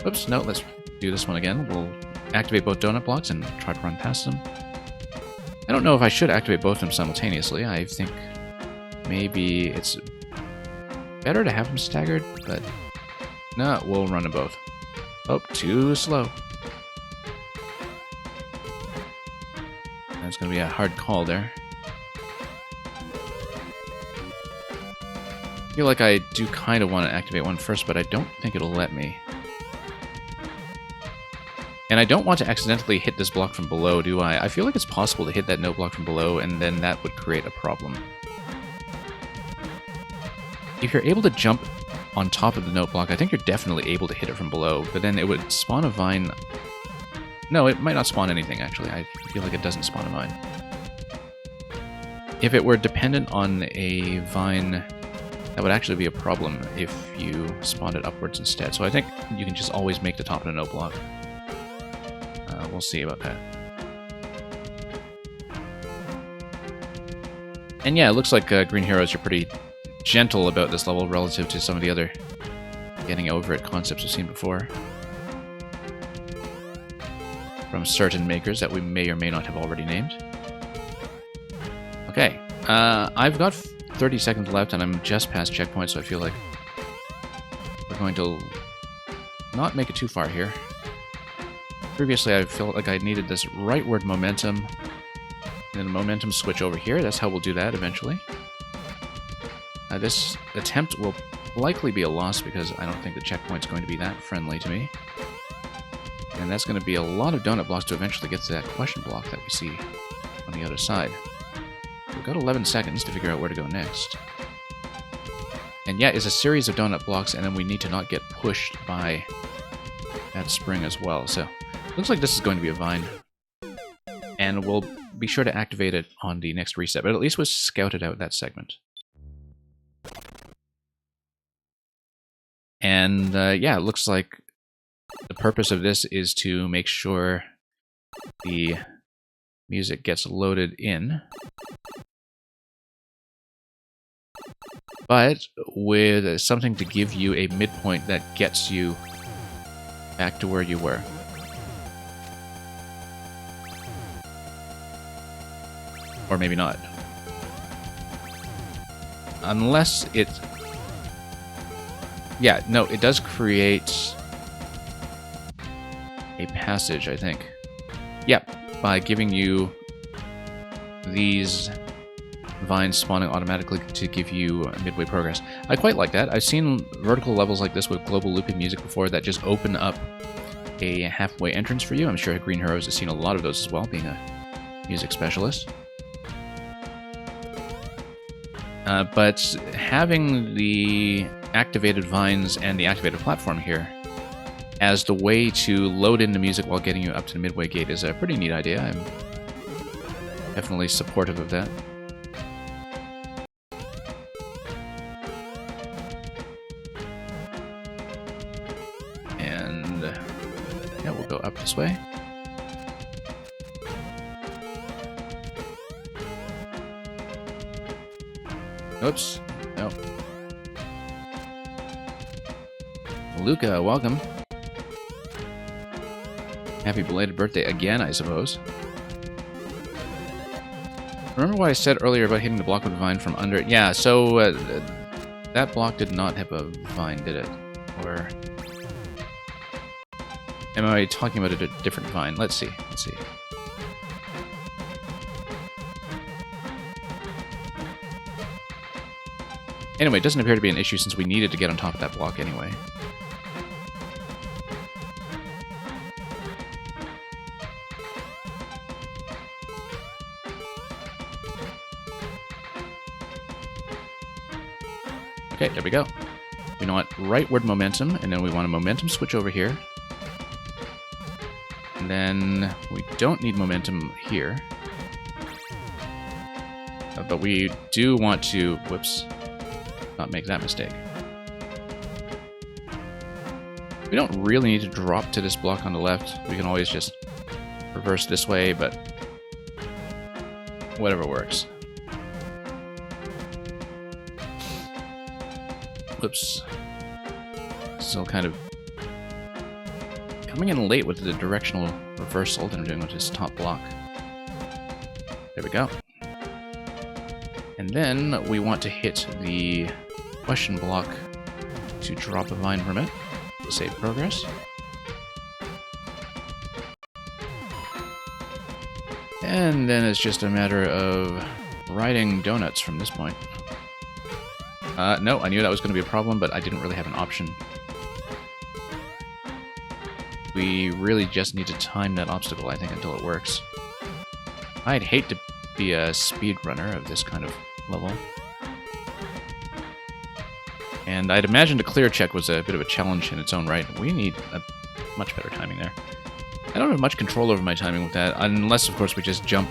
Oops, no, let's do this one again. We'll activate both donut blocks and try to run past them. I don't know if I should activate both of them simultaneously. I think maybe it's better to have them staggered, but no, we'll run them both. Oh, too slow. That's going to be a hard call there. I feel like I do kind of want to activate one first, but I don't think it'll let me. And I don't want to accidentally hit this block from below, do I? I feel like it's possible to hit that note block from below, and then that would create a problem. If you're able to jump on top of the note block, I think you're definitely able to hit it from below, but then it would spawn a vine. No, it might not spawn anything, actually. I feel like it doesn't spawn a vine. If it were dependent on a vine, that would actually be a problem if you spawned it upwards instead. So I think you can just always make the top of the note block. We'll see about that. And yeah, it looks like Green Heroes are pretty gentle about this level relative to some of the other getting over it concepts we've seen before from certain makers that we may or may not have already named. Okay, I've got 30 seconds left and I'm just past checkpoint, so I feel like we're going to not make it too far here. Previously I felt like I needed this rightward momentum and then a momentum switch over here. That's how we'll do that eventually. This attempt will likely be a loss because I don't think the checkpoint's going to be that friendly to me. And that's going to be a lot of donut blocks to eventually get to that question block that we see on the other side. We've got 11 seconds to figure out where to go next. And yeah, it's a series of donut blocks, and then we need to not get pushed by that spring as well. So, looks like this is going to be a vine. And we'll be sure to activate it on the next reset, but at least we've scouted out that segment. And yeah, it looks like the purpose of this is to make sure the music gets loaded in, but with something to give you a midpoint that gets you back to where you were. Or maybe not. Unless it... Yeah, no, it does create a passage, I think. Yep, by giving you these vines spawning automatically to give you midway progress. I quite like that. I've seen vertical levels like this with global looping music before that just open up a halfway entrance for you. I'm sure Green Heroes has seen a lot of those as well, being a music specialist. But having the activated vines and the activated platform here as the way to load in the music while getting you up to the midway gate is a pretty neat idea. I'm definitely supportive of that. And yeah, we'll go up this way. Oops. No. Luca, welcome. Happy belated birthday again, I suppose. Remember what I said earlier about hitting the block with a vine from under it? Yeah, so that block did not have a vine, did it? Or am I talking about a different vine? Let's see. Let's see. Anyway, it doesn't appear to be an issue since we needed to get on top of that block anyway. Okay, there we go. We want rightward momentum, and then we want a momentum switch over here. And then we don't need momentum here. But we do want to... Whoops. Not make that mistake. We don't really need to drop to this block on the left. We can always just reverse this way, but whatever works. Whoops. Still kind of coming in late with the directional reversal that I'm doing with this top block. There we go. And then we want to hit the question block to drop a vine from it to save progress. And then it's just a matter of riding donuts from this point. No, I knew that was going to be a problem, but I didn't really have an option. We really just need to time that obstacle, I think, until it works. I'd hate to be a speedrunner of this kind of level. And I'd imagine the clear check was a bit of a challenge in its own right. We need a much better timing there. I don't have much control over my timing with that, unless, of course, we just jump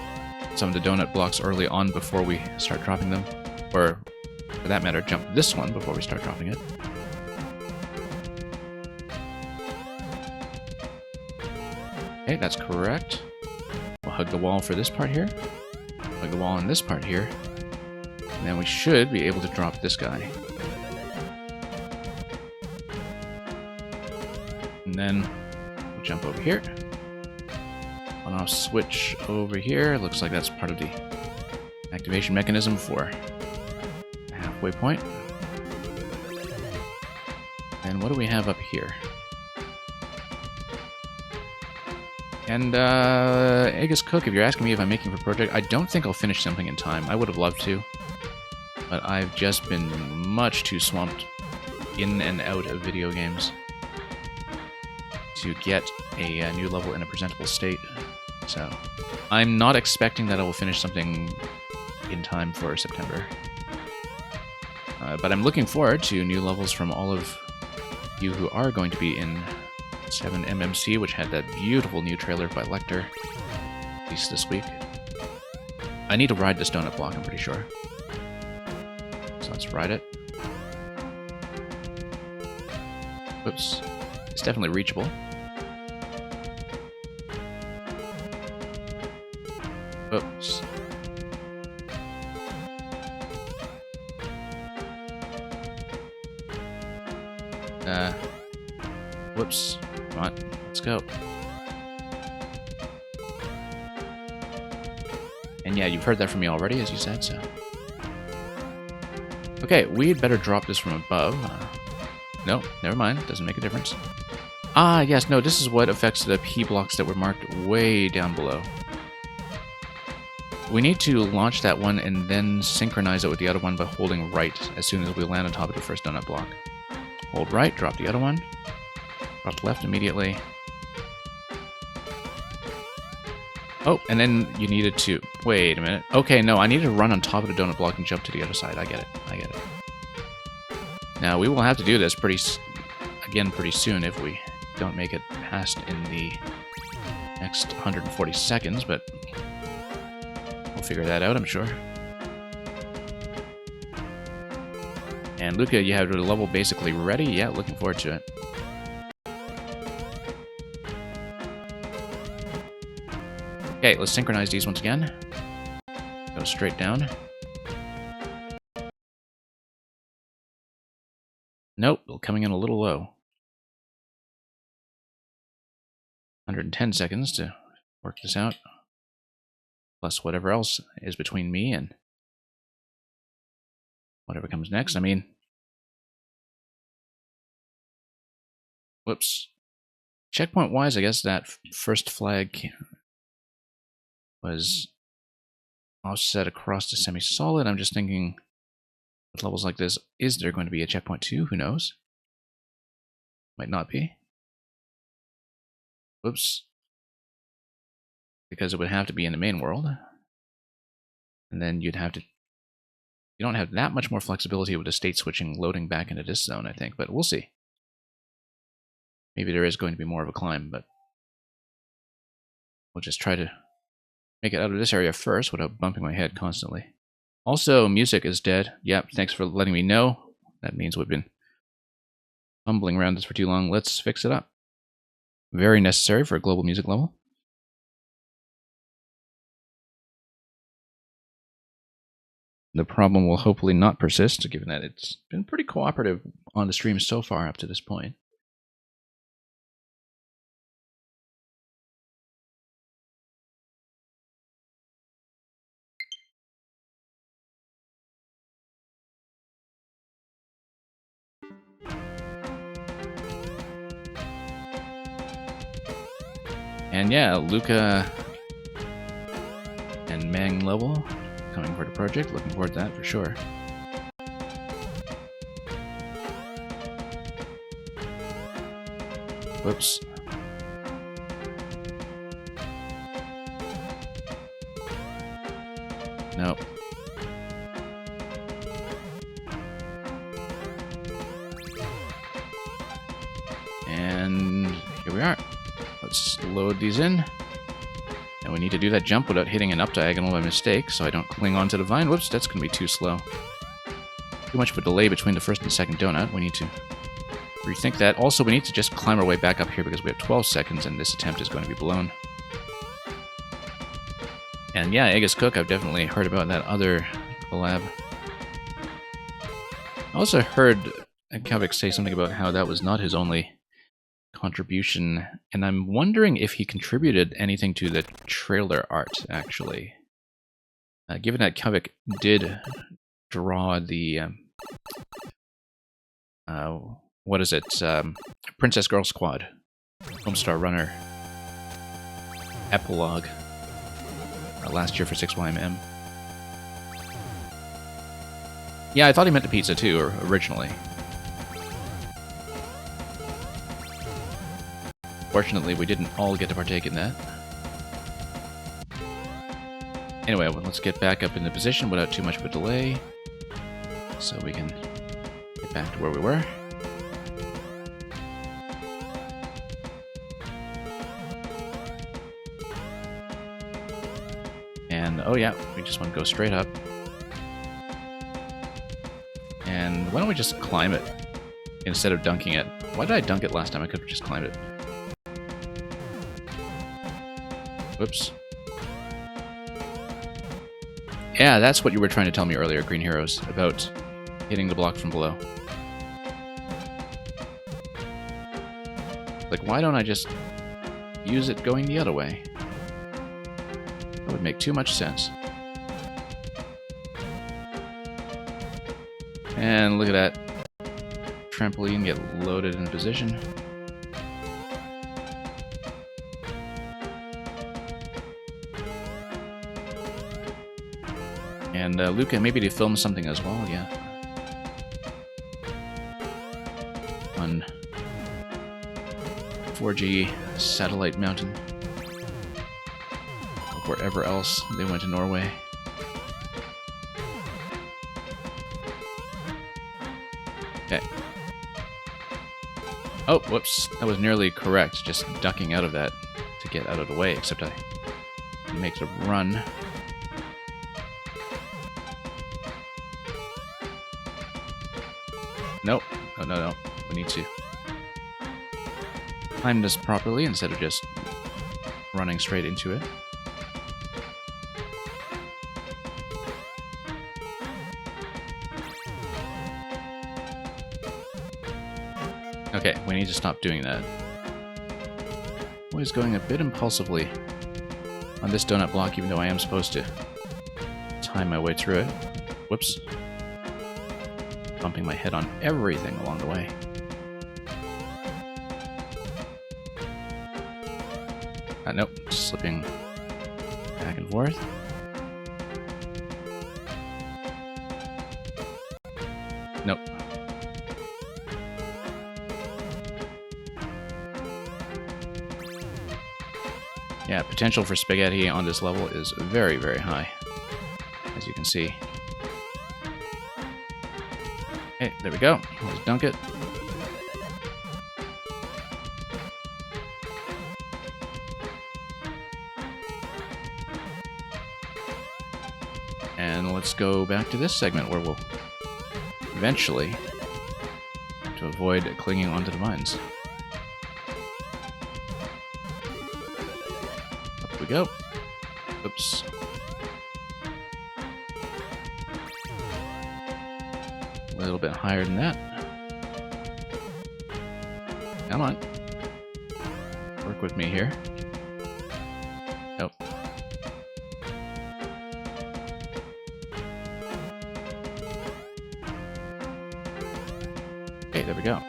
some of the donut blocks early on before we start dropping them. Or, for that matter, jump this one before we start dropping it. Okay, that's correct. We'll hug the wall for this part here. Hug the wall on this part here. And then we should be able to drop this guy. And then we'll jump over here. On-off switch over here. Looks like that's part of the activation mechanism for the halfway point. And what do we have up here? And, Aegis Cook, if you're asking me if I'm making for project, I don't think I'll finish something in time. I would have loved to. But I've just been much too swamped in and out of video games to get a new level in a presentable state. So I'm not expecting that I will finish something in time for September. But I'm looking forward to new levels from all of you who are going to be in 7 MMC, which had that beautiful new trailer by Lecter, released this week. I need to ride this donut block, I'm pretty sure. So let's ride it. Whoops. It's definitely reachable. Oops. Whoops. Come on, let's go. And yeah, you've heard that from me already, as you said, so... Okay, we'd better drop this from above. No, never mind, doesn't make a difference. Ah, yes, no, this is what affects the P blocks that were marked way down below. We need to launch that one and then synchronize it with the other one by holding right as soon as we land on top of the first donut block. Hold right, drop the other one. Drop left immediately. Oh, and then you needed to... Wait a minute. Okay, no, I need to run on top of the donut block and jump to the other side. I get it. I get it. Now, we will have to do this pretty soon if we don't make it past in the next 140 seconds, but we'll figure that out, I'm sure. And Luca, you have the level basically ready. Yeah, looking forward to it. Okay, let's synchronize these once again. Go straight down. Nope, coming in a little low. 110 seconds to work this out. Plus whatever else is between me and whatever comes next. I mean... Whoops. Checkpoint-wise, I guess that first flag was offset across the semi-solid. I'm just thinking, with levels like this, is there going to be a checkpoint 2? Who knows? Might not be. Whoops. Because it would have to be in the main world. And then you'd have to... You don't have that much more flexibility with the state switching loading back into this zone, I think, but we'll see. Maybe there is going to be more of a climb, but we'll just try to make it out of this area first without bumping my head constantly. Also, music is dead. Yep, thanks for letting me know. That means we've been fumbling around this for too long. Let's fix it up. Very necessary for a global music level. The problem will hopefully not persist, given that it's been pretty cooperative on the stream so far up to this point. And yeah, Luca and Mang level coming for the project. Looking forward to that for sure. Whoops. Nope. And here we are. Let's load these in. And we need to do that jump without hitting an up diagonal by mistake, so I don't cling onto the vine. Whoops, that's going to be too slow. Too much of a delay between the first and second donut. We need to rethink that. Also, we need to just climb our way back up here because we have 12 seconds and this attempt is going to be blown. And yeah, Egg is Cook, I've definitely heard about that other collab. I also heard Kavik say something about how that was not his only contribution, and I'm wondering if he contributed anything to the trailer art, actually. Given that Kavik did draw the... what is it? Princess Girl Squad. Homestar Runner. Epilogue. Last year for 6YMM. Yeah, I thought he meant the pizza too, originally. Fortunately, we didn't all get to partake in that. Anyway, well, let's get back up into position without too much of a delay, so we can get back to where we were. And, oh yeah, we just want to go straight up. And why don't we just climb it instead of dunking it? Why did I dunk it last time? I could have just climbed it. Whoops. Yeah, that's what you were trying to tell me earlier, Green Heroes, about hitting the block from below. Like, why don't I just use it going the other way? That would make too much sense. And look at that trampoline get loaded in position. And Luca, maybe to film something as well, yeah. On 4G Satellite Mountain. Or wherever else they went to Norway. Okay. Oh, whoops. That was nearly correct. Just ducking out of that to get out of the way, except I make it a run. Nope. No, no, no. We need to time this properly instead of just running straight into it. Okay, we need to stop doing that. Always going a bit impulsively on this donut block, even though I am supposed to time my way through it. Whoops. Bumping my head on everything along the way. Nope, slipping back and forth. Nope. Yeah, potential for spaghetti on this level is very, very high, as you can see. Okay, there we go. Let's dunk it. And let's go back to this segment where we'll eventually have to avoid clinging onto the vines. Up we go. Oops. A little bit higher than that. Come on. Work with me here. Nope. Okay, there we go.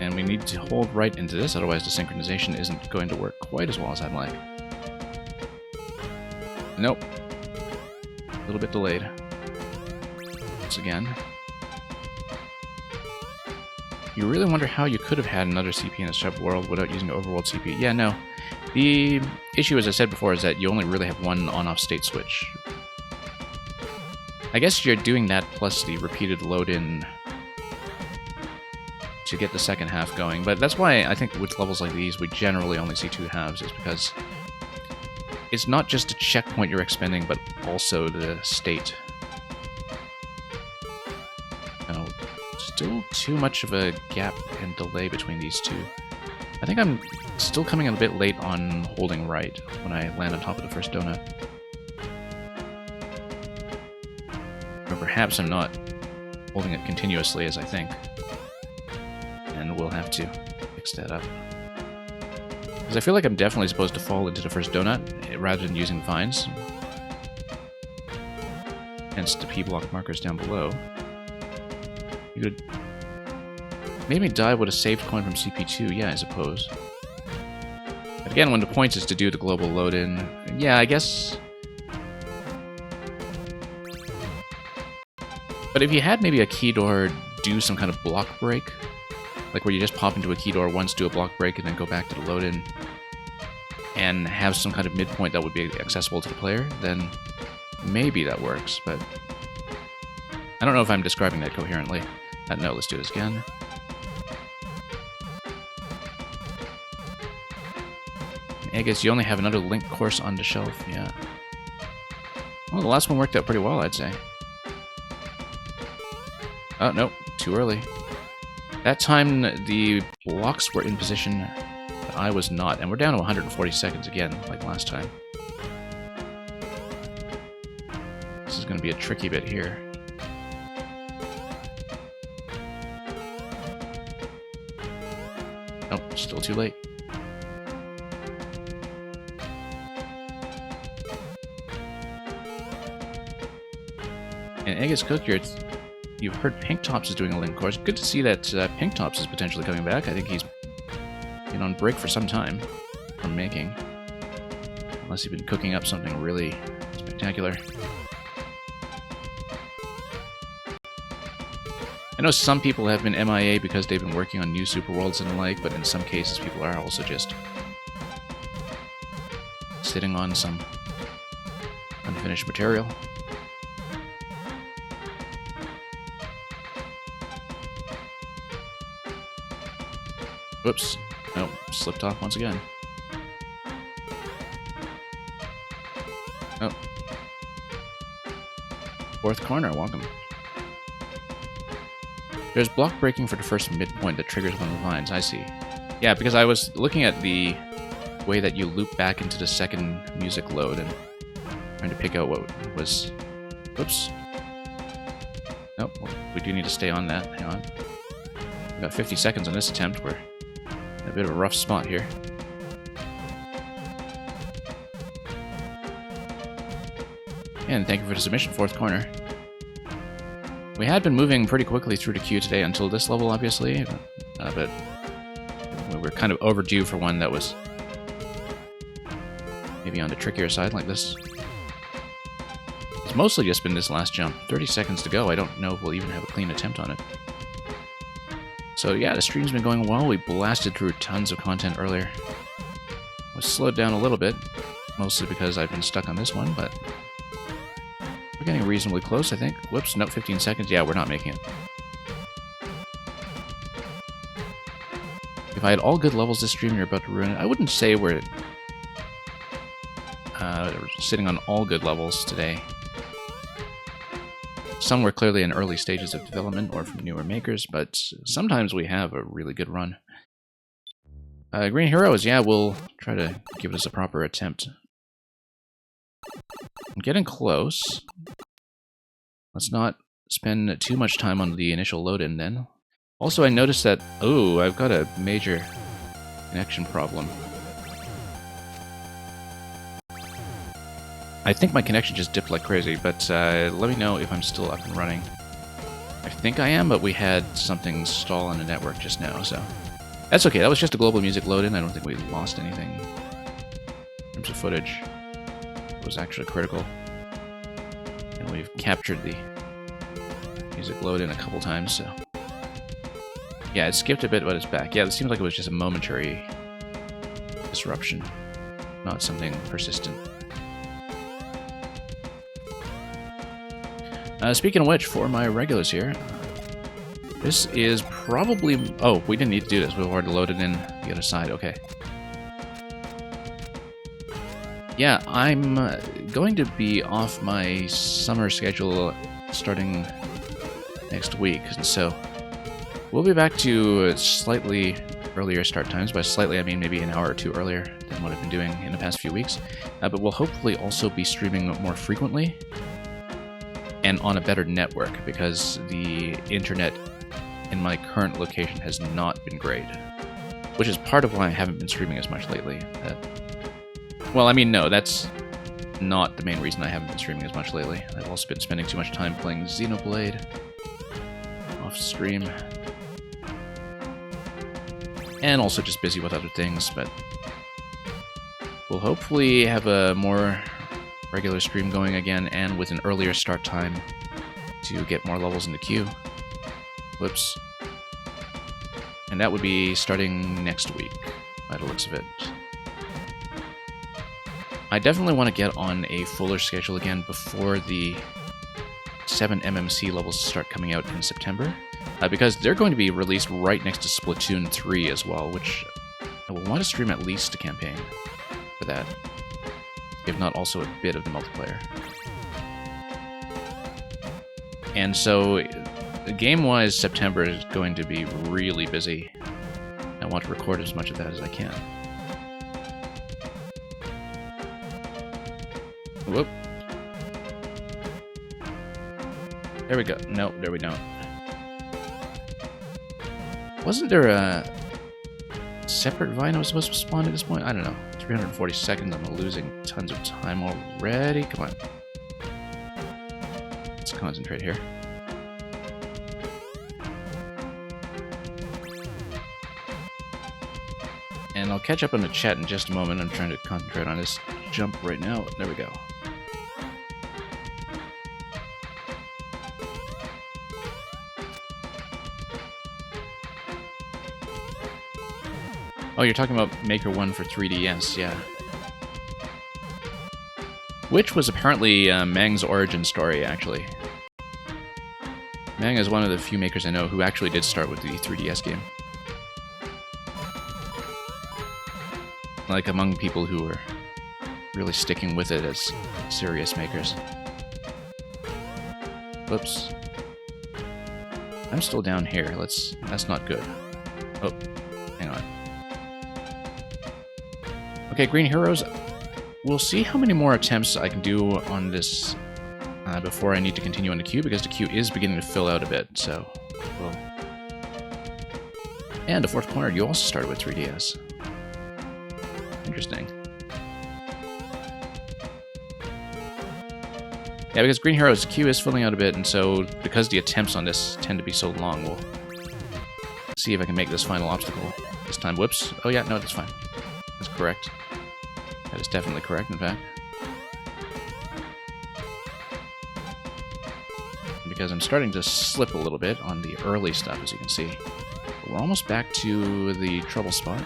And we need to hold right into this, otherwise the synchronization isn't going to work quite as well as I'd like. Nope. A little bit delayed. Once again. You really wonder how you could have had another CP in a sub world without using the overworld CP. Yeah, no. The issue, as I said before, is that you only really have one on-off state switch. I guess you're doing that plus the repeated load-in to get the second half going, but that's why I think with levels like these we generally only see two halves, is because it's not just a checkpoint you're expending, but also the state. No, still too much of a gap and delay between these two. I think I'm still coming in a bit late on holding right when I land on top of the first donut. Or perhaps I'm not holding it continuously as I think. And we'll have to fix that up. Because I feel like I'm definitely supposed to fall into the first donut rather than using vines. Hence the P-block markers down below. You could maybe die with a saved coin from CP2, yeah, I suppose. But again, when the point is to do the global load-in, yeah, I guess But if you had maybe a key door do some kind of block break, like where you just pop into a key door once, do a block break, and then go back to the load-in, and have some kind of midpoint that would be accessible to the player, then maybe that works, but I don't know if I'm describing that coherently. No, let's do this again. I guess you only have another Link course on the shelf, yeah. Well, the last one worked out pretty well, I'd say. Oh, no, too early. That time, the blocks were in position, but I was not, and we're down to 140 seconds again, like last time. This is going to be a tricky bit here. Oh, still too late. And Aegis Cookier, you've heard Pink Tops is doing a Link course. Good to see that Pink Tops is potentially coming back. I think he's been on break for some time from making. Unless he's been cooking up something really spectacular. I know some people have been MIA because they've been working on new Super Worlds and the like, but in some cases people are also just sitting on some unfinished material. Whoops. Nope, slipped off once again. Oh. Fourth corner, welcome. There's block breaking for the first midpoint that triggers one of the vines, I see. Yeah, because I was looking at the way that you loop back into the second music load and trying to pick out what was... Whoops. Nope, well, we do need to stay on that. Hang on. We've got 50 seconds on this attempt. We're in a bit of a rough spot here. And thank you for the submission, fourth corner. We had been moving pretty quickly through the queue today until this level, obviously, but we were kind of overdue for one that was maybe on the trickier side like this. It's mostly just been this last jump. 30 seconds to go. I don't know if we'll even have a clean attempt on it. So yeah, the stream's been going well. We blasted through tons of content earlier. Was slowed down a little bit, mostly because I've been stuck on this one, but we're getting reasonably close, I think. Whoops, nope, 15 seconds. Yeah, we're not making it. If I had all good levels this stream, you're about to ruin it. I wouldn't say we're sitting on all good levels today. Some were clearly in early stages of development or from newer makers, but sometimes we have a really good run. Green Heroes, yeah, we'll try to give this a proper attempt. I'm getting close. Let's not spend too much time on the initial load-in then. Also, I noticed that... Oh, I've got a major connection problem. I think my connection just dipped like crazy, but let me know if I'm still up and running. I think I am, but we had something stall on the network just now, so... That's okay, that was just a global music load-in. I don't think we lost anything in terms of footage. It was actually critical. And we've captured the music load-in a couple times, so... Yeah, it skipped a bit, but it's back. Yeah, it seems like it was just a momentary disruption, not something persistent. Speaking of which, for my regulars here, this is probably... Oh, we didn't need to do this. We've already loaded in the other side. Okay. Yeah, I'm going to be off my summer schedule starting next week, and so we'll be back to slightly earlier start times. By slightly, I mean maybe an hour or two earlier than what I've been doing in the past few weeks. But we'll hopefully also be streaming more frequently and on a better network, because the internet in my current location has not been great, which is part of why I haven't been streaming as much lately. Well, I mean, no, that's not the main reason I haven't been streaming as much lately. I've also been spending too much time playing Xenoblade off stream, and also just busy with other things, but we'll hopefully have a more regular stream going again, and with an earlier start time to get more levels in the queue. Whoops. And that would be starting next week, by the looks of it. I definitely want to get on a fuller schedule again before the 7 MMC levels start coming out in September, because they're going to be released right next to Splatoon 3 as well, which I will want to stream at least a campaign for that, if not also a bit of the multiplayer. And so, game-wise, September is going to be really busy. I want to record as much of that as I can. Whoop. There we go. No, there we don't. Wasn't there a separate vine I was supposed to spawn at this point? I don't know. 340 seconds. I'm losing tons of time already. Come on. Let's concentrate here. And I'll catch up on the chat in just a moment. I'm trying to concentrate on this jump right now. There we go. Oh, you're talking about Maker 1 for 3DS, yeah. Which was apparently Mang's origin story, actually. Mang is one of the few makers I know who actually did start with the 3DS game. Like, among people who were really sticking with it as serious makers. Whoops. I'm still down here. That's not good. Oh, hang on. Okay, Green Heroes, we'll see how many more attempts I can do on this before I need to continue on the queue, because the queue is beginning to fill out a bit, so... Well. And the fourth corner, you also started with 3DS. Interesting. Yeah, because Green Heroes' queue is filling out a bit, and so because the attempts on this tend to be so long, we'll see if I can make this final obstacle this time. Whoops. Oh yeah, no, that's fine. That's correct. That is definitely correct, in fact. Because I'm starting to slip a little bit on the early stuff, as you can see. But we're almost back to the trouble spot.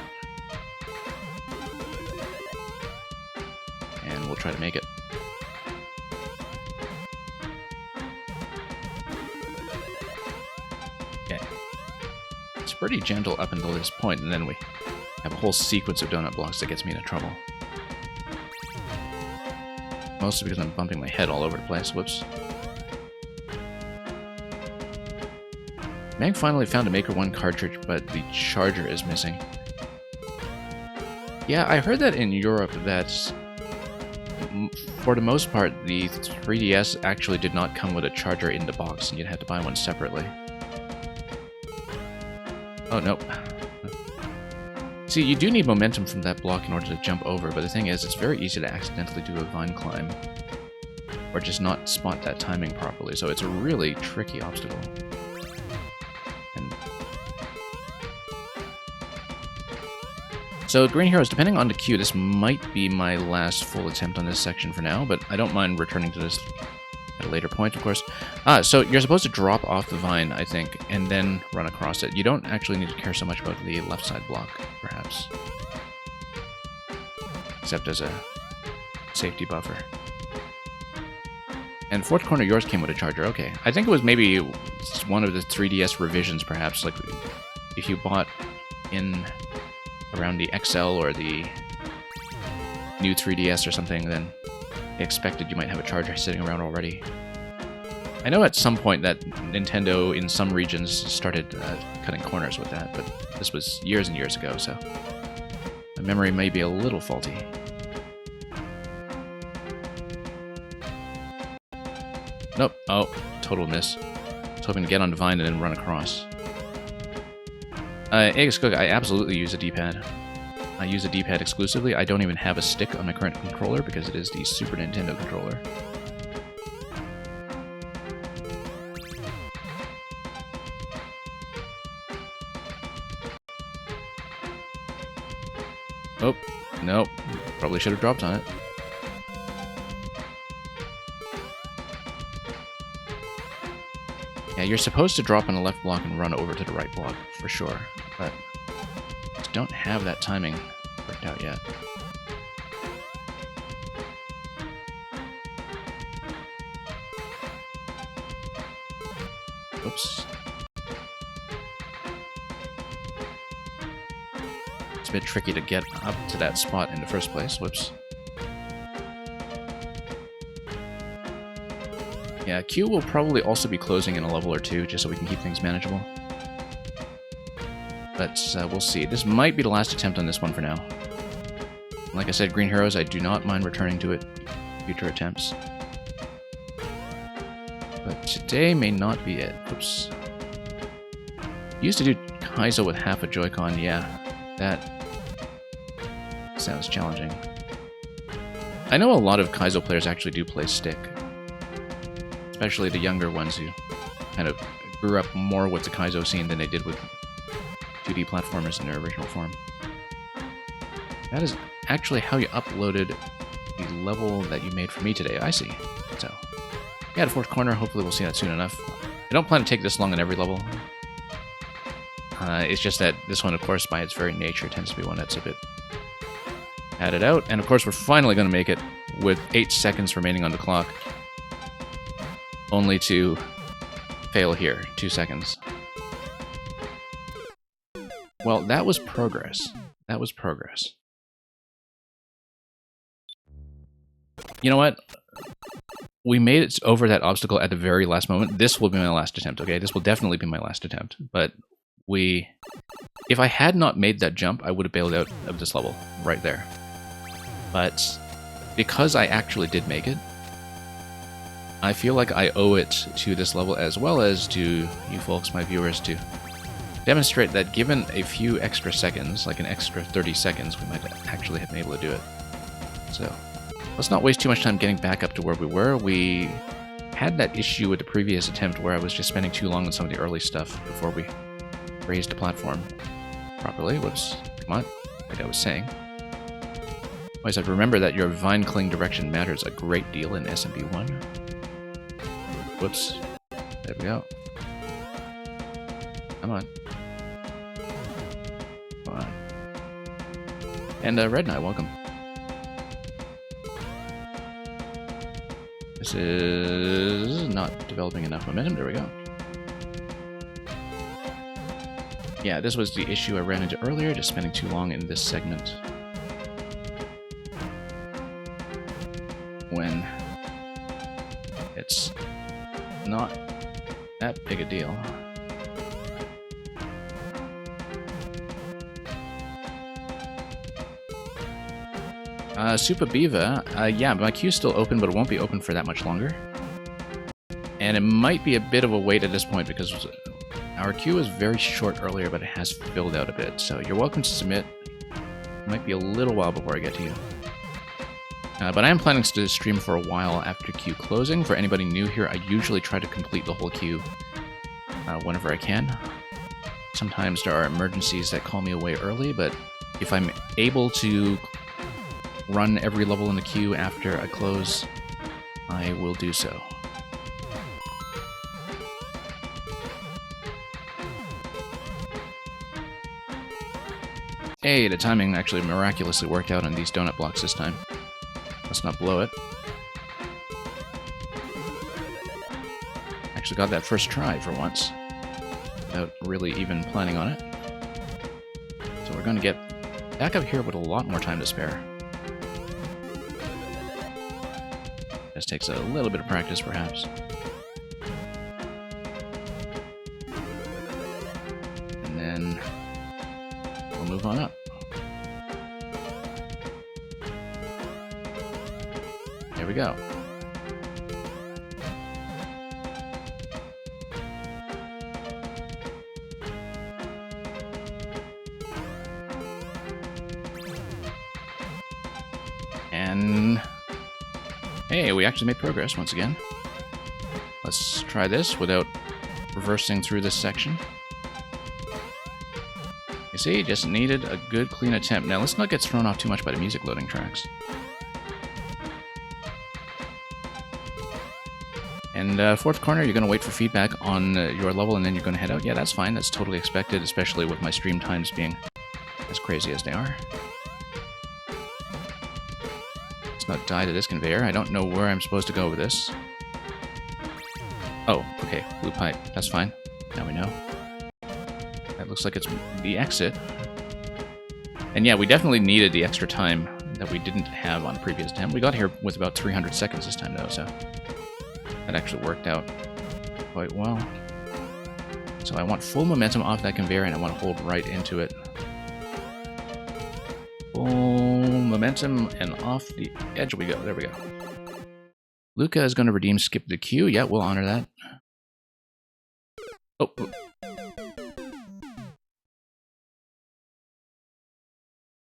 And we'll try to make it. Okay. It's pretty gentle up until this point, and then we have a whole sequence of donut blocks that gets me into trouble. Mostly because I'm bumping my head all over the place. Whoops. Mang finally found a Maker 1 cartridge, but the charger is missing. Yeah, I heard that in Europe that, for the most part, the 3DS actually did not come with a charger in the box, and you'd have to buy one separately. Oh, nope. See, you do need momentum from that block in order to jump over, but the thing is, it's very easy to accidentally do a vine climb. Or just not spot that timing properly, so it's a really tricky obstacle. And so, Green Heroes, depending on the queue, this might be my last full attempt on this section for now, but I don't mind returning to this at a later point, of course. So you're supposed to drop off the vine, I think, and then run across it. You don't actually need to care so much about the left side block, perhaps. Except as a safety buffer. And fourth corner, yours came with a charger. Okay. I think it was maybe one of the 3DS revisions, perhaps. Like, if you bought in around the XL or the new 3DS or something, then they expected you might have a charger sitting around already. I know at some point that Nintendo, in some regions, started cutting corners with that, but this was years and years ago, so my memory may be a little faulty. Nope. Oh, total miss. I was hoping to get on the vine and then run across. Aegis Cook, I absolutely use a D-pad. I use a D-pad exclusively. I don't even have a stick on my current controller because it is the Super Nintendo controller. Oh, nope. Probably should have dropped on it. Yeah, you're supposed to drop on the left block and run over to the right block, for sure. But just don't have that timing worked out yet. Oops. It's a bit tricky to get up to that spot in the first place. Whoops. Yeah, Q will probably also be closing in a level or two, just so we can keep things manageable. But we'll see. This might be the last attempt on this one for now. Like I said, Green Heroes, I do not mind returning to it future attempts. But today may not be it. Oops. Used to do Kaizo with half a Joy-Con, yeah. That sounds challenging. I know a lot of Kaizo players actually do play stick. Especially the younger ones who kind of grew up more with the Kaizo scene than they did with 2D platformers in their original form. That is actually how you uploaded the level that you made for me today. I see. So, yeah, the fourth corner. Hopefully we'll see that soon enough. I don't plan to take this long on every level. It's just that this one, of course, by its very nature, tends to be one that's a bit padded out. And of course, we're finally going to make it with 8 seconds remaining on the clock. Only to fail here. 2 seconds. Well, that was progress. That was progress. You know what? We made it over that obstacle at the very last moment. This will be my last attempt, okay? This will definitely be my last attempt. But if I had not made that jump, I would have bailed out of this level right there. But because I actually did make it, I feel like I owe it to this level as well as to you folks, my viewers, to demonstrate that given a few extra seconds, like an extra 30 seconds, we might actually have been able to do it. So, let's not waste too much time getting back up to where we were. We had that issue with the previous attempt where I was just spending too long on some of the early stuff before we raised the platform properly. Whoops. Come on. Like I was saying. Always have to remember that your vine cling direction matters a great deal in SMP1. Whoops. There we go. Come on. Come on. And Red Knight, welcome. This is not developing enough momentum. There we go. Yeah, this was the issue I ran into earlier, just spending too long in this segment. When it's not that big a deal. Super Beaver, yeah, my queue's still open, but it won't be open for that much longer. And it might be a bit of a wait at this point because our queue was very short earlier, but it has filled out a bit. So you're welcome to submit. It might be a little while before I get to you. But I am planning to stream for a while after queue closing. For anybody new here, I usually try to complete the whole queue whenever I can. Sometimes there are emergencies that call me away early, but if I'm able to run every level in the queue after I close, I will do so. Hey, the timing actually miraculously worked out on these donut blocks this time. Let's not blow it. Actually got that first try for once, without really even planning on it. So we're going to get back up here with a lot more time to spare. This takes a little bit of practice, perhaps. And then we'll move on up. There we go. And hey, we actually made progress once again. Let's try this without reversing through this section. You see, just needed a good clean attempt. Now let's not get thrown off too much by the music loading tracks. And fourth corner, you're going to wait for feedback on your level, and then you're going to head out. Yeah, that's fine. That's totally expected, especially with my stream times being as crazy as they are. Let's not die to this conveyor. I don't know where I'm supposed to go with this. Oh, okay. Blue pipe. That's fine. Now we know. That looks like it's the exit. And yeah, we definitely needed the extra time that we didn't have on the previous attempt. We got here with about 300 seconds this time, though, so that actually worked out quite well. So I want full momentum off that conveyor, and I want to hold right into it. Full momentum, and off the edge we go. There we go. Luca is going to redeem skip the queue. Yeah, we'll honor that. Oh.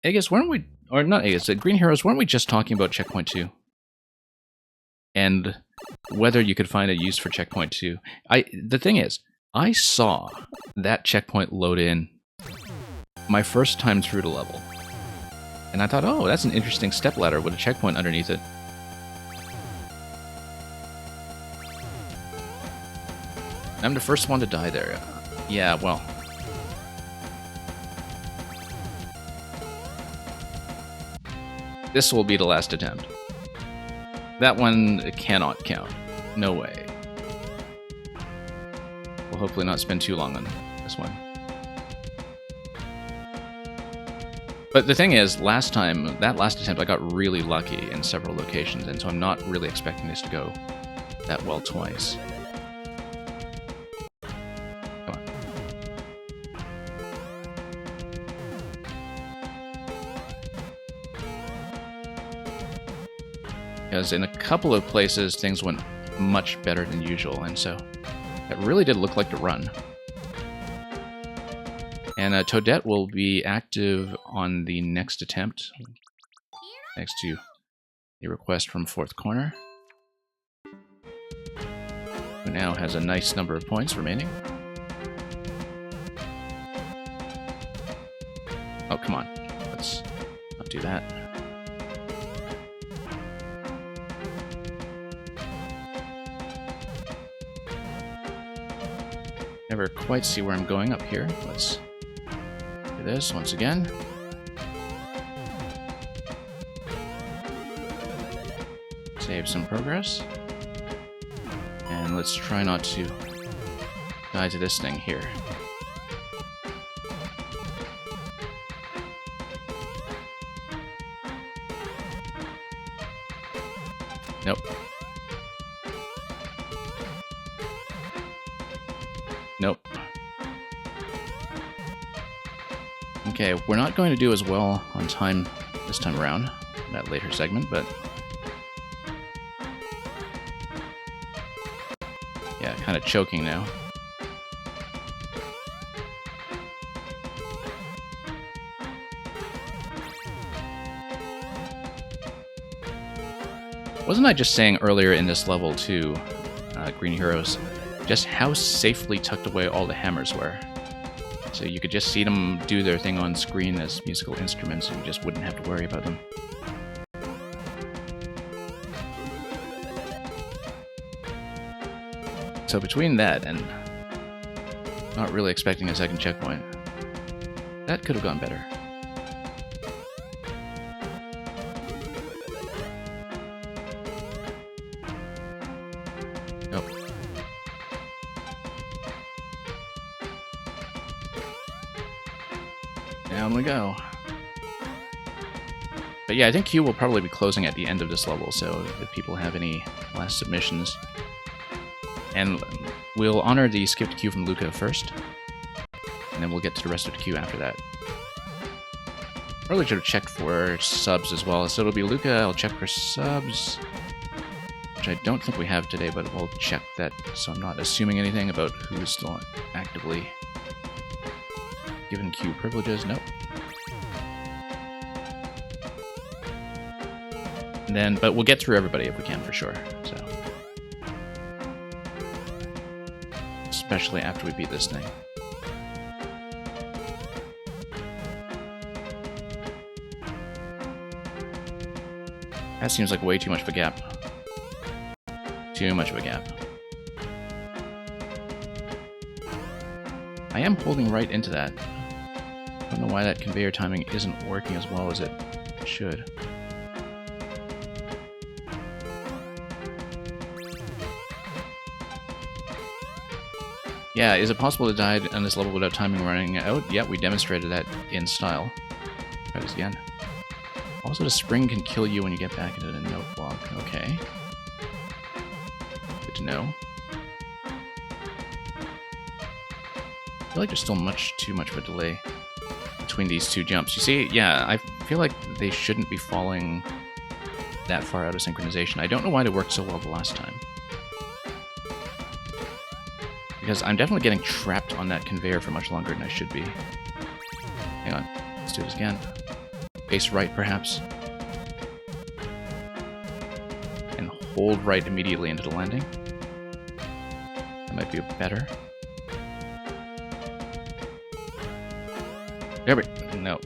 Aegis, weren't we... Or not Aegis, Green Heroes, weren't we just talking about Checkpoint 2? And whether you could find a use for Checkpoint 2. The thing is, I saw that checkpoint load in my first time through the level. And I thought, oh, that's an interesting stepladder with a checkpoint underneath it. I'm the first one to die there. Yeah, well... This will be the last attempt. That one cannot count. No way. We'll hopefully not spend too long on this one. But the thing is, that last attempt, I got really lucky in several locations, and so I'm not really expecting this to go that well twice. Come on. Because in a couple of places, things went much better than usual, and so it really did look like the run. And Toadette will be active on the next attempt, next to the request from fourth corner, who now has a nice number of points remaining. Oh, come on. Let's not do that. Never quite see where I'm going up here. Let's do this once again. Save some progress. And let's try not to die to this thing here. Nope. Nope. Okay, we're not going to do as well on time this time around, that later segment, but... yeah, kind of choking now. Wasn't I just saying earlier in this level, too, Green Heroes, just how safely tucked away all the hammers were? So you could just see them do their thing on screen as musical instruments, and you just wouldn't have to worry about them. So between that and not really expecting a second checkpoint, that could have gone better. Nope. Down we go. But yeah, I think Q will probably be closing at the end of this level, so if people have any last submissions... And we'll honor the skipped queue from Luca first, and then we'll get to the rest of the queue after that. Probably should have checked for subs as well. So it'll be Luca, I'll check for subs, which I don't think we have today, but we'll check that so I'm not assuming anything about who's still actively given queue privileges. Nope. And then, but we'll get through everybody if we can for sure, so. Especially after we beat this thing. That seems like way too much of a gap. Too much of a gap. I am holding right into that. I don't know why that conveyor timing isn't working as well as it should. Yeah, is it possible to die on this level without timing running out? Yeah, we demonstrated that in style. Try this again. Also, the spring can kill you when you get back into the note block. Okay. Good to know. I feel like there's still too much of a delay between these two jumps. You see, yeah, I feel like they shouldn't be falling that far out of synchronization. I don't know why they worked so well the last time. Because I'm definitely getting trapped on that conveyor for much longer than I should be. Hang on. Let's do this again. Base right, perhaps. And hold right immediately into the landing. That might be better. There we go. No.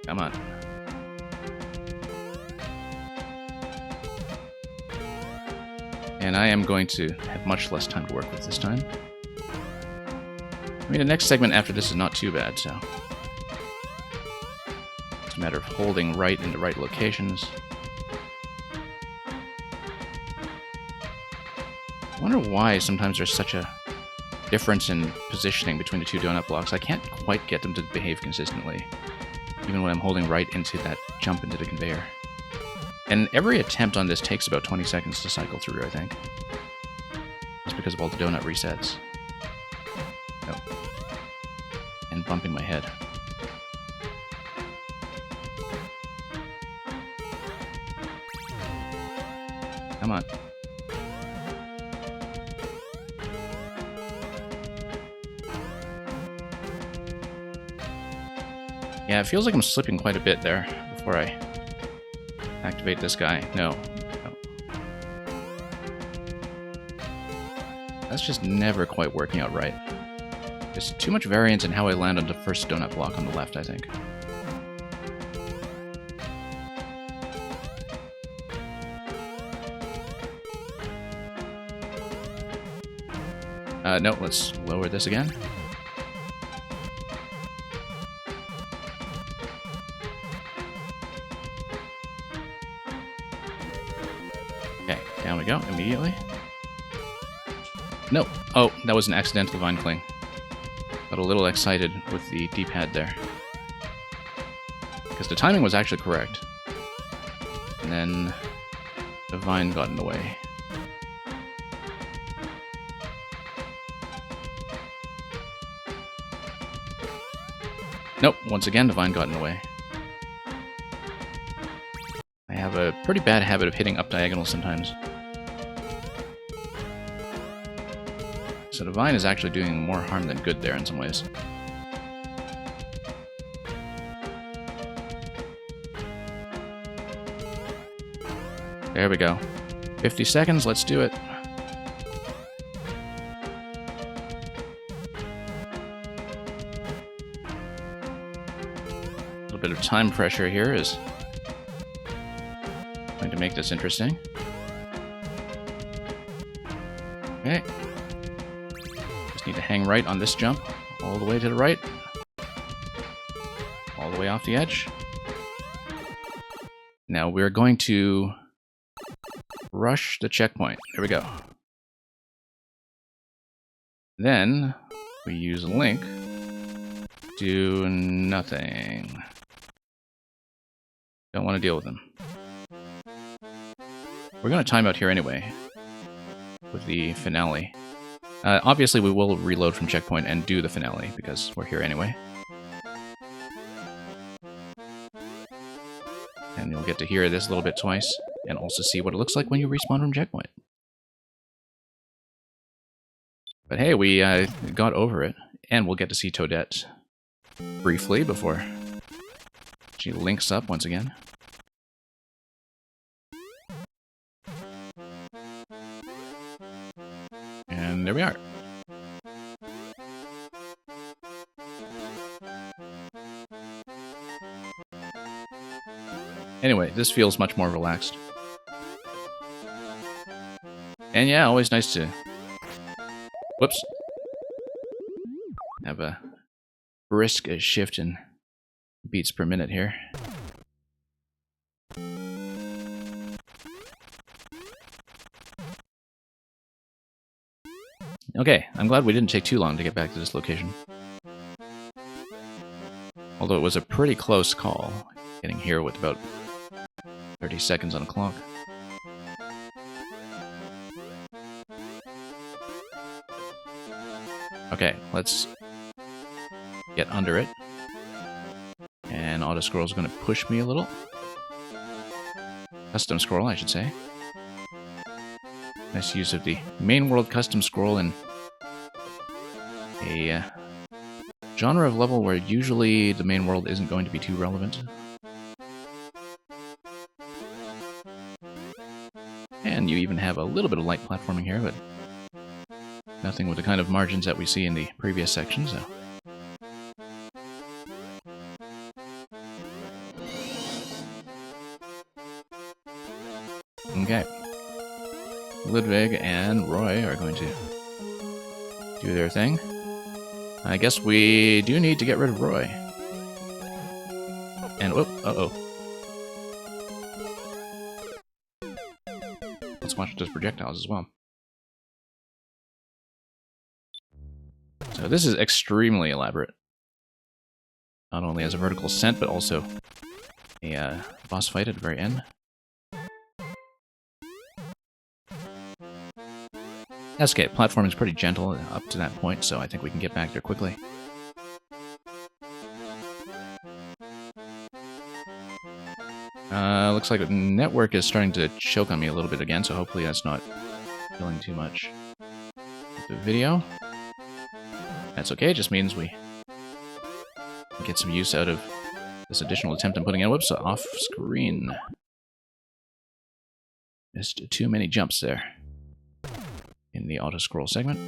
Come on. And I am going to have much less time to work with this time. I mean, the next segment after this is not too bad, so... It's a matter of holding right in the right locations. I wonder why sometimes there's such a difference in positioning between the two donut blocks. I can't quite get them to behave consistently, even when I'm holding right into that jump into the conveyor. And every attempt on this takes about 20 seconds to cycle through, I think. It's because of all the donut resets. No. And bumping my head. Come on. Yeah, it feels like I'm slipping quite a bit there before I activate this guy. No. That's just never quite working out right. There's too much variance in how I land on the first donut block on the left, I think. No, let's lower this again. Okay, down we go, immediately. No! Oh, that was an accidental vine cling. Got a little excited with the D-pad there. Because the timing was actually correct. And then the vine got in the way. Nope, once again the vine got in the way. I have a pretty bad habit of hitting up diagonal sometimes. So the vine is actually doing more harm than good there in some ways. There we go. 50 seconds, let's do it. A little bit of time pressure here is going to make this interesting. Okay. Just need to hang right on this jump, all the way to the right. All the way off the edge. Now we're going to rush the checkpoint. There we go. Then we use a link. Do nothing. Don't want to deal with them. We're going to time out here anyway with the finale. Obviously, we will reload from checkpoint and do the finale because we're here anyway. And you'll get to hear this a little bit twice and also see what it looks like when you respawn from checkpoint. But hey, we got over it, and we'll get to see Toadette briefly before she links up once again. And there we are. Anyway, this feels much more relaxed. And yeah, always nice to... Whoops. Have a brisk shift in beats per minute here. Okay, I'm glad we didn't take too long to get back to this location. Although it was a pretty close call, getting here with about 30 seconds on the clock. Okay, let's get under it. And auto scroll is going to push me a little. Custom scroll, I should say. Nice use of the main world custom scroll in a genre of level where usually the main world isn't going to be too relevant. And you even have a little bit of light platforming here, but nothing with the kind of margins that we see in the previous section, so... Okay. Ludwig and Roy are going to do their thing. I guess we do need to get rid of Roy. And, whoop, uh-oh. Let's watch those projectiles as well. So this is extremely elaborate. Not only as a vertical ascent, but also a boss fight at the very end. That's okay, platform is pretty gentle up to that point, so I think we can get back there quickly. Looks like the network is starting to choke on me a little bit again, so hopefully that's not killing too much of the video. That's okay, it just means we get some use out of this additional attempt I'm putting in. Whoops, off screen. Missed too many jumps there in the auto scroll segment.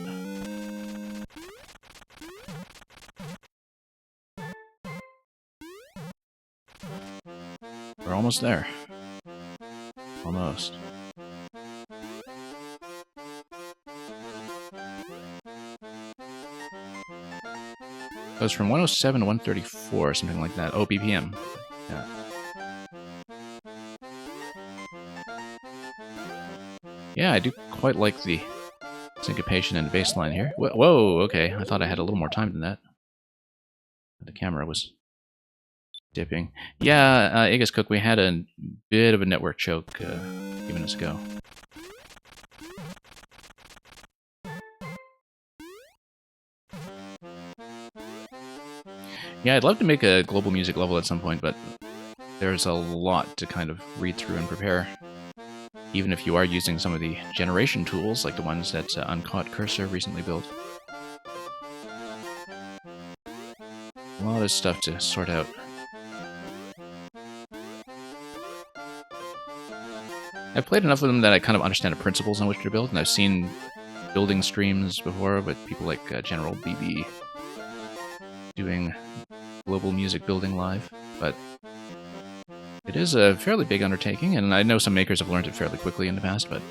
We're almost there. Almost. Goes from 107 to 134, something like that. Oh, BPM. Yeah. Yeah, I do quite like the syncopation and bass line here. Whoa, okay. I thought I had a little more time than that. The camera was dipping. Yeah, Aegis Cook, we had a bit of a network choke a few minutes ago. Yeah, I'd love to make a global music level at some point, but there's a lot to kind of read through and prepare. Even if you are using some of the generation tools, like the ones that Uncaught Cursor recently built. A lot of stuff to sort out. I've played enough of them that I kind of understand the principles on which they're built, and I've seen building streams before with people like General BB doing global music building live, but it is a fairly big undertaking, and I know some makers have learned it fairly quickly in the past, but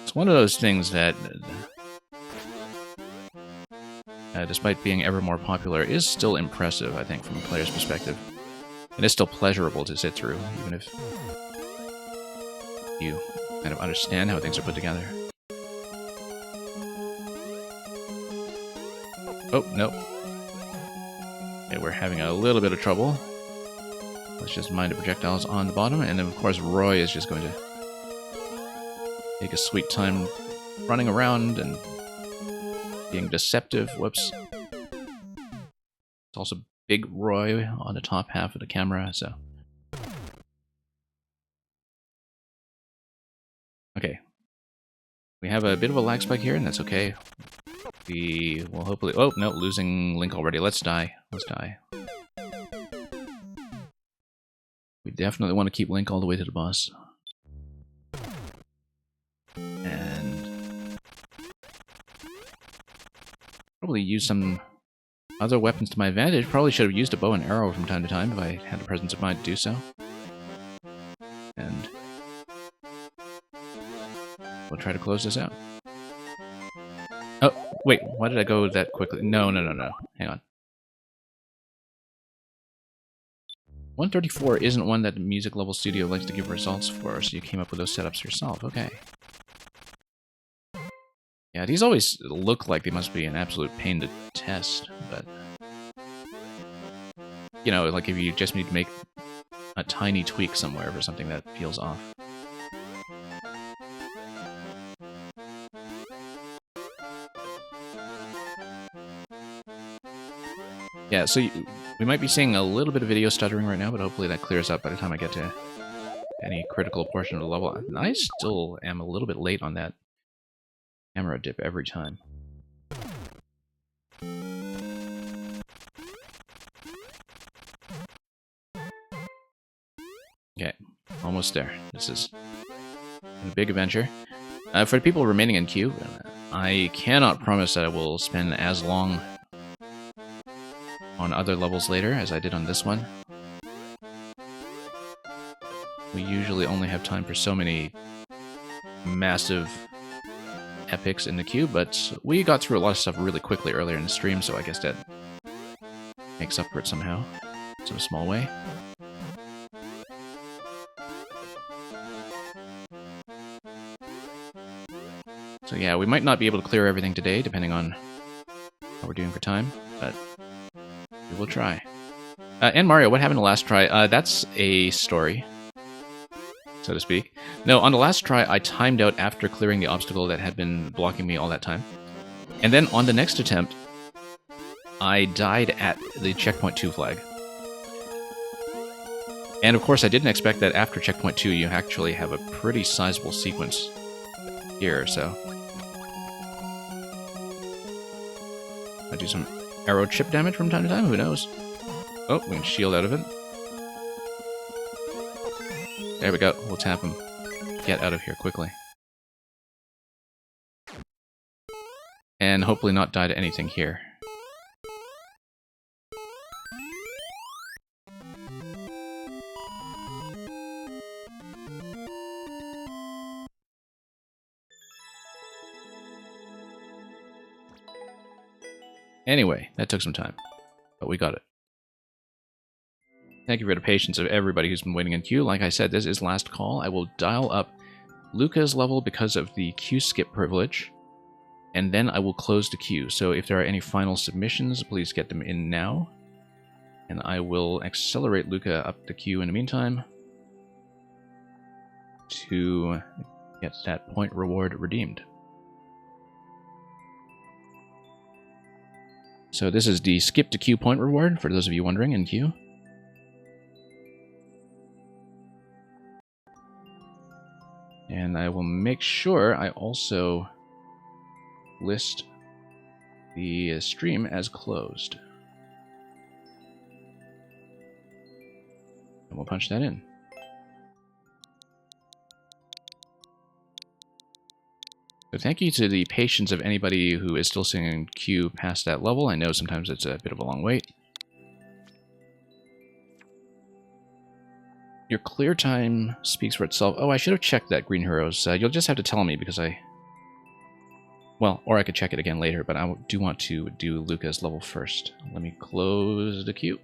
it's one of those things that, despite being ever more popular, is still impressive, I think, from a player's perspective. And it's still pleasurable to sit through, even if you kind of understand how things are put together. Oh, no. Okay, we're having a little bit of trouble. Let's just mind the projectiles on the bottom, and then of course Roy is just going to take a sweet time running around and being deceptive. Whoops. It's also Big Roy on the top half of the camera, so... Okay. We have a bit of a lag spike here, and that's okay. We will hopefully... Oh, no, losing Link already. Let's die. Let's die. We definitely want to keep Link all the way to the boss. And... probably use some other weapons to my advantage. Probably should have used a bow and arrow from time to time if I had the presence of mind to do so. And we'll try to close this out. Oh, wait, why did I go that quickly? No. Hang on. 134 isn't one that the Music Level Studio likes to give results for, so you came up with those setups yourself. Okay. Yeah, these always look like they must be an absolute pain to test, but... You know, like if you just need to make a tiny tweak somewhere for something that feels off. Yeah, so we might be seeing a little bit of video stuttering right now, but hopefully that clears up by the time I get to any critical portion of the level. I still am a little bit late on that camera dip every time. Okay, almost there. This is a big adventure. For the people remaining in queue, I cannot promise that I will spend as long on other levels later as I did on this one. We usually only have time for so many massive epics in the queue, but we got through a lot of stuff really quickly earlier in the stream, so I guess that makes up for it somehow, in some small way. So yeah, we might not be able to clear everything today, depending on how we're doing for time, but we will try. And Mario, what happened the last try? That's a story, so to speak. No, on the last try, I timed out after clearing the obstacle that had been blocking me all that time. And then on the next attempt, I died at the checkpoint 2 flag. And of course, I didn't expect that after checkpoint 2, you actually have a pretty sizable sequence here, so... I do some arrow chip damage from time to time, who knows? Oh, we can shield out of it. There we go, we'll tap him. Get out of here quickly. And hopefully not die to anything here. Anyway, that took some time, but we got it. Thank you for the patience of everybody who's been waiting in queue. Like I said, this is last call. I will dial up Lucca's level because of the queue skip privilege, and then I will close the queue. So if there are any final submissions, please get them in now, and I will accelerate Lucca up the queue in the meantime to get that point reward redeemed. So this is the skip to queue point reward, for those of you wondering, in queue. And I will make sure I also list the stream as closed. And we'll punch that in. So thank you to the patience of anybody who is still sitting in queue past that level. I know sometimes it's a bit of a long wait. Your clear time speaks for itself. Oh, I should have checked that, Green Heroes. You'll just have to tell me because I... Well, or I could check it again later, but I do want to do Lucca's level first. Let me close the queue.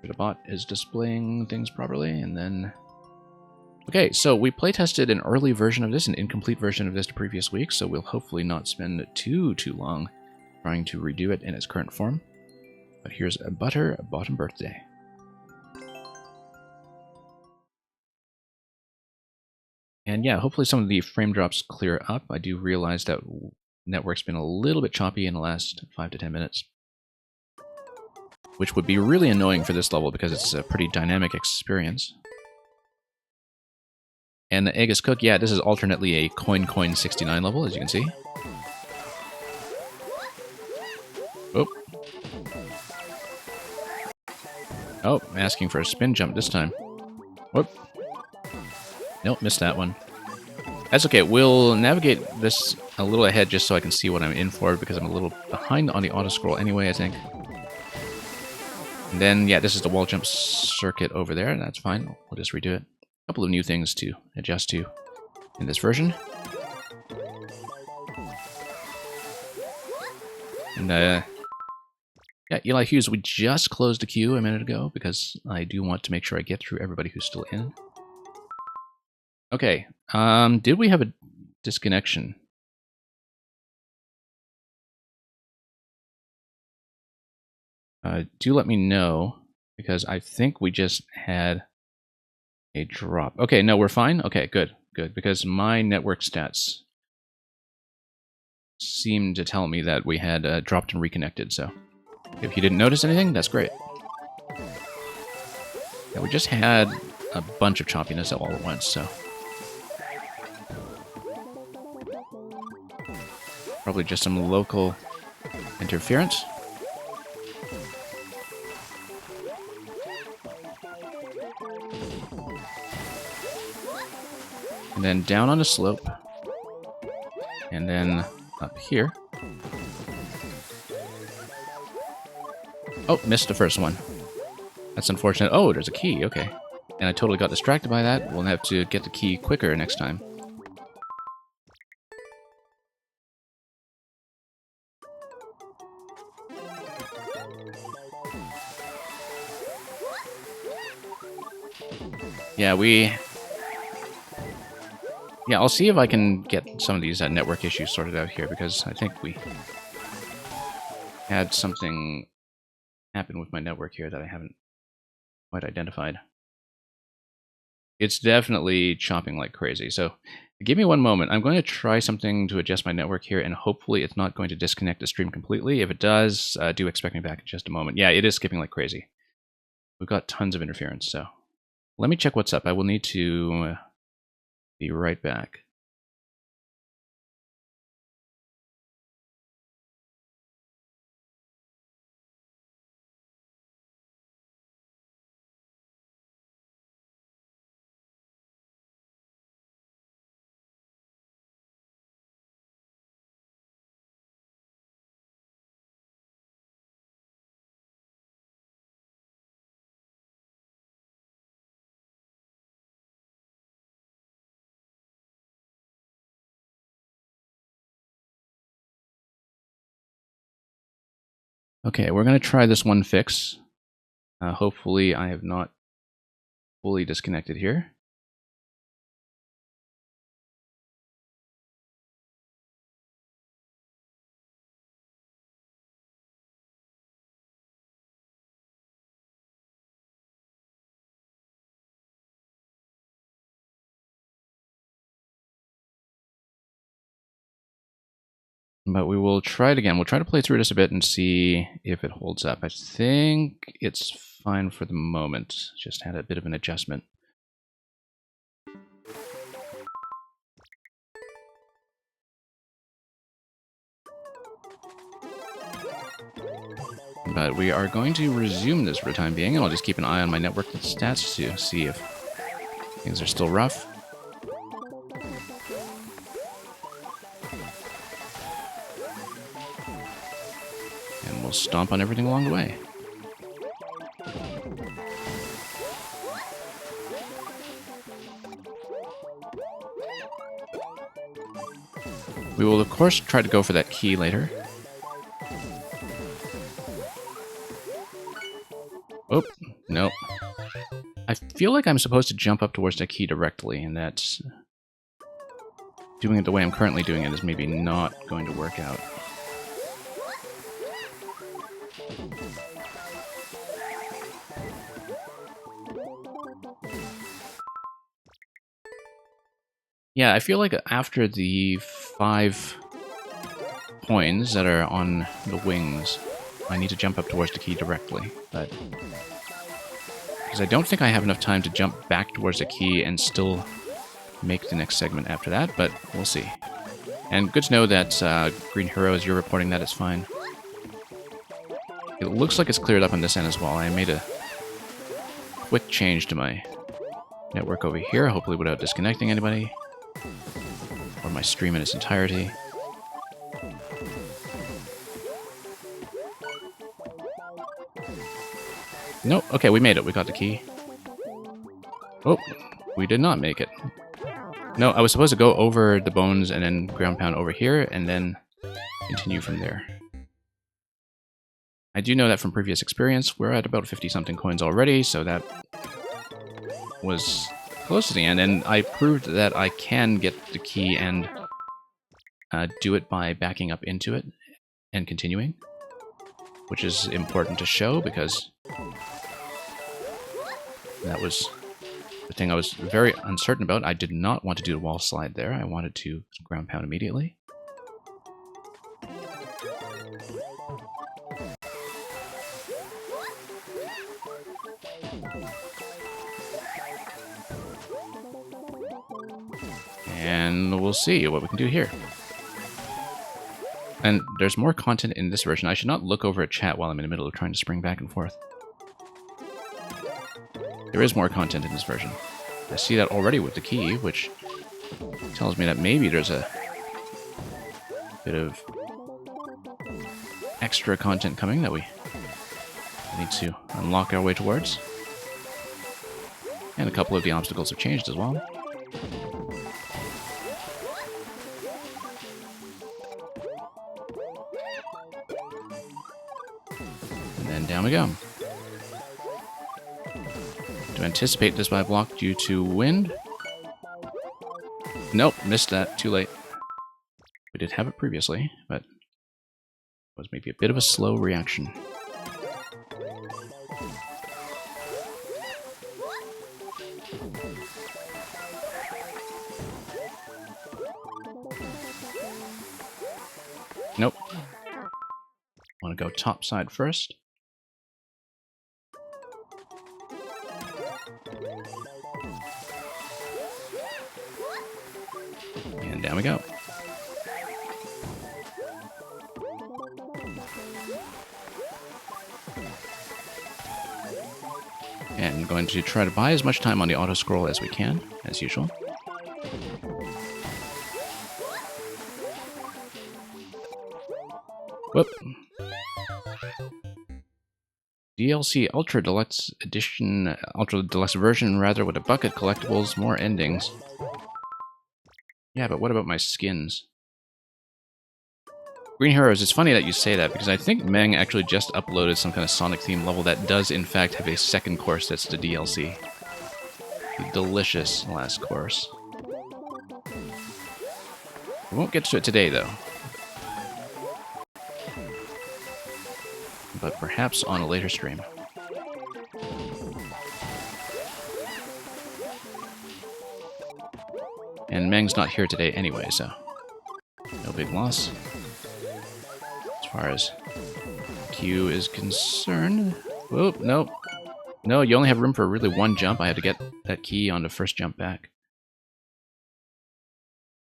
The bot is displaying things properly, and then... Okay, so we playtested an early version of this, an incomplete version of this the previous week, so we'll hopefully not spend too long trying to redo it in its current form. But here's a Butter Bottom Birthday. And yeah, hopefully some of the frame drops clear up. I do realize that network's been a little bit choppy in the last 5 to 10 minutes. Which would be really annoying for this level because it's a pretty dynamic experience. And the egg is cooked. Yeah, this is alternately a Coin 69 level, as you can see. Oh. Oh, asking for a spin jump this time. Whoop. Nope, missed that one. That's okay. We'll navigate this a little ahead just so I can see what I'm in for, because I'm a little behind on the auto-scroll anyway, I think. And then, yeah, this is the wall jump circuit over there, and that's fine. We'll just redo it. A couple of new things to adjust to in this version. And, yeah, Eli Hughes, we just closed the queue a minute ago, because I do want to make sure I get through everybody who's still in. Okay, did we have a disconnection? Do let me know, because I think we just had a drop. Okay, no, we're fine? Okay, good, good, because my network stats seemed to tell me that we had dropped and reconnected, so if you didn't notice anything, that's great. Yeah, we just had a bunch of choppiness all at once, so probably just some local interference. And then down on a slope. And then up here. Oh, missed the first one. That's unfortunate. Oh, there's a key. Okay. And I totally got distracted by that. We'll have to get the key quicker next time. Yeah, yeah, I'll see if I can get some of these network issues sorted out here, because I think we had something happen with my network here that I haven't quite identified. It's definitely chopping like crazy, so give me one moment. I'm going to try something to adjust my network here, and hopefully it's not going to disconnect the stream completely. If it does, do expect me back in just a moment. Yeah, it is skipping like crazy. We've got tons of interference, so let me check what's up. I will need to be right back. Okay, we're going to try this one fix. Hopefully I have not fully disconnected here. But we will try it again. We'll try to play through this a bit and see if it holds up. I think it's fine for the moment. Just had a bit of an adjustment. But we are going to resume this for the time being, and I'll just keep an eye on my network stats to see if things are still rough. And we'll stomp on everything along the way. We will, of course, try to go for that key later. Oh, nope. I feel like I'm supposed to jump up towards that key directly, and that's... doing it the way I'm currently doing it is maybe not going to work out. Yeah, I feel like after the 5 coins that are on the wings, I need to jump up towards the key directly, but... because I don't think I have enough time to jump back towards the key and still make the next segment after that, but we'll see. And good to know that Green Heroes, you're reporting that it's fine. It looks like it's cleared up on this end as well. I made a quick change to my network over here, hopefully without disconnecting anybody. Or my stream in its entirety. Nope. Okay, we made it. We got the key. Oh, we did not make it. No, I was supposed to go over the bones and then ground pound over here and then continue from there. I do know that from previous experience, we're at about 50-something coins already, so that was close to the end, and I proved that I can get the key and do it by backing up into it and continuing, which is important to show because that was the thing I was very uncertain about. I did not want to do a wall slide there. I wanted to ground pound immediately. And we'll see what we can do here. And there's more content in this version. I should not look over at chat while I'm in the middle of trying to spring back and forth. There is more content in this version. I see that already with the key, which tells me that maybe there's a bit of extra content coming that we need to unlock our way towards. And a couple of the obstacles have changed as well. And then down we go. To anticipate this by block due to wind. Nope, missed that. Too late. We did have it previously, but it was maybe a bit of a slow reaction. Nope. Want to go top side first. And down we go. And going to try to buy as much time on the auto scroll as we can, as usual. Whoop. DLC Ultra Deluxe Edition, Ultra Deluxe version, rather, with a bucket, collectibles, more endings. Yeah, but what about my skins? Green Heroes, it's funny that you say that, because I think Meng actually just uploaded some kind of Sonic theme level that does in fact have a second course that's the DLC. The delicious last course. We won't get to it today, though. But perhaps on a later stream. And Meng's not here today anyway, so no big loss. As far as Q is concerned... Whoop, nope. No, you only have room for really one jump. I had to get that key on the first jump back.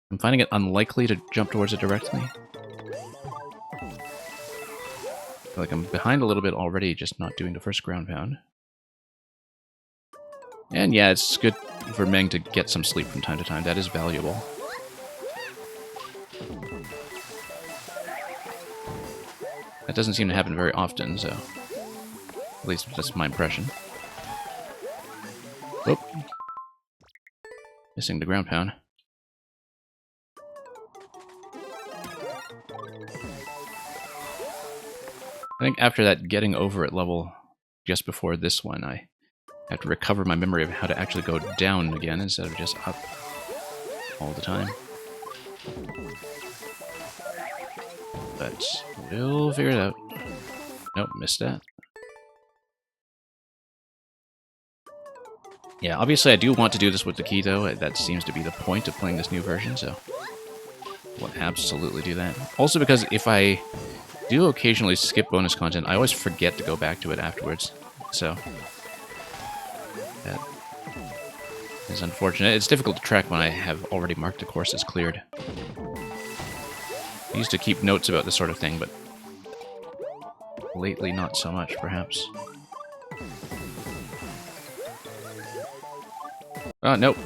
I'm finding it unlikely to jump towards it directly. I feel like I'm behind a little bit already, just not doing the first ground pound. And yeah, it's good for Meng to get some sleep from time to time. That is valuable. That doesn't seem to happen very often, so... At least that's my impression. Oop. Missing the ground pound. I think after that getting over at level just before this one, I have to recover my memory of how to actually go down again instead of just up all the time. But we'll figure it out. Nope, missed that. Yeah, obviously I do want to do this with the key, though. That seems to be the point of playing this new version, so we'll absolutely do that. Also because if I do occasionally skip bonus content, I always forget to go back to it afterwards. So that is unfortunate. It's difficult to track when I have already marked the course as cleared. I used to keep notes about this sort of thing, but lately not so much, perhaps. Oh, nope.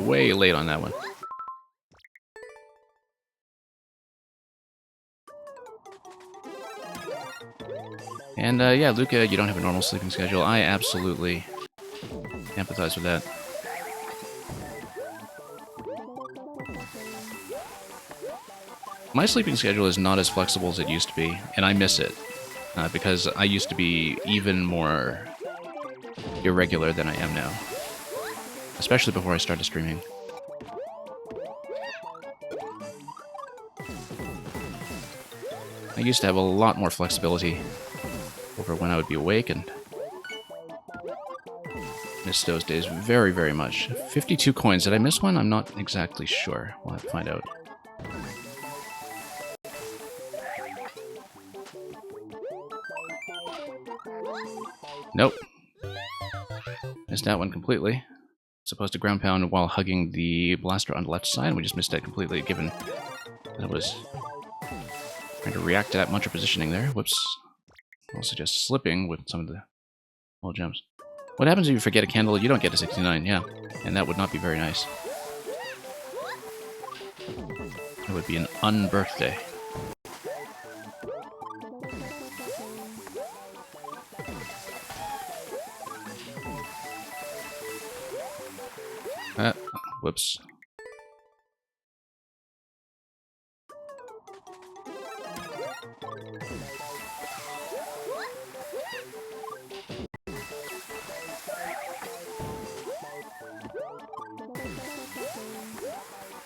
Way late on that one. And yeah, Luca, you don't have a normal sleeping schedule. I absolutely empathize with that. My sleeping schedule is not as flexible as it used to be, and I miss it. Because I used to be even more irregular than I am now. Especially before I started streaming. I used to have a lot more flexibility over when I would be awake, and missed those days very, very much. 52 coins. Did I miss one? I'm not exactly sure. We'll have to find out. Nope. Missed that one completely. Supposed to ground pound while hugging the blaster on the left side. We just missed that completely, given that I was trying to react to that muncher positioning there. Whoops. Also just slipping with some of the wall jumps. What happens if you forget a candle? You don't get a 69, yeah. And that would not be very nice. It would be an unbirthday. Whoops.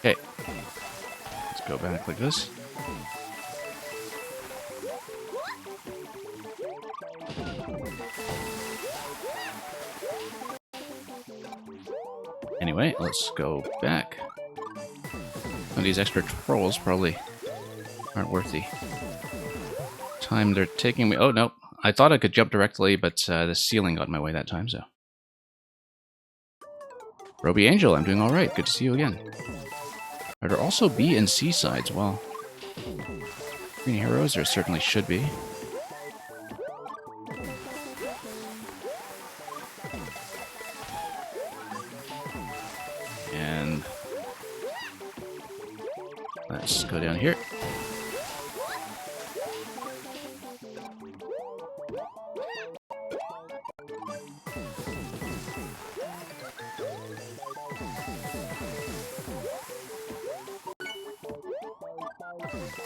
Okay. Let's go back like this. Anyway, let's go back. Some of these extra trolls probably aren't worth the time they're taking me. Oh, no. I thought I could jump directly, but the ceiling got in my way that time, so. Roby Angel, I'm doing alright. Good to see you again. Are there also B and C sides? Well, Green Heroes, there certainly should be. And let's go down here.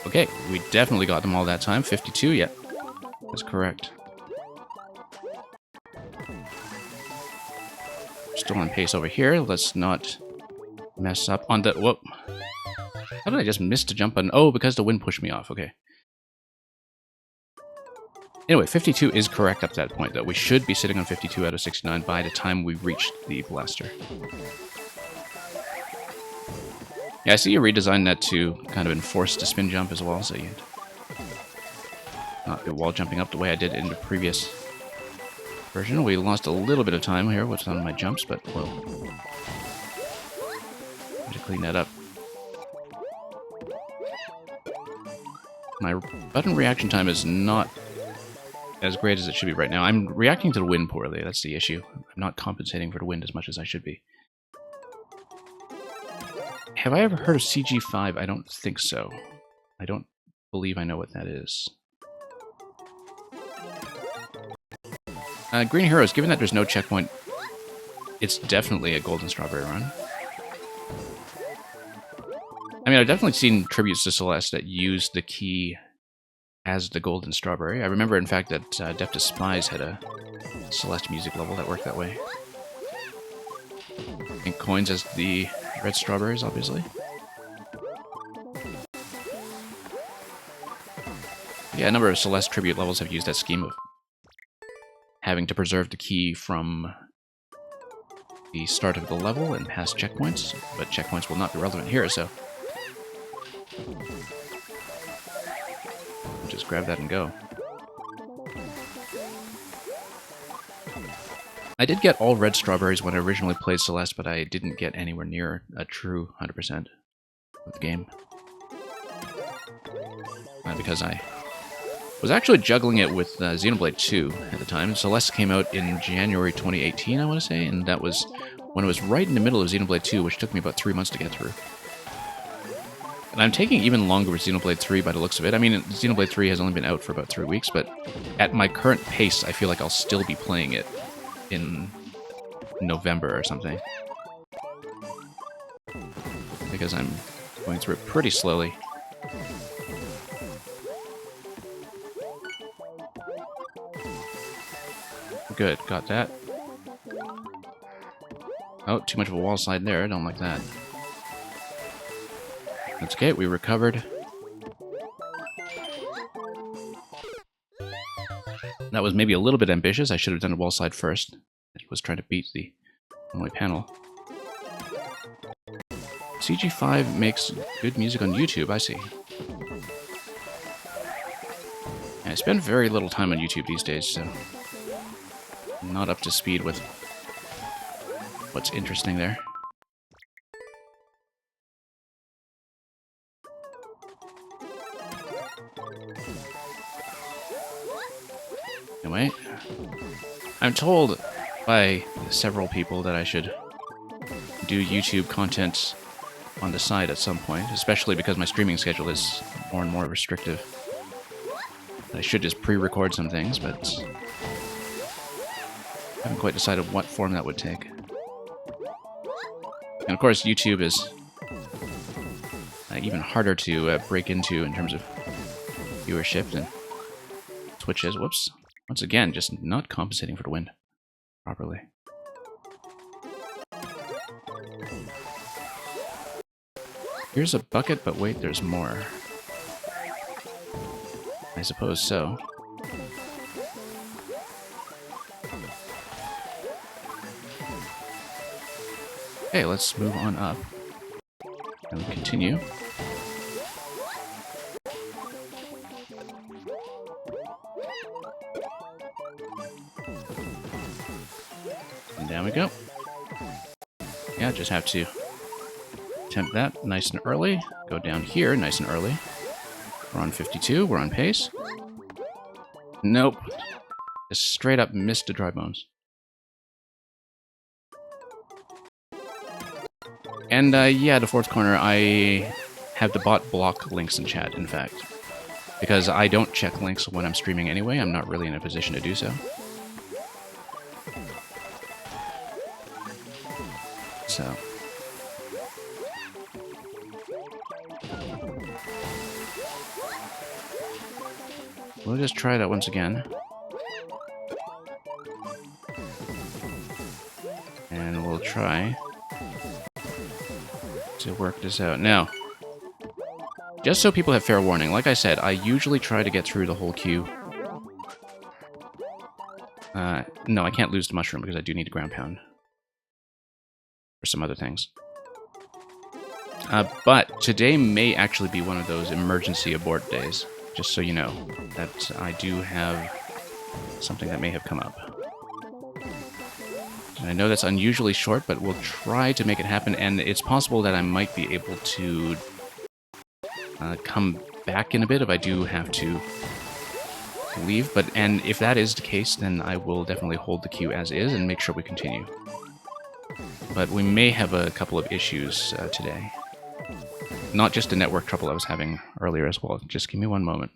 Okay, we definitely got them all that time. 52, yeah. That's correct. Still on pace over here. Let's not mess up on the... Whoop. How did I just miss to jump on... Oh, because the wind pushed me off. Okay. Anyway, 52 is correct up to that point, though. We should be sitting on 52 out of 69 by the time we reach the blaster. Yeah, I see you redesigned that to kind of enforce the spin jump as well, so you'd not be wall jumping up the way I did in the previous version. We lost a little bit of time here with some of my jumps, but we'll need to clean that up. My button reaction time is not as great as it should be right now. I'm reacting to the wind poorly, that's the issue. I'm not compensating for the wind as much as I should be. Have I ever heard of CG5? I don't think so. I don't believe I know what that is. Green Heroes, given that there's no checkpoint, it's definitely a Golden Strawberry run. I mean, I've definitely seen tributes to Celeste that use the key as the Golden Strawberry. I remember, in fact, that Death to Spies had a Celeste music level that worked that way. And coins as the red strawberries, obviously. Yeah, a number of Celeste tribute levels have used that scheme of having to preserve the key from the start of the level and past checkpoints, but checkpoints will not be relevant here, so I'll just grab that and go. I did get all red strawberries when I originally played Celeste, but I didn't get anywhere near a true 100% of the game. Because I was actually juggling it with Xenoblade 2 at the time. Celeste came out in January 2018, I want to say, and that was when it was right in the middle of Xenoblade 2, which took me about 3 months to get through. And I'm taking even longer with Xenoblade 3 by the looks of it. I mean, Xenoblade 3 has only been out for about 3 weeks, but at my current pace, I feel like I'll still be playing it in November or something. Because I'm going through it pretty slowly. Good, got that. Oh, too much of a wall slide there. I don't like that. That's okay, we recovered. That was maybe a little bit ambitious. I should have done a wall slide first. I was trying to beat the only panel. CG5 makes good music on YouTube, I see. Yeah, I spend very little time on YouTube these days, so I'm not up to speed with what's interesting there. Anyway, I'm told by several people that I should do YouTube content on the side at some point, especially because my streaming schedule is more and more restrictive. I should just pre-record some things, but I haven't quite decided what form that would take. And of course, YouTube is even harder to break into in terms of viewership than Twitch is. Whoops. Once again, just not compensating for the wind properly. Here's a bucket, but wait, there's more. I suppose so. Okay, let's move on up and continue. And down we go. Yeah, just have to attempt that nice and early. Go down here nice and early. We're on 52, we're on pace. Nope. Just straight up missed the dry bones. And yeah, the fourth corner, I have the bot block links in chat, in fact. Because I don't check links when I'm streaming anyway, I'm not really in a position to do so. So. We'll just try that once again. And we'll try to work this out. Now, just so people have fair warning, like I said, I usually try to get through the whole queue. No, I can't lose the mushroom because I do need a ground pound for some other things. But today may actually be one of those emergency abort days, just so you know, that I do have something that may have come up. And I know that's unusually short, but we'll try to make it happen, and it's possible that I might be able to come back in a bit if I do have to leave. And if that is the case, then I will definitely hold the queue as is and make sure we continue. But we may have a couple of issues today. Not just the network trouble I was having earlier as well. Just give me one moment.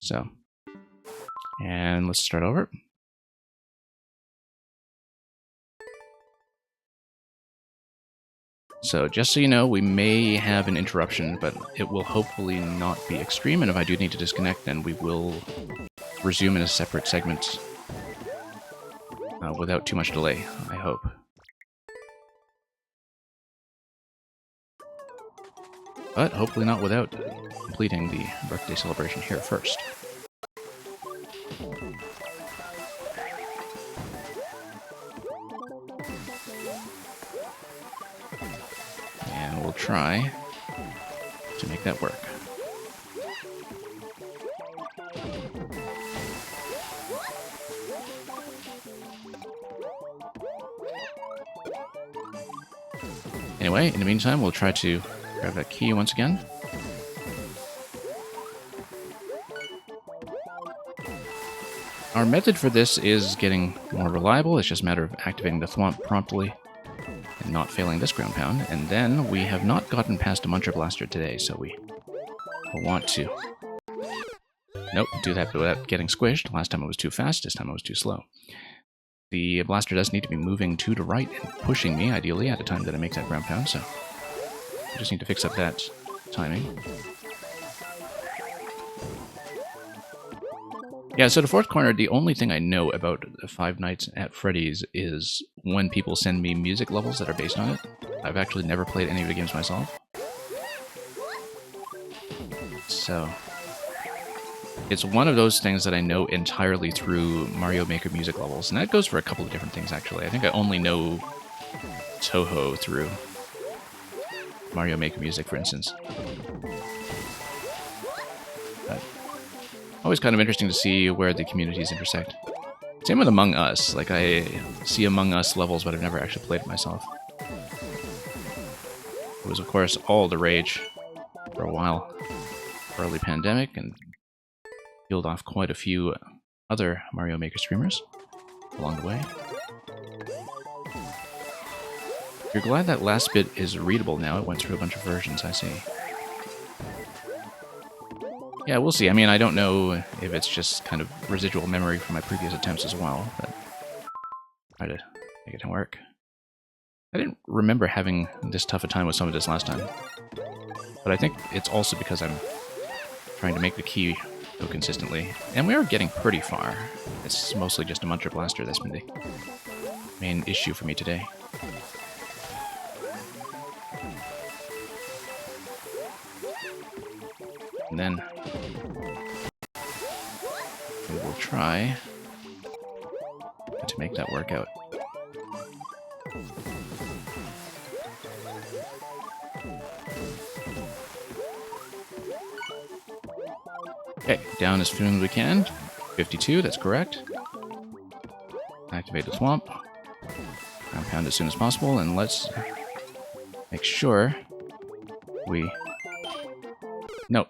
So, and let's start over. So, just so you know, we may have an interruption, but it will hopefully not be extreme, and if I do need to disconnect, then we will resume in a separate segment without too much delay, I hope. But hopefully not without completing the birthday celebration here first. And we'll try to make that work. Anyway, in the meantime, we'll try to grab that key once again. Our method for this is getting more reliable. It's just a matter of activating the thwomp promptly not failing this ground pound. And then we have not gotten past a Muncher Blaster today, so we will want to... Nope, do that without getting squished. Last time I was too fast, this time I was too slow. The blaster does need to be moving to the right and pushing me, ideally, at the time that I make that ground pound, so I just need to fix up that timing. Yeah, so the fourth corner, the only thing I know about Five Nights at Freddy's is when people send me music levels that are based on it. I've actually never played any of the games myself. So... it's one of those things that I know entirely through Mario Maker music levels, and that goes for a couple of different things, actually. I think I only know Touhou through Mario Maker music, for instance. But always kind of interesting to see where the communities intersect. Same with Among Us. Like, I see Among Us levels, but I've never actually played it myself. It was, of course, all the rage for a while. Early pandemic, and killed off quite a few other Mario Maker streamers along the way. You're glad that last bit is readable now. It went through a bunch of versions, I see. Yeah, we'll see. I mean, I don't know if it's just kind of residual memory from my previous attempts as well, but try to make it work. I didn't remember having this tough a time with some of this last time, but I think it's also because I'm trying to make the key go consistently. And we are getting pretty far. It's mostly just a Muncher Blaster that's been the main issue for me today. And then we will try to make that work out. Okay, down as soon as we can. 52, that's correct. Activate the swamp. Ground pound as soon as possible, and let's make sure we... Nope.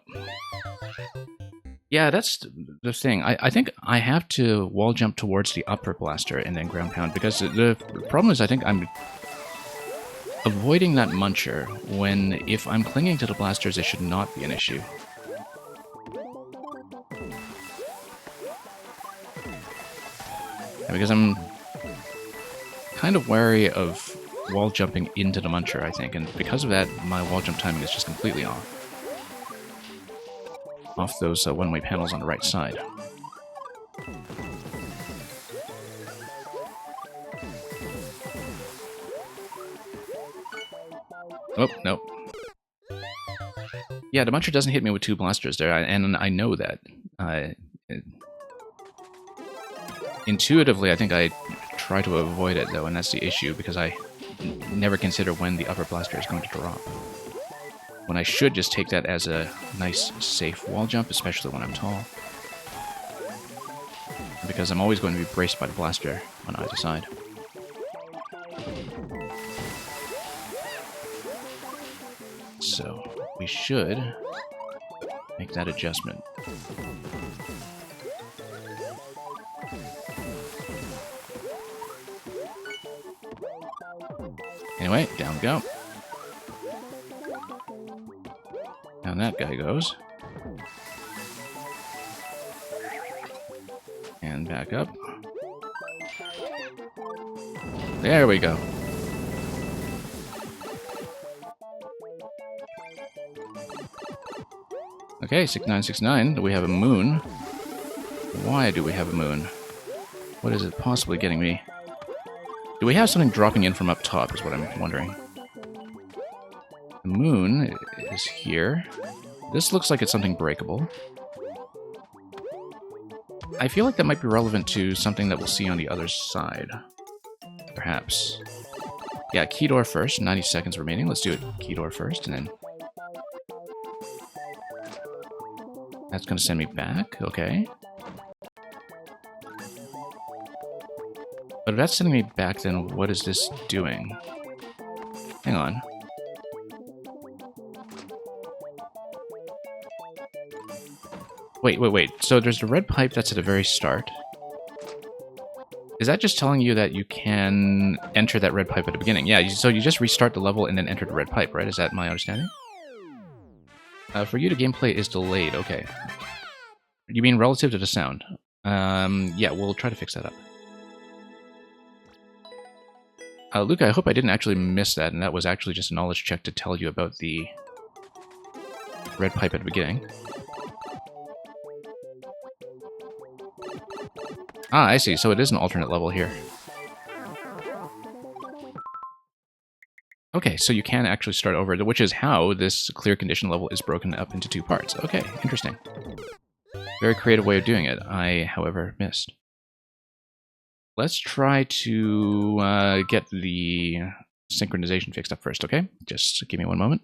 Yeah, that's the thing. I think I have to wall jump towards the upper blaster and then ground pound, because the problem is I think I'm avoiding that muncher when, if I'm clinging to the blasters, it should not be an issue. Because I'm kind of wary of wall jumping into the muncher, I think, and because of that, my wall jump timing is just completely off. Off those one-way panels on the right side. Oh, no. Yeah, the muncher doesn't hit me with two blasters there, and I know that. Intuitively, I think I try to avoid it, though, and that's the issue, because I never consider when the upper blaster is going to drop. When I should just take that as a nice, safe wall jump, especially when I'm tall. Because I'm always going to be braced by the blaster on either side. So, we should make that adjustment. Anyway, down we go. Down that guy goes. And back up. There we go. Okay, 6969. We have a moon. Why do we have a moon? What is it possibly getting me? Do we have something dropping in from up top, is what I'm wondering. The moon is here. This looks like it's something breakable. I feel like that might be relevant to something that we'll see on the other side. Perhaps. Yeah, key door first, 90 seconds remaining. Let's do it key door first, and then... That's going to send me back, okay. But if that's sending me back, then what is this doing? Hang on. Wait. So there's the red pipe that's at the very start. Is that just telling you that you can enter that red pipe at the beginning? Yeah, so you just restart the level and then enter the red pipe, right? Is that my understanding? For you, the gameplay is delayed. Okay. You mean relative to the sound? Yeah, we'll try to fix that up. Luca, I hope I didn't actually miss that, and that was actually just a knowledge check to tell you about the red pipe at the beginning. Ah, I see. So it is an alternate level here. Okay, so you can actually start over, which is how this clear condition level is broken up into 2 parts. Okay, interesting. Very creative way of doing it. I, however, missed. Let's try to get the synchronization fixed up first, okay? Just give me 1 moment.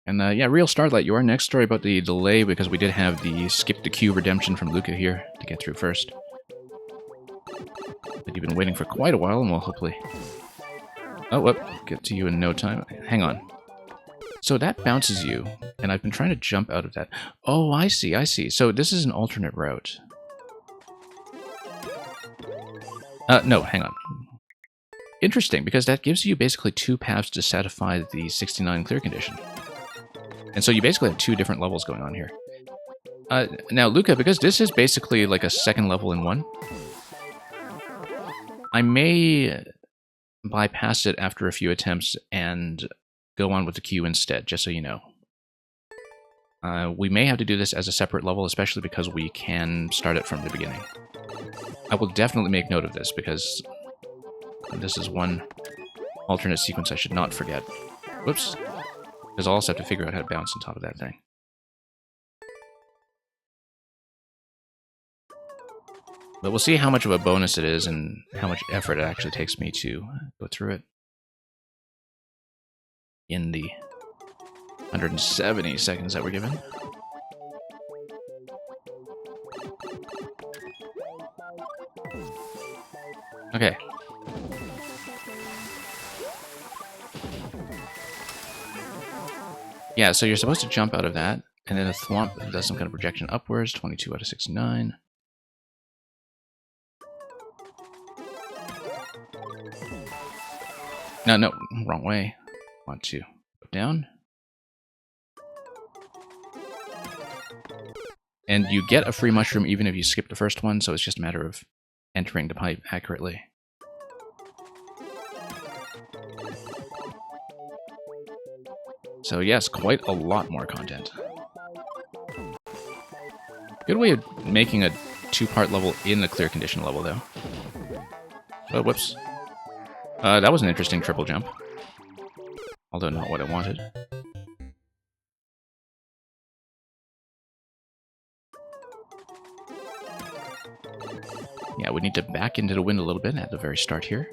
And yeah, Real Starlight, you are next. Sorry about the delay because we did have the skip the queue redemption from Luca here to get through first. But you've been waiting for quite a while, and we'll hopefully... Oh, whoop, get to you in no time. Hang on. So that bounces you, and I've been trying to jump out of that. Oh, I see, I see. So this is an alternate route. No, hang on. Interesting, because that gives you basically 2 paths to satisfy the 69 clear condition. And so you basically have 2 different levels going on here. Now, Luca, because this is basically like a second level in one, I may bypass it after a few attempts and go on with the queue instead, just so you know. We may have to do this as a separate level, especially because we can start it from the beginning. I will definitely make note of this, because this is one alternate sequence I should not forget. Whoops. Because I'll also have to figure out how to bounce on top of that thing. But we'll see how much of a bonus it is and how much effort it actually takes me to go through it in the 170 seconds that we're given. Okay. Yeah, so you're supposed to jump out of that, and then a thwomp does some kind of projection upwards, 22 out of 69. No, wrong way. Want to go down. And you get a free mushroom even if you skip the first one, so it's just a matter of entering the pipe accurately. So yes, quite a lot more content. Good way of making a 2-part level in the clear condition level, though. Oh, whoops. That was an interesting triple jump. Although not what I wanted. Yeah, we need to back into the wind a little bit at the very start here.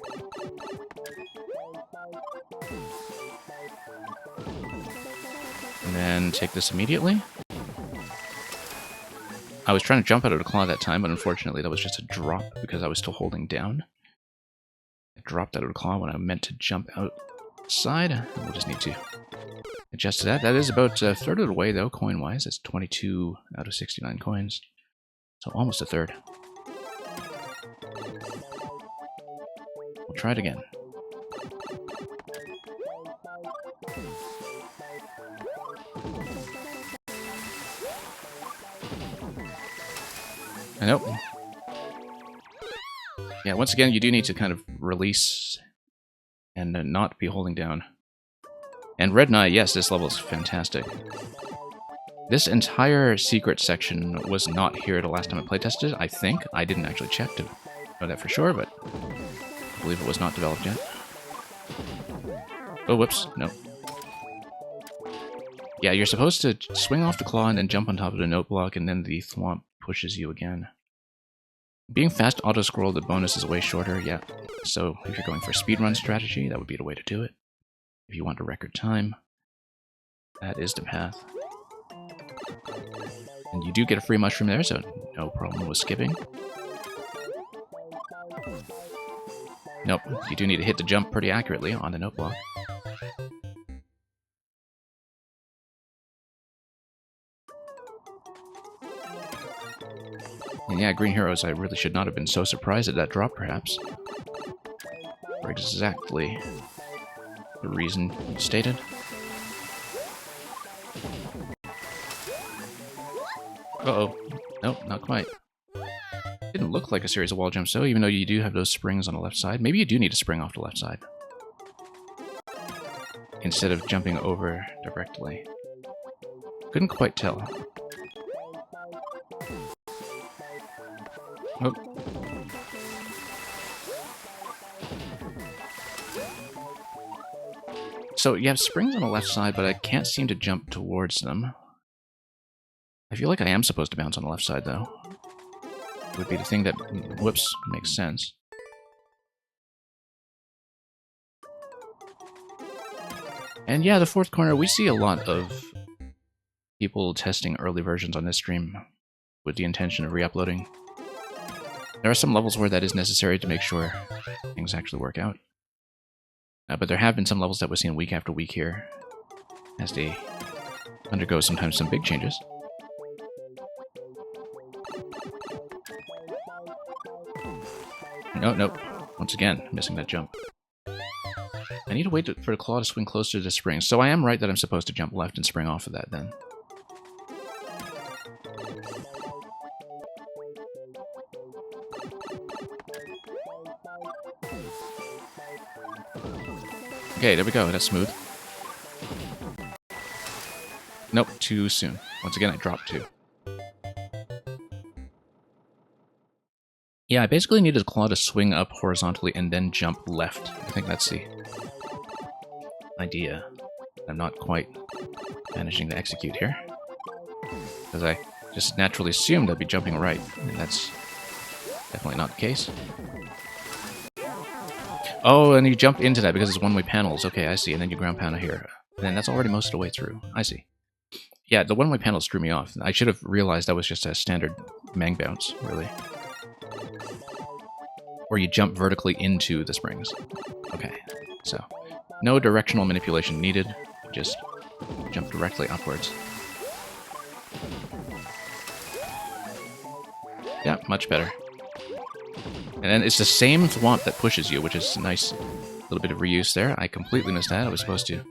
And then take this immediately. I was trying to jump out of the claw that time, but unfortunately that was just a drop because I was still holding down. I dropped out of the claw when I meant to jump outside. We'll just need to adjust to that. That is about a third of the way, though, coin-wise. It's 22 out of 69 coins. So almost a third. We'll try it again. Nope. Yeah, once again, you do need to kind of release and not be holding down. And Red Knight, yes, this level is fantastic. This entire secret section was not here the last time I playtested, I think. I didn't actually check to know that for sure, but I believe it was not developed yet. Oh, whoops, no. Yeah, you're supposed to swing off the claw and then jump on top of the note block, and then the thwomp pushes you again. Being fast auto-scroll, the bonus is way shorter, yeah. So if you're going for a speedrun strategy, that would be the way to do it. If you want a record time, that is the path. And you do get a free mushroom there, so no problem with skipping. Nope, you do need to hit the jump pretty accurately on the note block. And yeah, Green Heroes, I really should not have been so surprised at that drop, perhaps. For exactly the reason stated. Uh-oh. Nope, not quite. Didn't look like a series of wall jumps, though, even though you do have those springs on the left side. Maybe you do need to spring off the left side, instead of jumping over directly. Couldn't quite tell. Oh. So you have springs on the left side, but I can't seem to jump towards them. I feel like I am supposed to bounce on the left side, though. Would be the thing that, whoops, makes sense. And yeah, the fourth corner, we see a lot of people testing early versions on this stream with the intention of re-uploading. There are some levels where that is necessary to make sure things actually work out. But there have been some levels that we've seen week after week here, as they undergo sometimes some big changes. No, nope. Once again, missing that jump. I need to wait for the claw to swing closer to the spring, so I am right that I'm supposed to jump left and spring off of that then. Okay, there we go. That's smooth. Nope, too soon. Once again, I dropped 2. Yeah, I basically needed the claw to swing up horizontally and then jump left. I think that's the idea. I'm not quite managing to execute here, because I just naturally assumed I'd be jumping right, and that's definitely not the case. Oh, and you jump into that because it's one-way panels. Okay, I see. And then you ground pound here. And then that's already most of the way through. I see. Yeah, the one-way panels threw me off. I should have realized that was just a standard Mang bounce, really. Or you jump vertically into the springs. Okay, so no directional manipulation needed. Just jump directly upwards. Yeah, much better. And then it's the same thwomp that pushes you, which is a nice little bit of reuse there. I completely missed that. I was supposed to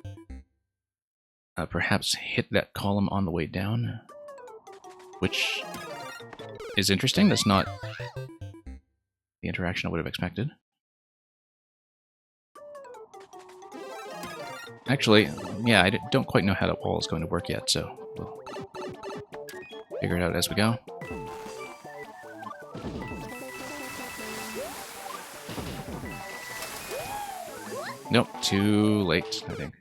perhaps hit that column on the way down, which is interesting. That's not the interaction I would have expected. Actually, yeah, I don't quite know how that wall is going to work yet, so we'll figure it out as we go. Nope, too late, I think.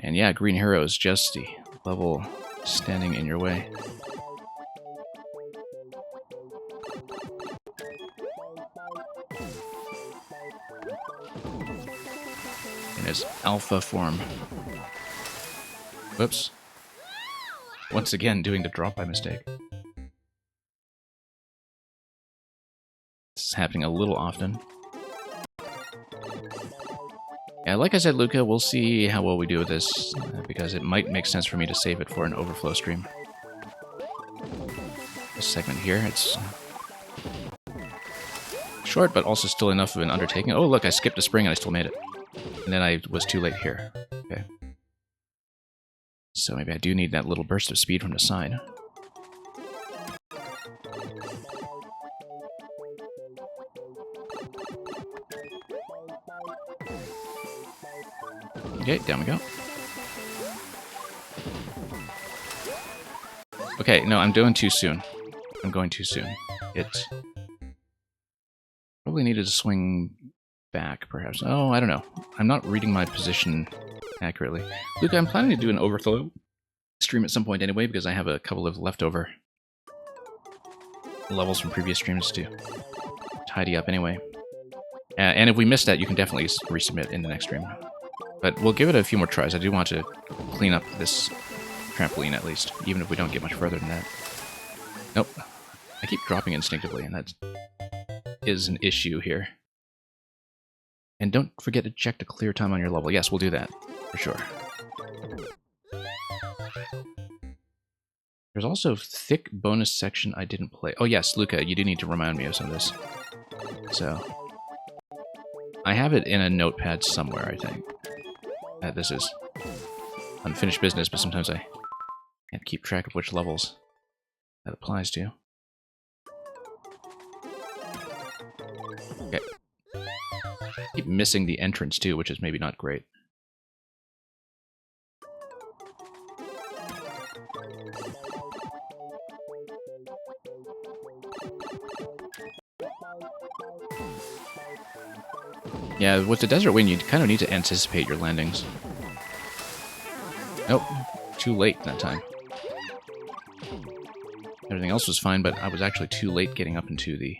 And yeah, Green Hero is just the level standing in your way. In its alpha form. Whoops. Once again, doing the drop by mistake. This is happening a little often. Yeah, like I said, Luca, we'll see how well we do with this, because it might make sense for me to save it for an overflow stream. This segment here, it's short, but also still enough of an undertaking. Oh, look, I skipped a spring and I still made it. And then I was too late here. Okay. So maybe I do need that little burst of speed from the side. Okay, down we go. Okay, no, I'm doing too soon. I'm going too soon. It probably needed to swing back, perhaps. Oh, I don't know. I'm not reading my position accurately. Luca, I'm planning to do an overflow stream at some point anyway, because I have a couple of leftover levels from previous streams to tidy up anyway. And if we miss that, you can definitely resubmit in the next stream. But we'll give it a few more tries. I do want to clean up this trampoline at least, even if we don't get much further than that. Nope. I keep dropping instinctively, and that is an issue here. And don't forget to check to clear time on your level. Yes, we'll do that, for sure. There's also thick bonus section I didn't play. Oh yes, Luca, you do need to remind me of some of this. So, I have it in a notepad somewhere, I think. This is unfinished business, but sometimes I can't keep track of which levels that applies to. Okay. Keep missing the entrance too, which is maybe not great. Yeah, with the Desert Wind, you kind of need to anticipate your landings. Nope, too late that time. Everything else was fine, but I was actually too late getting up into the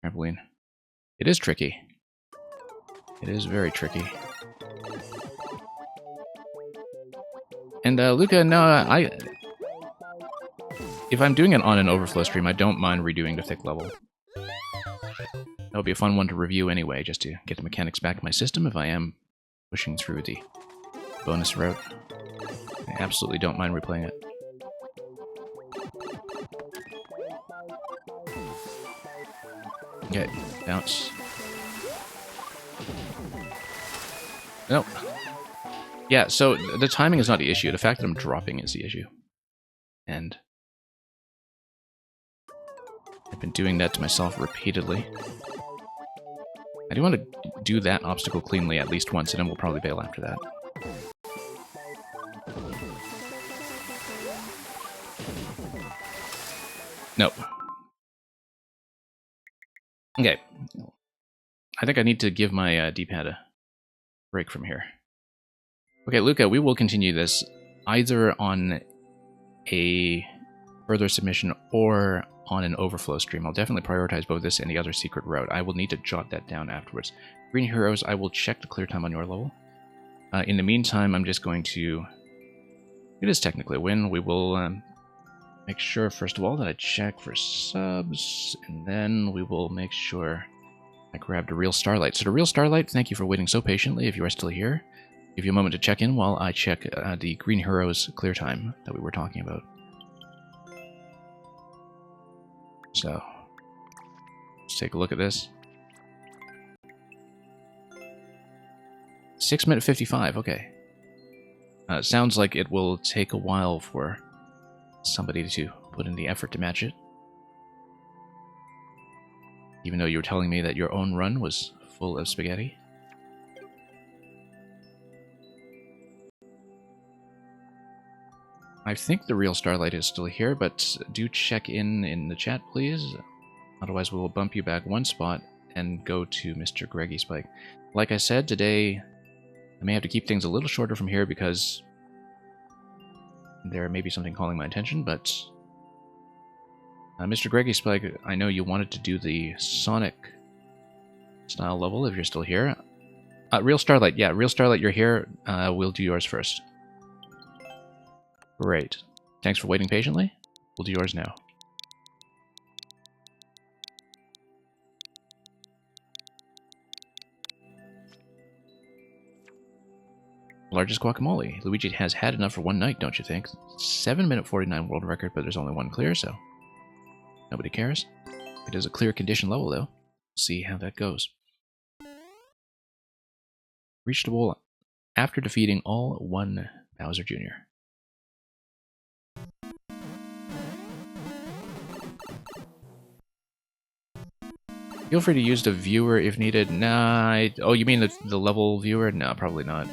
trampoline. It is tricky. It is very tricky. And Luca, no, if I'm doing it on an overflow stream, I don't mind redoing the thick level. That would be a fun one to review anyway, just to get the mechanics back in my system if I am pushing through the bonus route. I absolutely don't mind replaying it. Okay, bounce. Nope. Yeah, so the timing is not the issue. The fact that I'm dropping is the issue. And I've been doing that to myself repeatedly. I do want to do that obstacle cleanly at least once, and then we'll probably bail after that. Nope. Okay. I think I need to give my D-pad a break from here. Okay, Luca, we will continue this either on a further submission or on an overflow stream. I'll definitely prioritize both this and the other secret route. I will need to jot that down afterwards. Green Heroes, I will check the clear time on your level. In the meantime, I'm just going to... It is technically a win. We will make sure, first of all, that I check for subs, and then we will make sure I grabbed a Real Starlight. So the Real Starlight, thank you for waiting so patiently if you are still here. Give you a moment to check in while I check the Green Heroes clear time that we were talking about. So, let's take a look at this. 6 minute 55, okay. Sounds like it will take a while for somebody to put in the effort to match it. Even though you were telling me that your own run was full of spaghetti. I think the Real Starlight is still here, but do check in the chat, please. Otherwise, we will bump you back one spot and go to Mr. Greggy Spike. Like I said, today I may have to keep things a little shorter from here because there may be something calling my attention, but Mr. Greggy Spike, I know you wanted to do the Sonic style level if you're still here. Real Starlight, yeah, Real Starlight, you're here. We'll do yours first. Great. Thanks for waiting patiently. We'll do yours now. Largest guacamole. Luigi has had enough for one night, don't you think? 7 minute 49 world record, but there's only one clear, so nobody cares. It is a clear condition level, though. We'll see how that goes. Reached the goal after defeating all one Bowser Jr. Feel free to use the viewer if needed. Nah, oh, you mean the level viewer? No, probably not.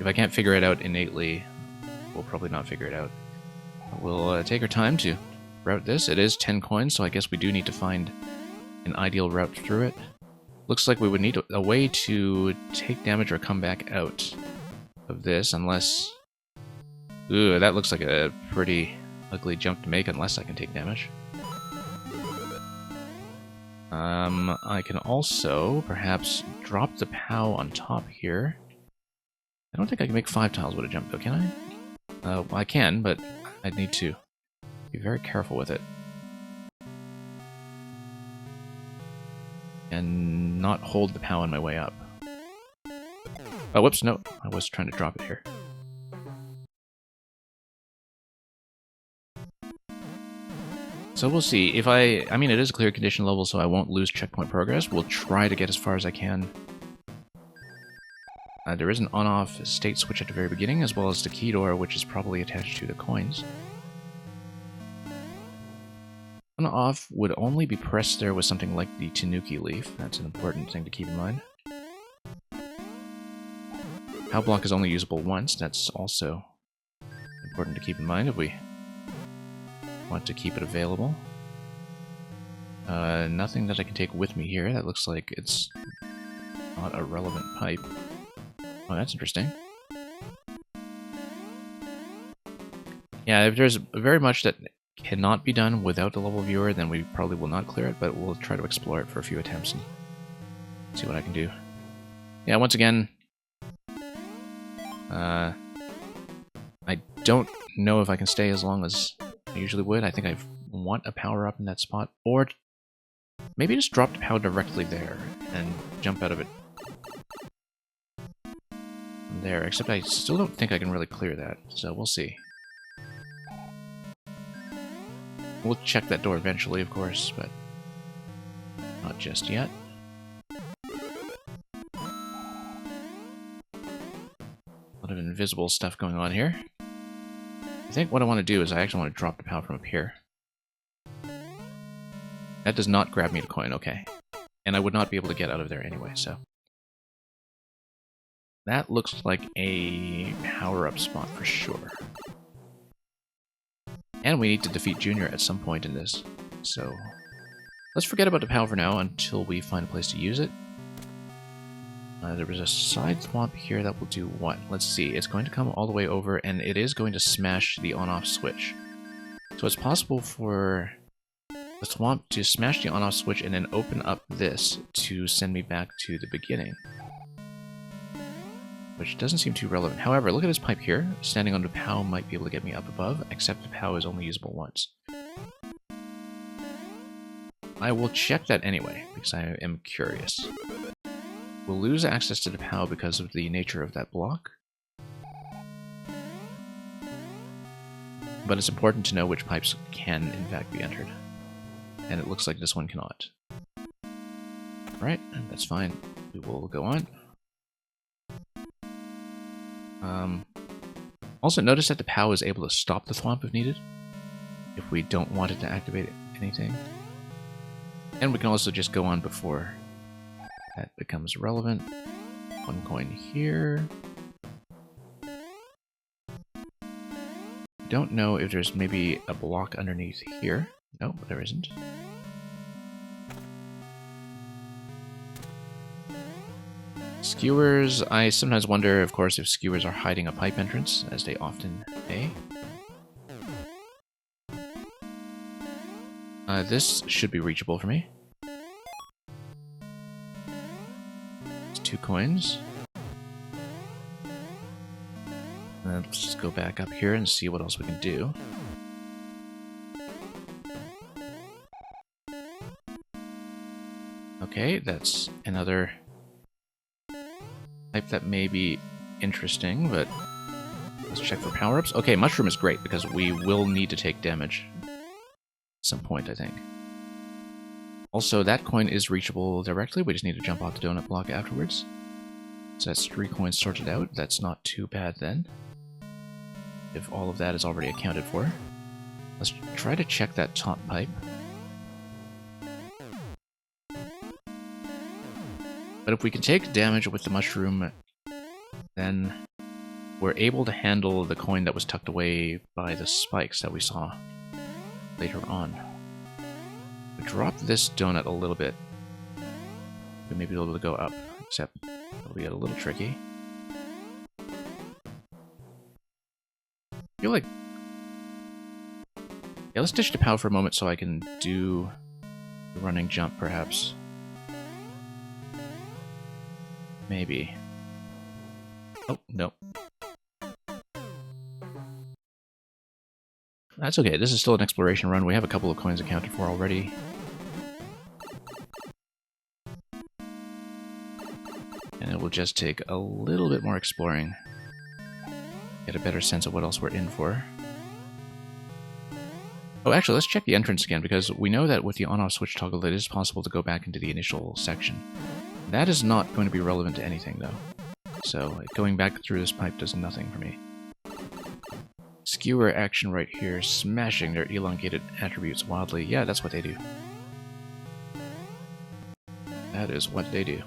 If I can't figure it out innately, we'll probably not figure it out. We'll take our time to route this. It is 10 coins, so I guess we do need to find an ideal route through it. Looks like we would need a way to take damage or come back out of this, unless... Ooh, that looks like a pretty ugly jump to make unless I can take damage. I can also perhaps drop the POW on top here. I don't think I can make 5 tiles with a jump though, can I? Well, I can, but I'd need to be very careful with it. and not hold the POW on my way up. Oh, whoops, no. I was trying to drop it here. So we'll see. If I mean, it is a clear condition level, so I won't lose checkpoint progress. We'll try to get as far as I can. There is an on-off state switch at the very beginning, as well as the key door, which is probably attached to the coins. On-off would only be pressed there with something like the Tanuki leaf. That's an important thing to keep in mind. POW block is only usable once. That's also important to keep in mind if we want to keep it available. Nothing that I can take with me here. That looks like it's not a relevant pipe. Oh, that's interesting. Yeah, if there's very much that cannot be done without the level viewer, then we probably will not clear it, but we'll try to explore it for a few attempts and see what I can do. Yeah, once again, I don't know if I can stay as long as I usually would. I think I want a power up in that spot, or maybe just drop the POW directly there and jump out of it from there, except I still don't think I can really clear that, so we'll see. We'll check that door eventually, of course, but not just yet. A lot of invisible stuff going on here. I think what I want to do is I actually want to drop the POW from up here. That does not grab me the coin, okay. And I would not be able to get out of there anyway, so. That looks like a power-up spot for sure. And we need to defeat Junior at some point in this, so let's forget about the POW for now until we find a place to use it. There was a side thwomp here that will do what? Let's see. It's going to come all the way over, and it is going to smash the on-off switch. So it's possible for the thwomp to smash the on-off switch and then open up this to send me back to the beginning, which doesn't seem too relevant. However, look at this pipe here. Standing on the POW might be able to get me up above, except the POW is only usable once. I will check that anyway, because I am curious. We'll lose access to the POW because of the nature of that block. But it's important to know which pipes can, in fact, be entered. And it looks like this one cannot. Alright, that's fine. We will go on. Also, notice that the POW is able to stop the thwomp if needed, if we don't want it to activate anything. And we can also just go on before that becomes relevant. One coin here. Don't know if there's maybe a block underneath here. No, there isn't. Skewers, I sometimes wonder, of course, if skewers are hiding a pipe entrance, as they often may. This should be reachable for me. It's 2 coins. Let's just go back up here and see what else we can do. Okay, that's another type that may be interesting, but let's check for power-ups. Okay, Mushroom is great, because we will need to take damage at some point, I think. Also, that coin is reachable directly. We just need to jump off the donut block afterwards. So that's 3 coins sorted out. That's not too bad then, if all of that is already accounted for. Let's try to check that top pipe. But if we can take damage with the mushroom, then we're able to handle the coin that was tucked away by the spikes that we saw later on. We drop this donut a little bit. We may be able to go up, except it'll be a little tricky. I feel like... Yeah, let's ditch the POW for a moment so I can do the running jump, perhaps. Maybe. Oh, no. That's okay, this is still an exploration run. We have a couple of coins accounted for already. will just take a little bit more exploring. Get a better sense of what else we're in for. Oh, actually, let's check the entrance again, because we know that with the on-off switch toggle, it is possible to go back into the initial section. That is not going to be relevant to anything, though. So, going back through this pipe does nothing for me. Skewer action right here, smashing their elongated attributes wildly. Yeah, that's what they do. That is what they do.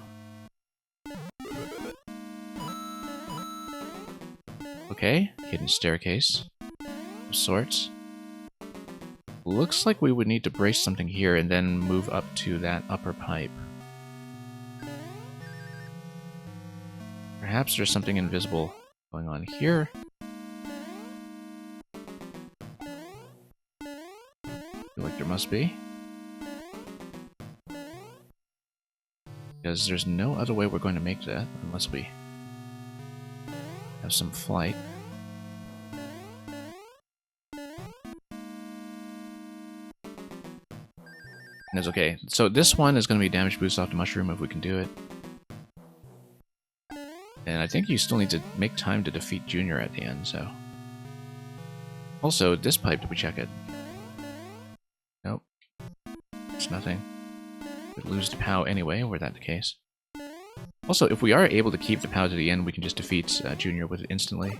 Okay, hidden staircase of sorts. Looks like we would need to brace something here and then move up to that upper pipe. Perhaps there's something invisible going on here. Feel like there must be. Because there's no other way we're going to make that unless we have some flight. That's okay. So this one is going to be damage boost off the mushroom if we can do it. And I think you still need to make time to defeat Junior at the end, so... Also, this pipe, did we check it? Nope. It's nothing. We'd lose the POW anyway, were that the case. Also, if we are able to keep the POW to the end, we can just defeat Junior with it instantly.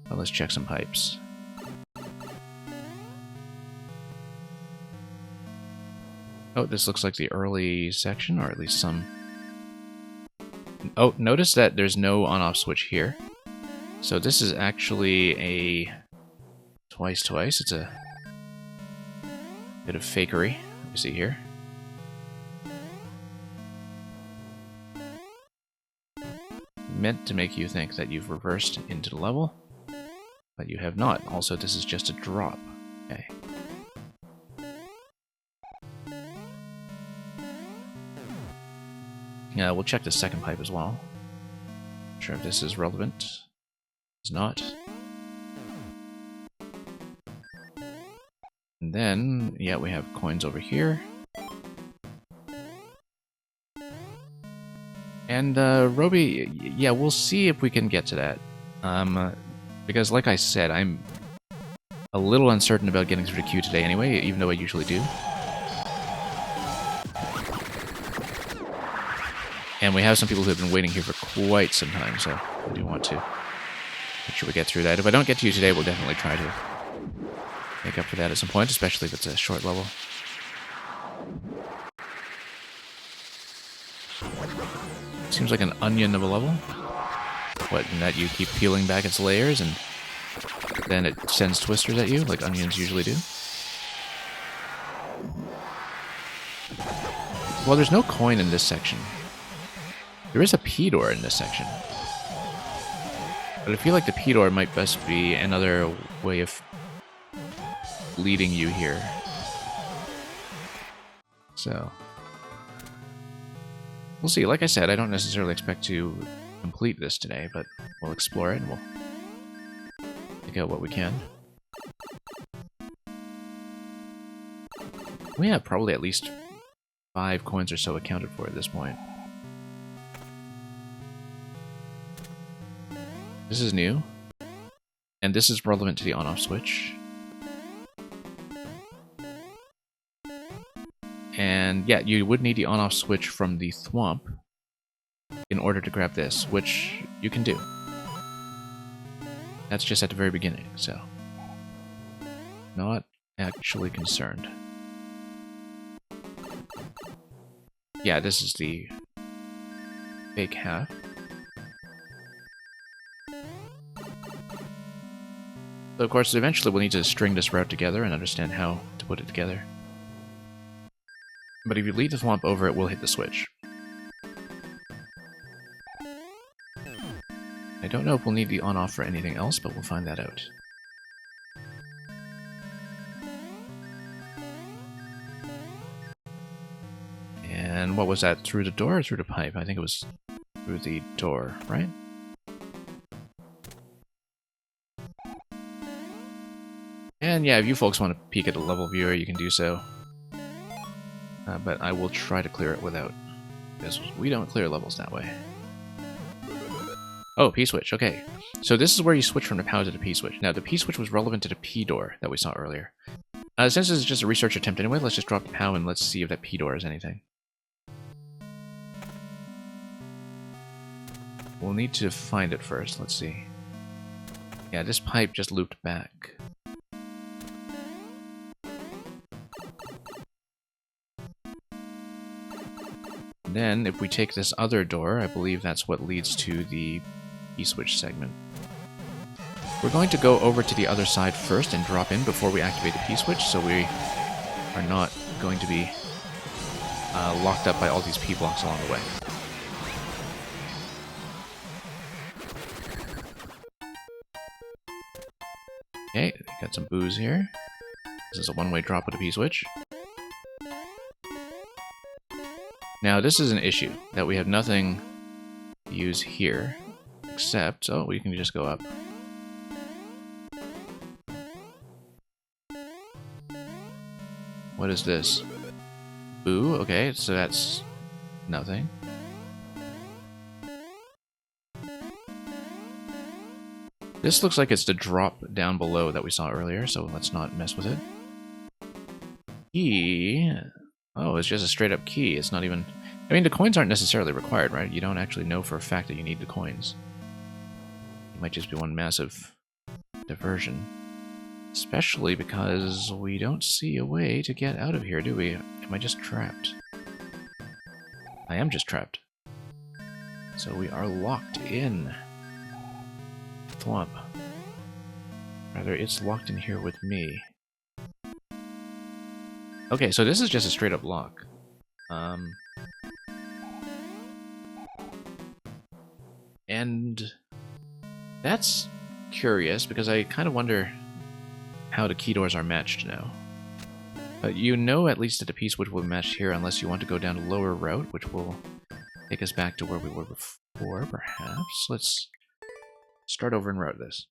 Well, let's check some pipes. Oh, this looks like the early section, or at least some... Oh, notice that there's no on-off switch here. So this is actually a... Twice. It's a bit of fakery. Let me see here. Meant to make you think that you've reversed into the level, but you have not. Also, this is just a drop. Okay. Yeah, we'll check the second pipe as well. Not sure if this is relevant. It's not. And then, yeah, we have coins over here. And, Roby, yeah, we'll see if we can get to that. Because, like I said, I'm a little uncertain about getting through the queue today anyway, even though I usually do. And we have some people who have been waiting here for quite some time, so I do want to make sure we get through that. If I don't get to you today, we'll definitely try to make up for that at some point, especially if it's a short level. Seems like an onion of a level. What, in that you keep peeling back its layers and then it sends twisters at you, like onions usually do? Well, there's no coin in this section. There is a P-door in this section. But I feel like the P-door might best be another way of leading you here. So... we'll see. Like I said, I don't necessarily expect to complete this today, but we'll explore it and we'll take out what we can. We have probably at least 5 coins or so accounted for at this point. This is new, and this is relevant to the on-off switch. And yeah, you would need the on-off switch from the thwomp in order to grab this, which you can do. That's just at the very beginning, so not actually concerned. Yeah, this is the fake half. So of course, eventually we'll need to string this route together and understand how to put it together. But if you lead the thwomp over it, we'll hit the switch. I don't know if we'll need the on-off for anything else, but we'll find that out. And what was that? Through the door or through the pipe? I think it was through the door, right? And yeah, if you folks want to peek at the level viewer, you can do so. But I will try to clear it without, because we don't clear levels that way. Oh, P-switch, okay. So this is where you switch from the POW to the P-switch. Now, the P-switch was relevant to the P-door that we saw earlier. Since this is just a research attempt anyway, let's just drop the POW and let's see if that P-door is anything. We'll need to find it first, let's see. Yeah, this pipe just looped back. And then, if we take this other door, I believe that's what leads to the P-switch segment. We're going to go over to the other side first and drop in before we activate the P-switch, so we are not going to be locked up by all these P-blocks along the way. Okay, got some booze here. This is a one-way drop with a P-switch. Now, this is an issue, that we have nothing to use here, except... oh, we can just go up. What is this? Boo, okay, so that's nothing. This looks like it's the drop down below that we saw earlier, so let's not mess with it. Key... oh, it's just a straight up key. It's not even... I mean, the coins aren't necessarily required, right? You don't actually know for a fact that you need the coins. It might just be one massive diversion. Especially because we don't see a way to get out of here, do we? Am I just trapped? I am just trapped. So we are locked in. Thwomp. Rather, it's locked in here with me. Okay, so this is just a straight up lock. And that's curious because I kind of wonder how the key doors are matched now. But you know at least that the P-switch will be matched here unless you want to go down a lower route, which will take us back to where we were before, perhaps. Let's start over and route this.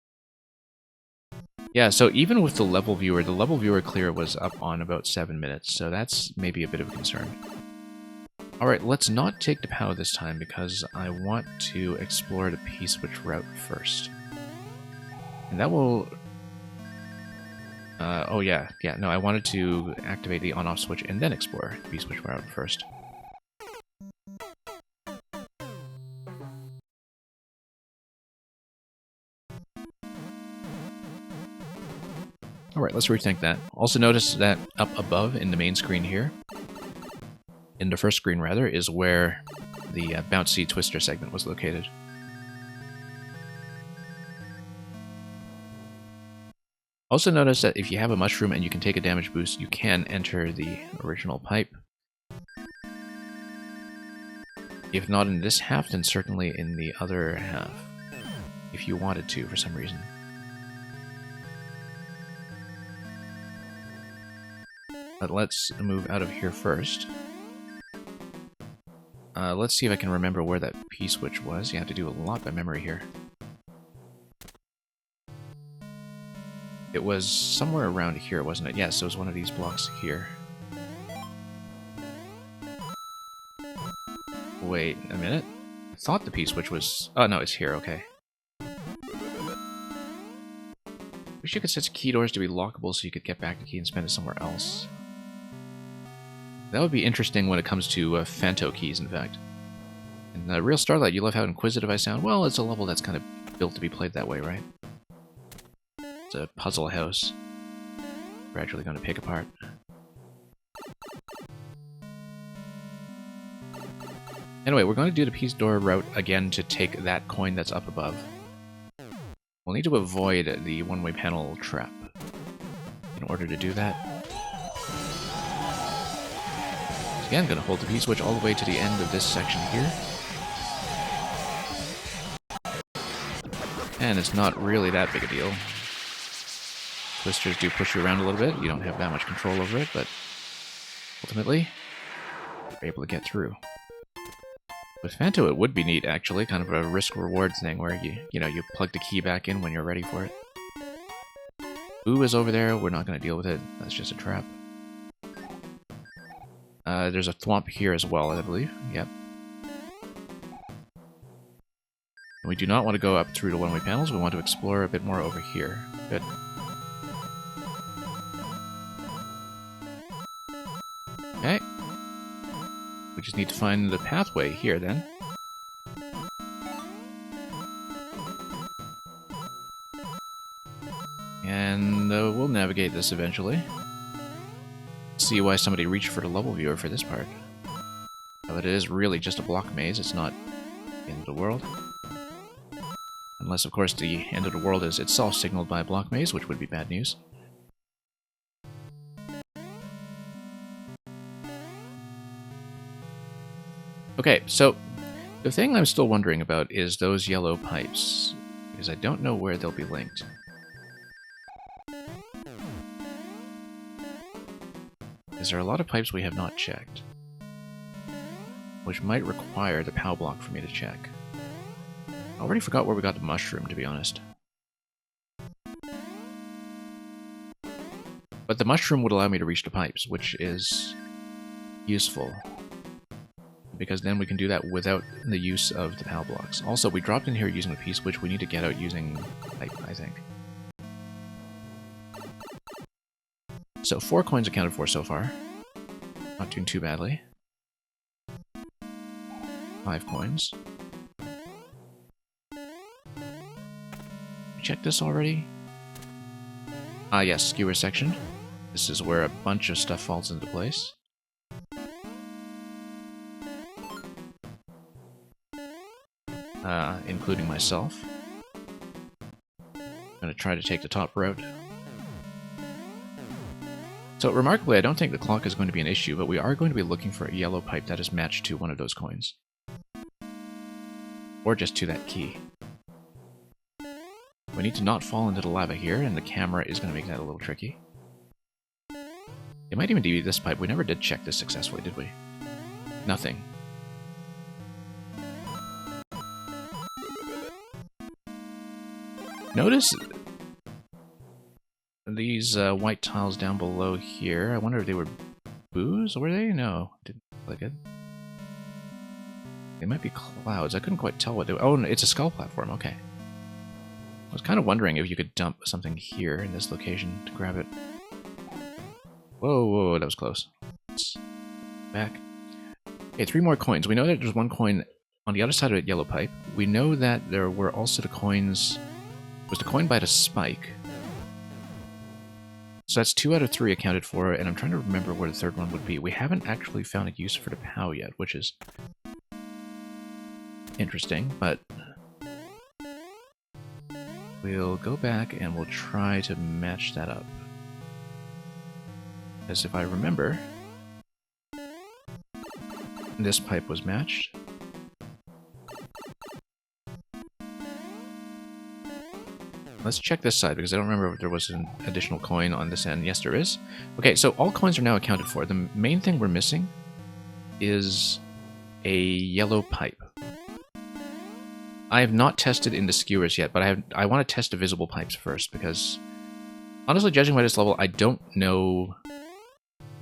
Yeah, so even with the level viewer clear was up on about 7 minutes, so that's maybe a bit of a concern. Alright, let's not take the POW this time because I want to explore the P-switch route first. And that will... oh yeah, no, I wanted to activate the on-off switch and then explore the P-switch route first. Alright, let's rethink that. Also notice that up above in the main screen here, in the first screen rather, is where the bouncy twister segment was located. Also notice that if you have a mushroom and you can take a damage boost, you can enter the original pipe. If not in this half, then certainly in the other half, if you wanted to for some reason. But let's move out of here first. Let's see if I can remember where that P-switch was. You have to do a lot by memory here. It was somewhere around here, wasn't it? Yes, it was one of these blocks here. Wait a minute. I thought the P-switch was... oh, no, it's here, okay. Wish you could set key doors to be lockable so you could get back the key and spend it somewhere else. That would be interesting when it comes to Phanto keys, in fact. In Real Starlight, you love how inquisitive I sound. Well, it's a level that's kind of built to be played that way, right? It's a puzzle house. Gradually going to pick apart. Anyway, we're going to do the Peace Door route again to take that coin that's up above. We'll need to avoid the one-way panel trap in order to do that. Again, going to hold the P-switch all the way to the end of this section here. And it's not really that big a deal. Twisters do push you around a little bit. You don't have that much control over it, but ultimately, you're able to get through. With Phanto, it would be neat, actually. Kind of a risk-reward thing where you plug the key back in when you're ready for it. Boo is over there. We're not going to deal with it. That's just a trap. There's a thwomp here as well, I believe. Yep. And We do not want to go up through the one-way panels. We want to explore a bit more over here. Good. Okay. We just need to find the pathway here, then. And we'll navigate this eventually. See why somebody reached for the level viewer for this part. But it is really just a block maze, it's not the end of the world. Unless, of course, the end of the world is itself signaled by a block maze, which would be bad news. Okay, so the thing I'm still wondering about is those yellow pipes, because I don't know where they'll be linked. Because there are a lot of pipes we have not checked, which might require the POW block for me to check. I already forgot where we got the mushroom, to be honest. But the mushroom would allow me to reach the pipes, which is useful, because then we can do that without the use of the POW blocks. Also, we dropped in here using a P-switch. We need to get out using pipe, I think. So 4 coins accounted for so far. Not doing too badly. 5 coins. Check this already? Ah yes, skewer section. This is where a bunch of stuff falls into place. Including myself. I'm gonna try to take the top route. So, remarkably, I don't think the clock is going to be an issue, but we are going to be looking for a yellow pipe that is matched to one of those coins. Or just to that key. We need to not fall into the lava here, and the camera is going to make that a little tricky. It might even be this pipe. We never did check this successfully, did we? Nothing. Notice these white tiles down below here. I wonder if they were boos? Were they? No, didn't look good. They might be clouds. I couldn't quite tell what they were. Oh, no, it's a skull platform. Okay. I was kind of wondering if you could dump something here in this location to grab it. Whoa, whoa, that was close. Let's back. Okay, 3 more coins. We know that there's 1 coin on the other side of the yellow pipe. We know that there were also the coins... was the coin by the spike. So that's 2 out of 3 accounted for, and I'm trying to remember where the third one would be. We haven't actually found a use for the POW yet, which is interesting, but we'll go back and we'll try to match that up. As if I remember, this pipe was matched. Let's check this side, because I don't remember if there was an additional coin on this end. Yes, there is. Okay, so all coins are now accounted for. The main thing we're missing is a yellow pipe. I have not tested in the skewers yet, but I want to test the visible pipes first, because honestly, judging by this level, I don't know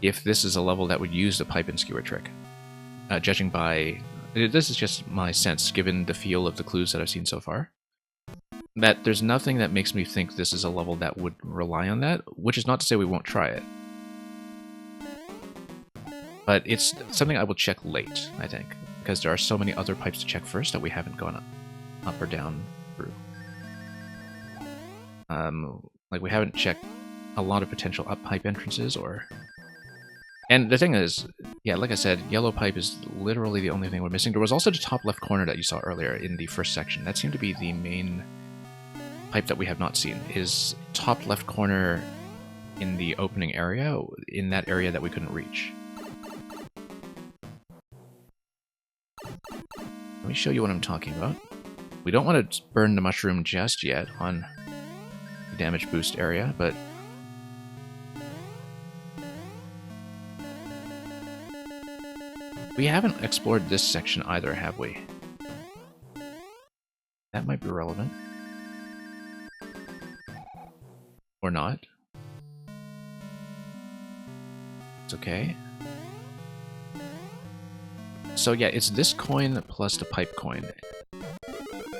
if this is a level that would use the pipe and skewer trick. Judging by... this is just my sense, given the feel of the clues that I've seen so far. That there's nothing that makes me think this is a level that would rely on that, which is not to say we won't try it. But it's something I will check late, I think, because there are so many other pipes to check first that we haven't gone up or down through. Like, we haven't checked a lot of potential up pipe entrances, or... And the thing is, yeah, like I said, yellow pipe is literally the only thing we're missing. There was also the top left corner that you saw earlier in the first section. That seemed to be the main pipe that we have not seen, is top left corner in the opening area, in that area that we couldn't reach. Let me show you what I'm talking about. We don't want to burn the mushroom just yet on the damage boost area, but we haven't explored this section either, have we? That might be relevant. Or not. It's okay. So yeah, it's this coin plus the pipe coin.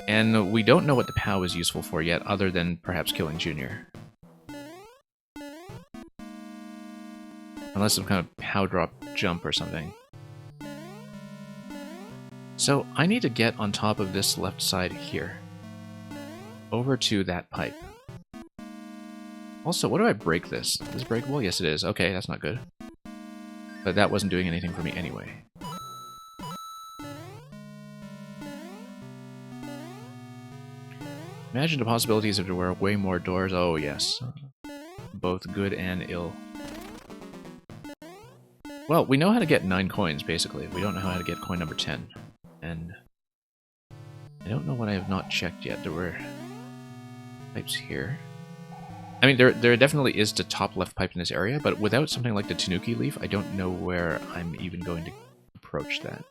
And we don't know what the POW is useful for yet, other than perhaps killing Junior. Unless some kind of POW drop jump or something. So I need to get on top of this left side here. Over to that pipe. Also, what do I break this? Is this breakable? Yes, it is. Okay, that's not good. But that wasn't doing anything for me anyway. Imagine the possibilities if there were way more doors. Oh, yes. Both good and ill. Well, we know how to get 9 coins, basically. We don't know how to get coin number 10. And I don't know what I have not checked yet. There were pipes here. I mean, there definitely is the top left pipe in this area, but without something like the Tanuki leaf, I don't know where I'm even going to approach that.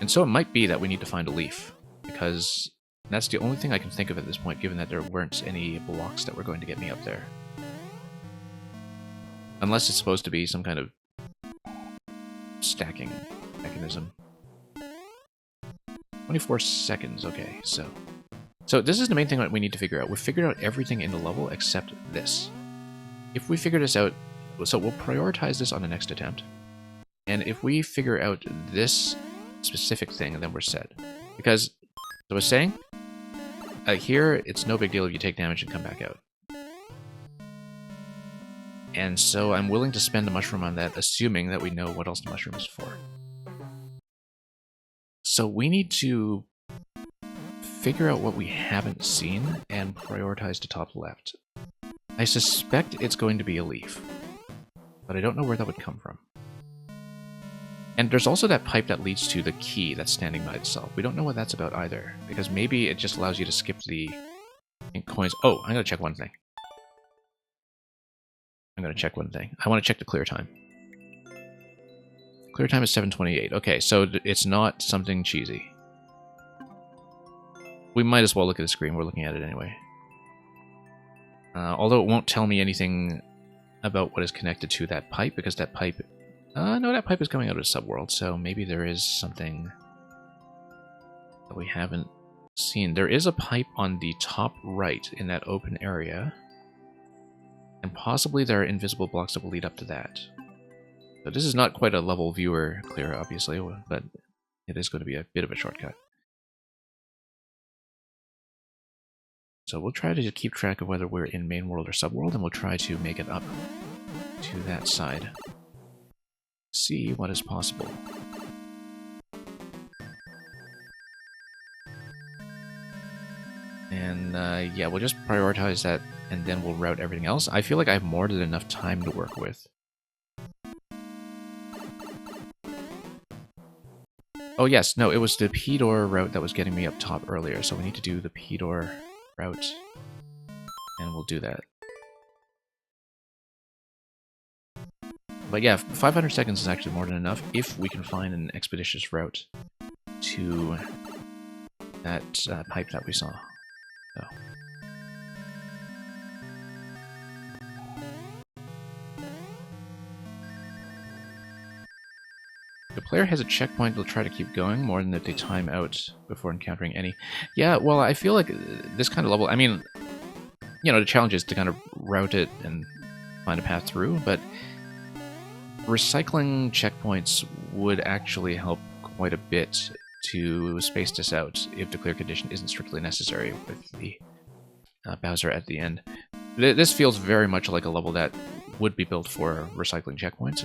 And so it might be that we need to find a leaf, because that's the only thing I can think of at this point, given that there weren't any blocks that were going to get me up there. Unless it's supposed to be some kind of stacking mechanism. 24 seconds, okay, so this is the main thing that we need to figure out. We've figured out everything in the level except this. If we figure this out, so we'll prioritize this on the next attempt. And if we figure out this specific thing, then we're set. Because, as I was saying, here, it's no big deal if you take damage and come back out. And so I'm willing to spend the mushroom on that, assuming that we know what else the mushroom is for. So we need to figure out what we haven't seen and prioritize the top left. I suspect it's going to be a leaf, but I don't know where that would come from. And there's also that pipe that leads to the key that's standing by itself. We don't know what that's about either, because maybe it just allows you to skip the coins. Oh, I'm going to check one thing. I want to check the clear time. Clear time is 7:28. Okay, so it's not something cheesy. We might as well look at the screen. We're looking at it anyway. Although it won't tell me anything about what is connected to that pipe, because that pipe... no, that pipe is coming out of Subworld, so maybe there is something that we haven't seen. There is a pipe on the top right in that open area, and possibly there are invisible blocks that will lead up to that. So this is not quite a level viewer clear, obviously, but it is going to be a bit of a shortcut. So we'll try to keep track of whether we're in main world or subworld, and we'll try to make it up to that side. See what is possible. And yeah, we'll just prioritize that, and then we'll route everything else. I feel like I have more than enough time to work with. Oh yes, no, it was the P-door route that was getting me up top earlier, so we need to do the P-door route, and we'll do that. But yeah, 500 seconds is actually more than enough if we can find an expeditious route to that pipe that we saw. So. The player has a checkpoint, they'll try to keep going more than if they time out before encountering any. Yeah, well, I feel like this kind of level, I mean, you know, the challenge is to kind of route it and find a path through, but recycling checkpoints would actually help quite a bit to space this out if the clear condition isn't strictly necessary with the Bowser at the end. This feels very much like a level that would be built for recycling checkpoints.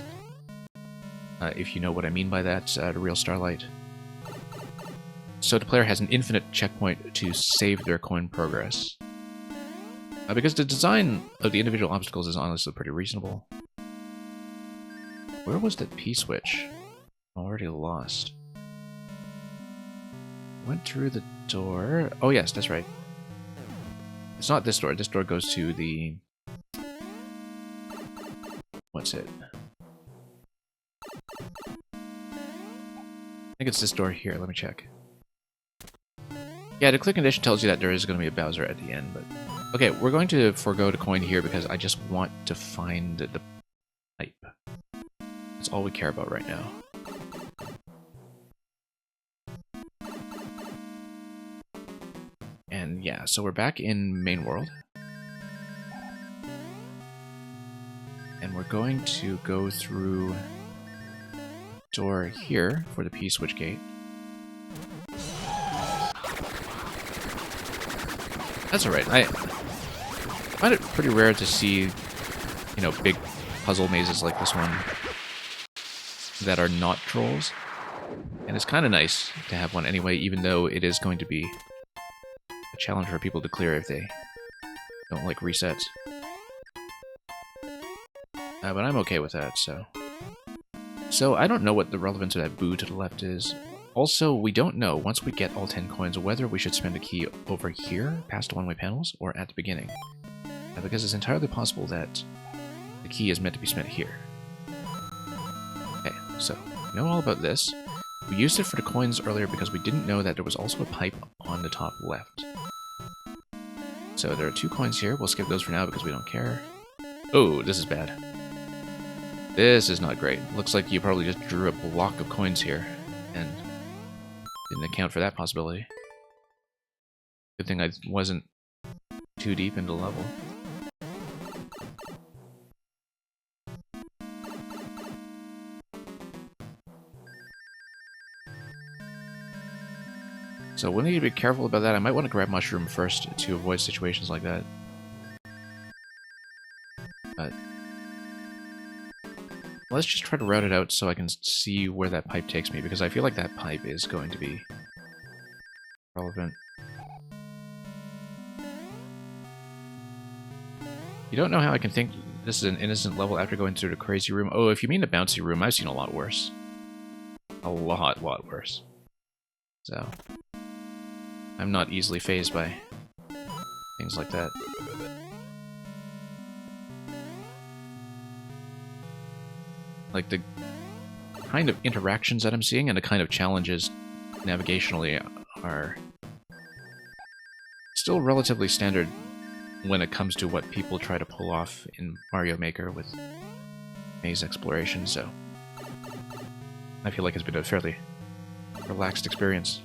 If you know what I mean by that, the real Starlight. So the player has an infinite checkpoint to save their coin progress. Because the design of the individual obstacles is honestly pretty reasonable. Where was that P-switch? Already lost. Went through the door. Oh yes, that's right. It's not this door. This door goes to the... What's it? I think it's this door here. Let me check. Yeah, the clear condition tells you that there is going to be a Bowser at the end, but... Okay, we're going to forego the coin here because I just want to find the pipe. That's all we care about right now. And yeah, so we're back in main world. And we're going to go through door here for the P-switch gate. That's alright. I find it pretty rare to see, you know, big puzzle mazes like this one that are not trolls. And it's kind of nice to have one anyway, even though it is going to be a challenge for people to clear if they don't like resets. But I'm okay with that, so... So, I don't know what the relevance of that boo to the left is. Also, we don't know, once we get all 10 coins, whether we should spend a key over here, past the one-way panels, or at the beginning. Because it's entirely possible that the key is meant to be spent here. Okay, so, we know all about this. We used it for the coins earlier because we didn't know that there was also a pipe on the top left. So, there are 2 coins here. We'll skip those for now because we don't care. Oh, this is bad. This is not great. Looks like you probably just drew a block of coins here, and didn't account for that possibility. Good thing I wasn't too deep into the level. So we'll need to be careful about that. I might want to grab mushroom first to avoid situations like that. But let's just try to route it out so I can see where that pipe takes me, because I feel like that pipe is going to be relevant. You don't know how I can think this is an innocent level after going through the crazy room. Oh, if you mean the bouncy room, I've seen a lot worse. A lot worse. So, I'm not easily fazed by things like that. Like, the kind of interactions that I'm seeing and the kind of challenges navigationally are still relatively standard when it comes to what people try to pull off in Mario Maker with maze exploration, so I feel like it's been a fairly relaxed experience.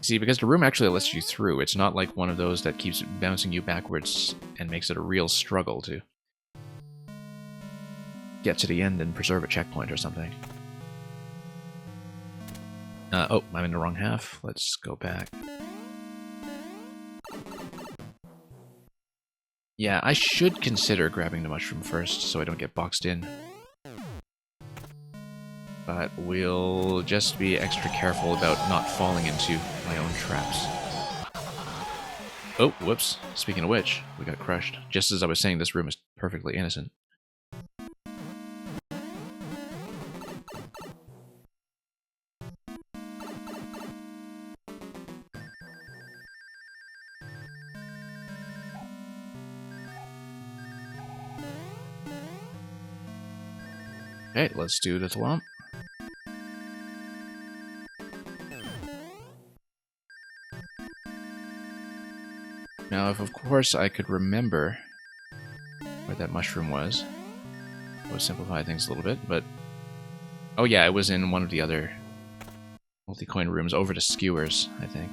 See, because the room actually lets you through, it's not like one of those that keeps bouncing you backwards and makes it a real struggle to get to the end and preserve a checkpoint or something. Oh, I'm in the wrong half. Let's go back. Yeah, I should consider grabbing the mushroom first so I don't get boxed in. But we'll just be extra careful about not falling into my own traps. Oh, whoops. Speaking of which, we got crushed. Just as I was saying, this room is perfectly innocent. Okay, let's do the thwomp. Now, if of course I could remember where that mushroom was, it would simplify things a little bit, but... Oh yeah, it was in one of the other multi-coin rooms, over the skewers, I think.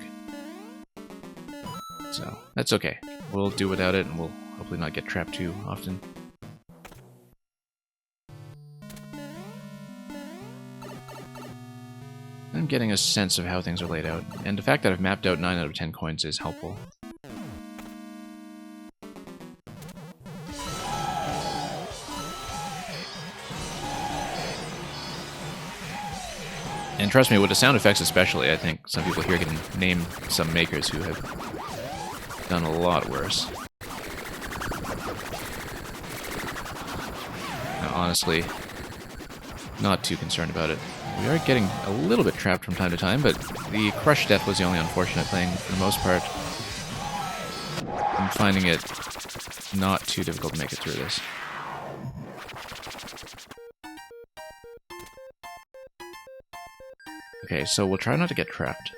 So, that's okay. We'll do without it, and we'll hopefully not get trapped too often. I'm getting a sense of how things are laid out, and the fact that I've mapped out 9 out of 10 coins is helpful. And trust me, with the sound effects especially, I think some people here can name some makers who have done a lot worse. Now, honestly, not too concerned about it. We are getting a little bit trapped from time to time, but the crush death was the only unfortunate thing. For the most part, I'm finding it not too difficult to make it through this. Okay, so we'll try not to get trapped.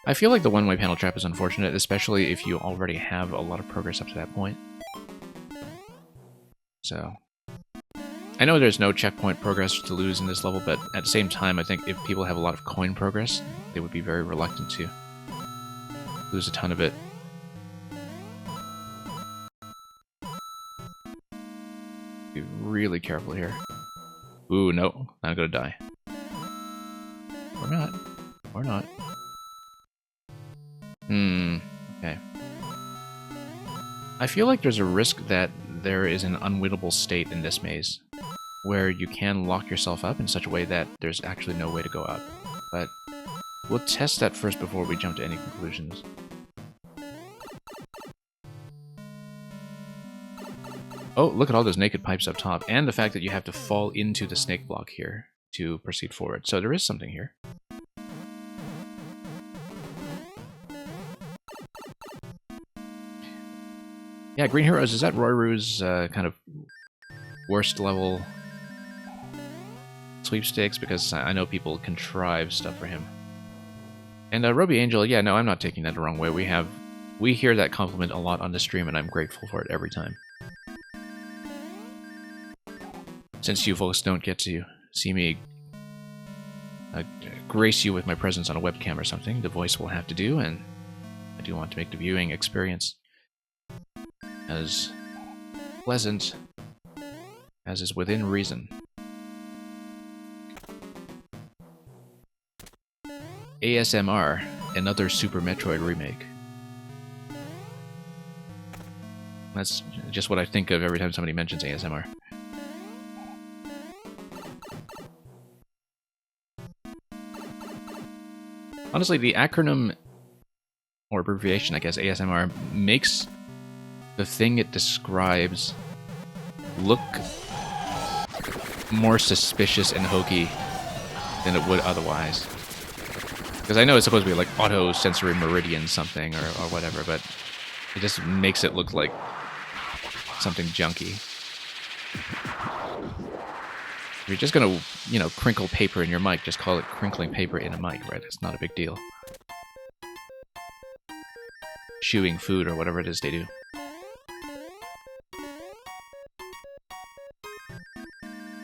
I feel like the one-way panel trap is unfortunate, especially if you already have a lot of progress up to that point. So, I know there's no checkpoint progress to lose in this level, but at the same time, I think if people have a lot of coin progress, they would be very reluctant to lose a ton of it. Be really careful here. Ooh, no. I'm gonna die. Or not. Or not. Okay. I feel like there's a risk that there is an unwinnable state in this maze, where you can lock yourself up in such a way that there's actually no way to go up. But we'll test that first before we jump to any conclusions. Oh, look at all those naked pipes up top, and the fact that you have to fall into the snake block here to proceed forward. So there is something here. Yeah, Green Heroes, is that Royru's kind of worst level sweepstakes? Because I know people contrive stuff for him. And Roby Angel, yeah, no, I'm not taking that the wrong way. We hear that compliment a lot on the stream, and I'm grateful for it every time. Since you folks don't get to see me grace you with my presence on a webcam or something, the voice will have to do, and I do want to make the viewing experience as pleasant as is within reason. ASMR, another Super Metroid remake. That's just what I think of every time somebody mentions ASMR. Honestly, the acronym, or abbreviation, I guess, ASMR, makes the thing it describes look more suspicious and hokey than it would otherwise. Because I know it's supposed to be like auto-sensory meridian something or whatever, but it just makes it look like something junky. If you're just gonna, you know, crinkle paper in your mic, just call it crinkling paper in a mic, right? It's not a big deal. Chewing food or whatever it is they do.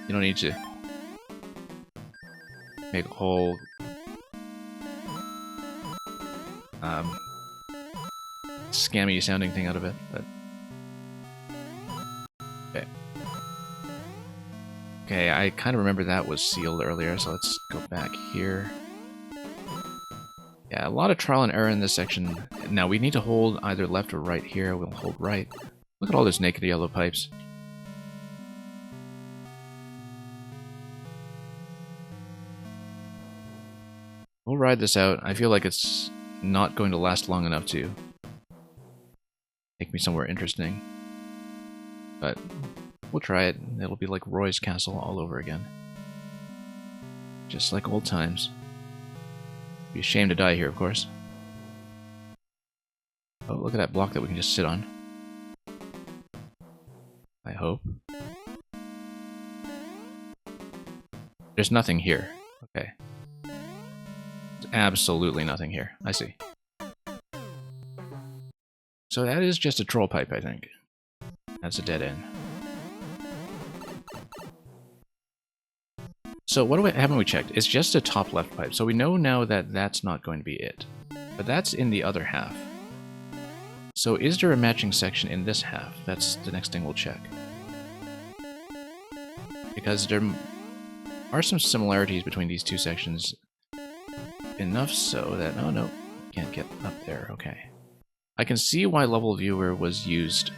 You don't need to make a whole scammy sounding thing out of it, but okay. Okay, I kind of remember that was sealed earlier, so let's go back here. Yeah, a lot of trial and error in this section. Now we need to hold either left or right here. We'll hold right. Look at all those naked yellow pipes. We'll ride this out. I feel like it's not going to last long enough to take me somewhere interesting. But we'll try it. It'll be like Roy's Castle all over again. Just like old times. Be a shame to die here, of course. Oh, look at that block that we can just sit on. I hope. There's nothing here. Okay. There's absolutely nothing here. I see. So that is just a troll pipe, I think. That's a dead end. So what haven't we checked? It's just a top left pipe. So we know now that that's not going to be it. But that's in the other half. So is there a matching section in this half? That's the next thing we'll check. Because there are some similarities between these two sections. Enough so that... Oh, no. Can't get up there. Okay. I can see why Level Viewer was used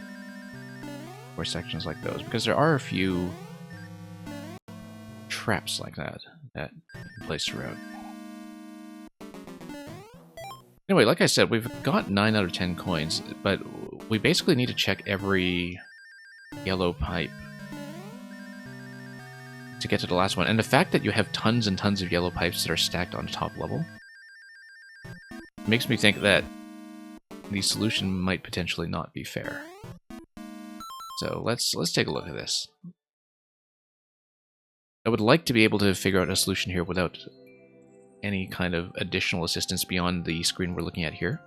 for sections like those. Because there are a few traps like that you can place throughout. Anyway, like I said, we've got 9 out of 10 coins, but we basically need to check every yellow pipe to get to the last one. And the fact that you have tons and tons of yellow pipes that are stacked on top level makes me think that the solution might potentially not be fair. So let's take a look at this. I would like to be able to figure out a solution here without any kind of additional assistance beyond the screen we're looking at here.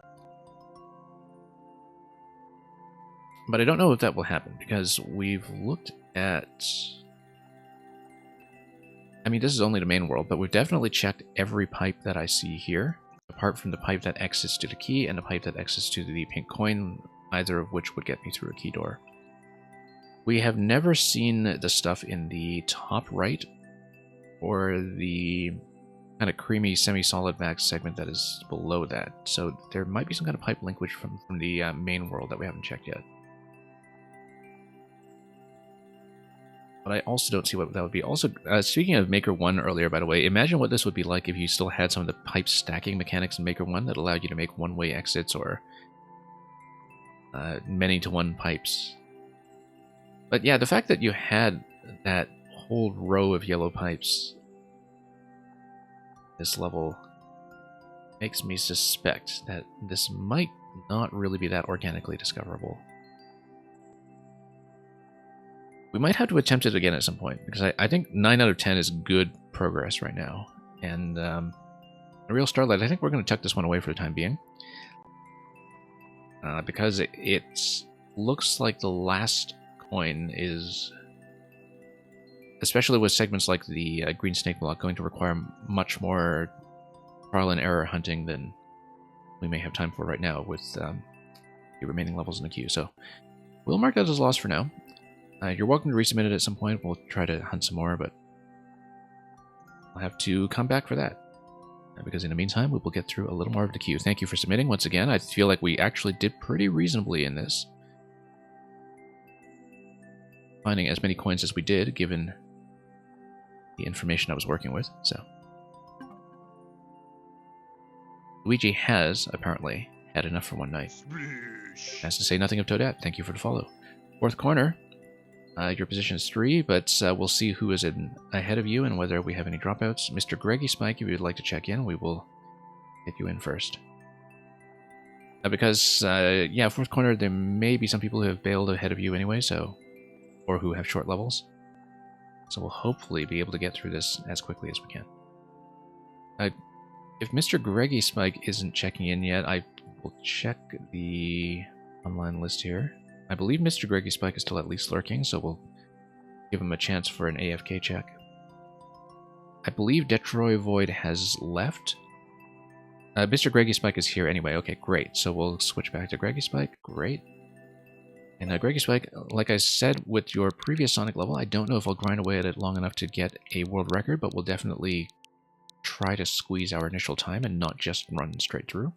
But I don't know if that will happen, because we've looked at I mean, this is only the main world, but we've definitely checked every pipe that I see here, apart from the pipe that exits to the key and the pipe that exits to the pink coin, either of which would get me through a key door. We have never seen the stuff in the top right, or the kind of creamy semi-solid back segment that is below that. So there might be some kind of pipe linkage from the main world that we haven't checked yet. But I also don't see what that would be. Also, speaking of Maker 1 earlier, by the way, imagine what this would be like if you still had some of the pipe stacking mechanics in Maker 1 that allowed you to make one-way exits or many-to-one pipes. But yeah, the fact that you had that whole row of yellow pipes this level makes me suspect that this might not really be that organically discoverable. We might have to attempt it again at some point, because I think 9 out of 10 is good progress right now. And a real Starlight, I think we're going to tuck this one away for the time being. Because it looks like the last coin is, especially with segments like the green snake block, going to require much more trial and error hunting than we may have time for right now with the remaining levels in the queue. So we'll mark that as lost for now. You're welcome to resubmit it at some point. We'll try to hunt some more, but I'll have to come back for that. Because in the meantime, we will get through a little more of the queue. Thank you for submitting once again. I feel like we actually did pretty reasonably in this. Finding as many coins as we did, given the information I was working with, so. Luigi has, apparently, had enough for one night. As to say nothing of Toadette, thank you for the follow. Fourth corner. Your position is 3, but we'll see who is ahead of you and whether we have any dropouts. Mr. Greggy Spike, if you'd like to check in, we will get you in first. Because, yeah, fourth corner, there may be some people who have bailed ahead of you anyway, so, or who have short levels. So we'll hopefully be able to get through this as quickly as we can. If Mr. Greggy Spike isn't checking in yet, I will check the online list here. I believe Mr. Greggy Spike is still at least lurking, so we'll give him a chance for an AFK check. I believe Detroit Void has left. Mr. Greggy Spike is here anyway. Okay, great. So we'll switch back to Greggy Spike. Great. And Greggy Spike, like I said with your previous Sonic level, I don't know if I'll grind away at it long enough to get a world record, but we'll definitely try to squeeze our initial time and not just run straight through.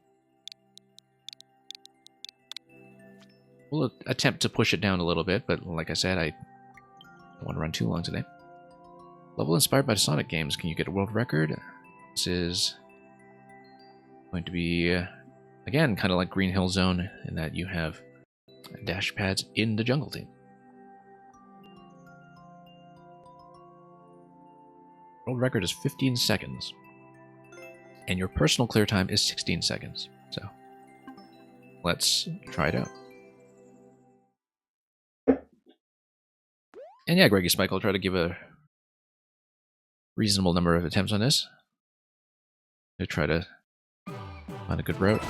We'll attempt to push it down a little bit, but like I said, I don't want to run too long today. Level inspired by the Sonic games. Can you get a world record? This is going to be, again, kind of like Green Hill Zone, in that you have dash pads in the jungle team. World record is 15 seconds. And your personal clear time is 16 seconds. So, let's try it out. And yeah, Greggy Spike, I'll try to give a reasonable number of attempts on this to try to find a good route.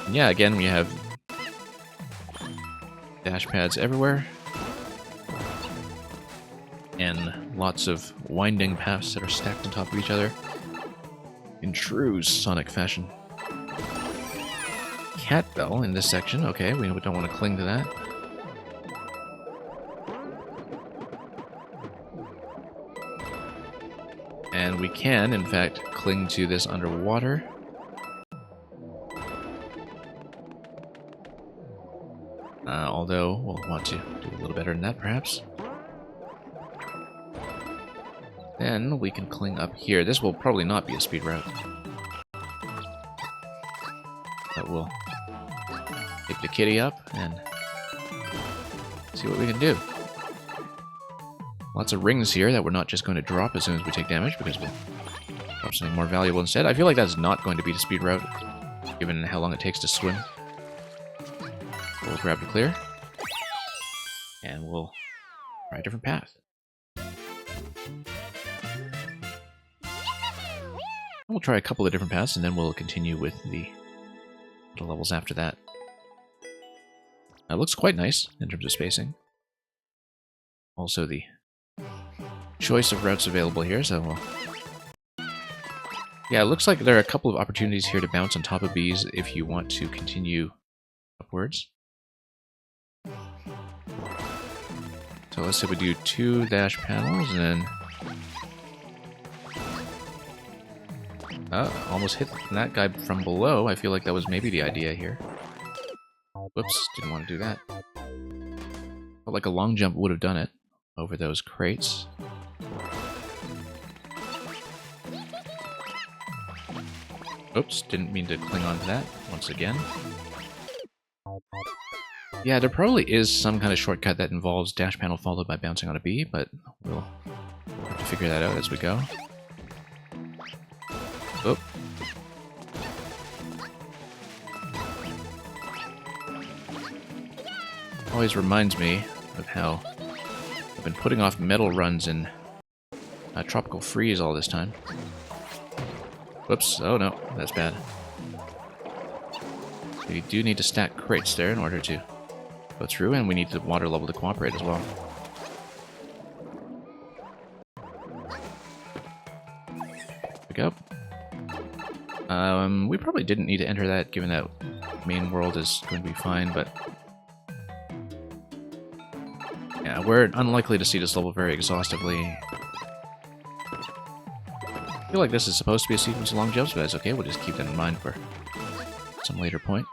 And yeah, again, we have dash pads everywhere and lots of winding paths that are stacked on top of each other in true Sonic fashion. Cat Bell in this section. Okay, we don't want to cling to that. And we can, in fact, cling to this underwater. Although, we'll want to do a little better than that, perhaps. Then we can cling up here. This will probably not be a speed route. But we'll pick the kitty up and see what we can do. Lots of rings here that we're not just going to drop as soon as we take damage, because we'll drop something more valuable instead. I feel like that's not going to be the speed route, given how long it takes to swim. We'll grab the clear, and we'll try a different path. We'll try a couple of different paths, and then we'll continue with the levels after that. It looks quite nice in terms of spacing. Also, the choice of routes available here, so we'll... Yeah, it looks like there are a couple of opportunities here to bounce on top of bees if you want to continue upwards. So let's say we do 2 dash panels and then... almost hit that guy from below. I feel like that was maybe the idea here. Whoops, didn't want to do that. Felt like a long jump would have done it over those crates. Oops, didn't mean to cling on to that once again. Yeah, there probably is some kind of shortcut that involves dash panel followed by bouncing on a bee, but we'll have to figure that out as we go. Oop. Always reminds me of how I've been putting off metal runs in Tropical Freeze all this time. Whoops, oh no, that's bad. We do need to stack crates there in order to go through, and we need the water level to cooperate as well. Pick up. We probably didn't need to enter that, given that main world is going to be fine, but... yeah, we're unlikely to see this level very exhaustively. I feel like this is supposed to be a sequence of long jumps, but that's okay, we'll just keep that in mind for some later point.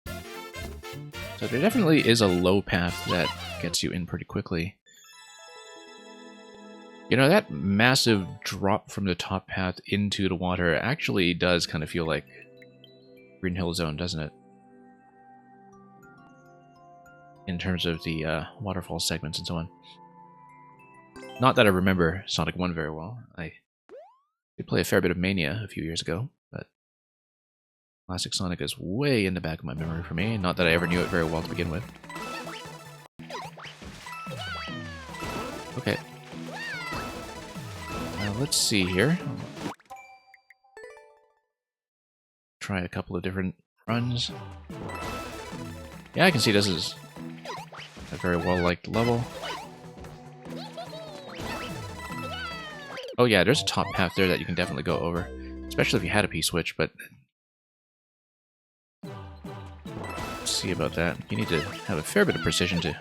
So there definitely is a low path that gets you in pretty quickly. You know, that massive drop from the top path into the water actually does kind of feel like Green Hill Zone, doesn't it? In terms of the waterfall segments and so on. Not that I remember Sonic 1 very well. I did play a fair bit of Mania a few years ago, but classic Sonic is way in the back of my memory for me. Not that I ever knew it very well to begin with. Okay. Now let's see here. Try a couple of different runs. Yeah, I can see this is a very well-liked level. Oh yeah, there's a top path there that you can definitely go over. Especially if you had a P-switch, but... let's see about that. You need to have a fair bit of precision to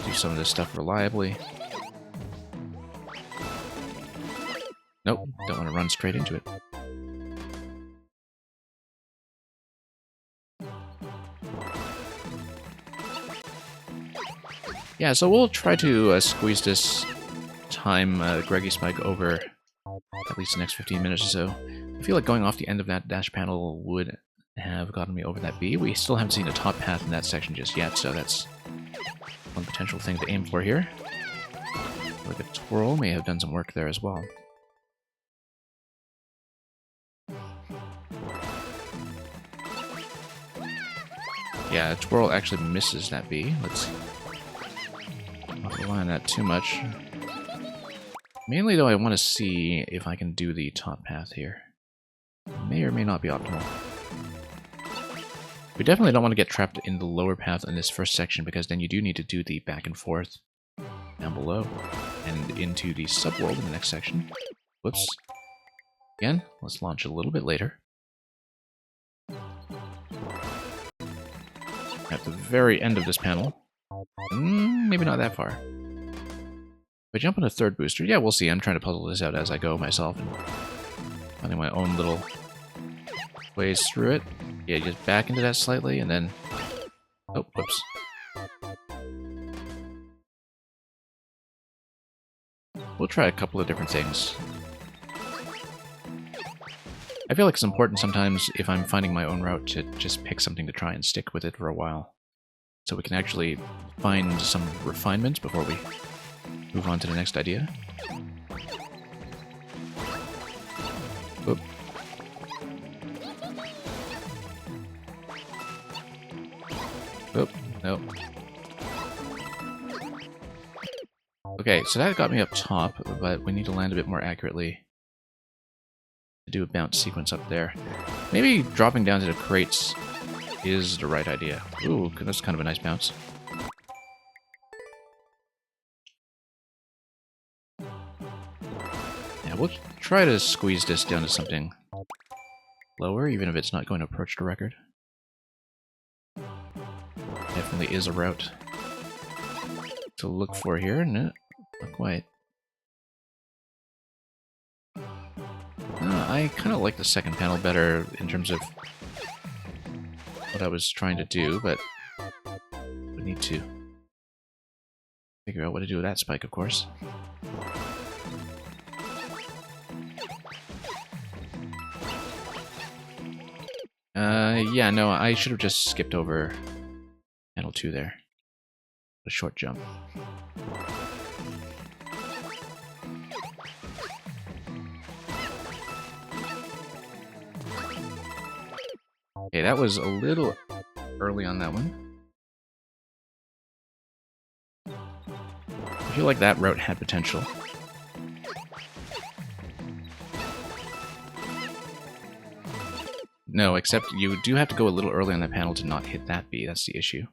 do some of this stuff reliably. Nope, don't want to run straight into it. Yeah, so we'll try to squeeze this time Greggy Spike over at least the next 15 minutes or so. I feel like going off the end of that dash panel would have gotten me over that B. We still haven't seen a top path in that section just yet, so that's one potential thing to aim for here. Like a twirl may have done some work there as well. Yeah, twirl actually misses that B. Let's not rely on that too much. Mainly, though, I want to see if I can do the top path here. May or may not be optimal. We definitely don't want to get trapped in the lower path in this first section, because then you do need to do the back and forth down below and into the subworld in the next section. Whoops. Again, let's launch a little bit later. At the very end of this panel. Maybe not that far. If I jump on a third booster, yeah, we'll see. I'm trying to puzzle this out as I go myself and finding my own little ways through it. Yeah, just back into that slightly and then... oh, whoops. We'll try a couple of different things. I feel like it's important sometimes, if I'm finding my own route, to just pick something to try and stick with it for a while. So we can actually find some refinements before we move on to the next idea. Oop. Oop, no. Okay, so that got me up top, but we need to land a bit more accurately to do a bounce sequence up there. Maybe dropping down to the crates is the right idea. Ooh, that's kind of a nice bounce. we'll try to squeeze this down to something lower, even if it's not going to approach the record. Definitely is a route to look for here. No, not quite. I kind of like the second panel better in terms of what I was trying to do, but we need to figure out what to do with that spike, of course. Yeah, no, I should have just skipped over panel 2 there. A short jump. Okay, that was a little early on that one. I feel like that route had potential. No, except you do have to go a little early on that panel to not hit that B. That's the issue.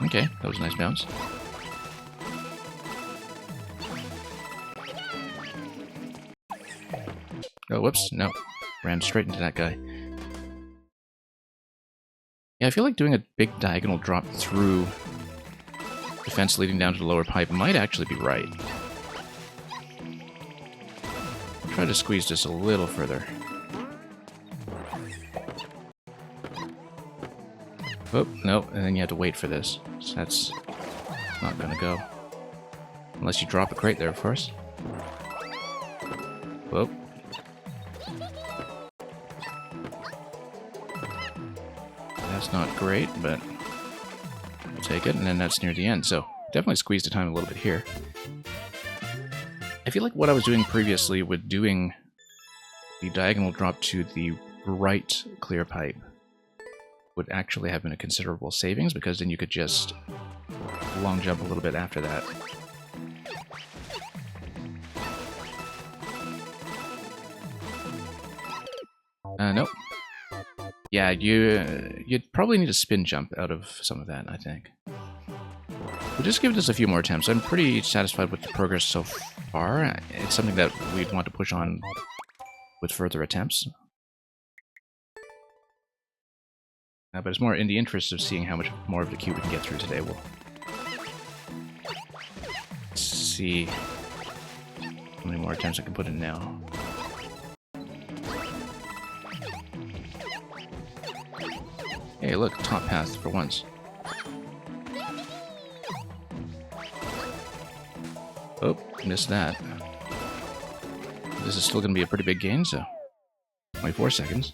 Okay, that was a nice bounce. Oh, whoops, no. Ran straight into that guy. Yeah, I feel like doing a big diagonal drop through defense leading down to the lower pipe might actually be right. I'll try to squeeze this a little further. Oh, no, and then you have to wait for this. So that's not gonna go. Unless you drop a crate there, of course. Whoa. That's not great, but we'll take it, and then that's near the end, so definitely squeezed the time a little bit here. I feel like what I was doing previously with doing the diagonal drop to the right clear pipe would actually have been a considerable savings, because then you could just long jump a little bit after that. Nope. Yeah, you'd probably need a spin jump out of some of that, I think. We'll just give this a few more attempts. I'm pretty satisfied with the progress so far. It's something that we'd want to push on with further attempts. But it's more in the interest of seeing how much more of the cube we can get through today. We'll see how many more attempts I can put in now. Hey, look, top path for once. Oh, missed that. This is still going to be a pretty big gain, so 24 seconds.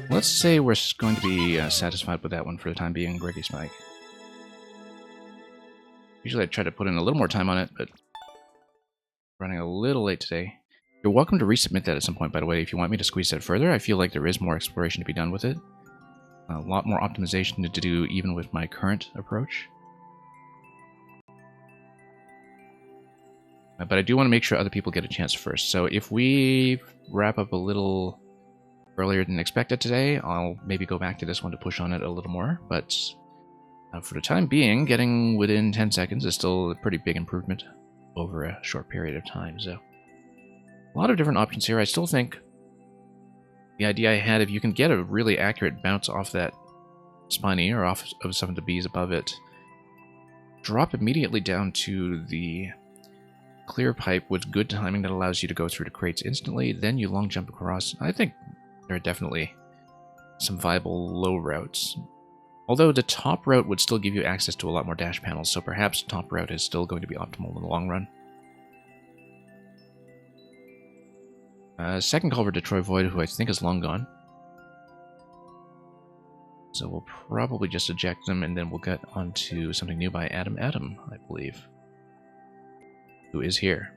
Let's say we're going to be satisfied with that one for the time being, Greggy Spike. Usually I try to put in a little more time on it, but running a little late today. You're welcome to resubmit that at some point, by the way, if you want me to squeeze that further. I feel like there is more exploration to be done with it. A lot more optimization to do even with my current approach. But I do want to make sure other people get a chance first. So if we wrap up a little earlier than expected today, I'll maybe go back to this one to push on it a little more. But for the time being, getting within 10 seconds is still a pretty big improvement over a short period of time. So a lot of different options here. I still think the idea I had, if you can get a really accurate bounce off that spiny or off of some of the bees above it, drop immediately down to the clear pipe with good timing that allows you to go through the crates instantly, then you long jump across. I think there are definitely some viable low routes. Although the top route would still give you access to a lot more dash panels, so perhaps the top route is still going to be optimal in the long run. Second culvert to Troy Void, who I think is long gone. So we'll probably just eject them, and then we'll get onto something new by Adam, I believe, who is here.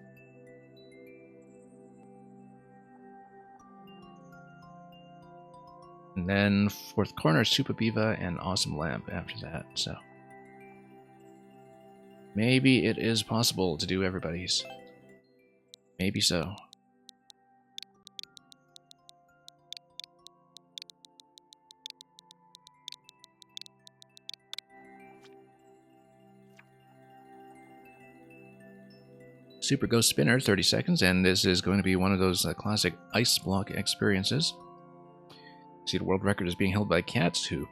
And then fourth corner, Super Biva and Awesome Lamp after that, so maybe it is possible to do everybody's. Maybe so. Super Ghost Spinner, 30 seconds, and this is going to be one of those classic ice block experiences. See, the world record is being held by Cats, who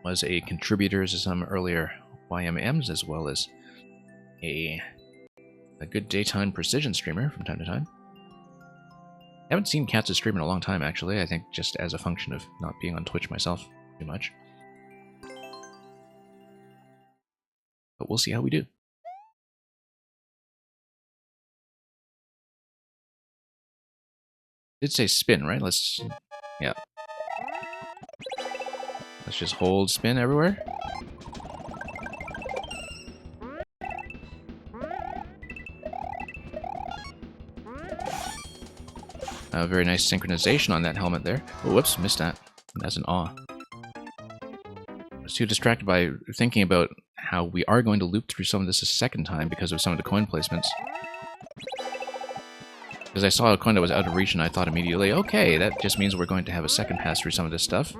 was a contributor to some earlier YMMs, as well as a good daytime precision streamer from time to time. I haven't seen Cats stream in a long time, actually. I think just as a function of not being on Twitch myself too much. But we'll see how we do. Did say spin, right? Yeah. Let's just hold spin everywhere. Very nice synchronization on that helmet there. Oh, whoops, missed that. That's an awe. I was too distracted by thinking about how we are going to loop through some of this a second time because of some of the coin placements. Because I saw a coin that was out of reach and I thought immediately, okay, that just means we're going to have a second pass through some of this stuff,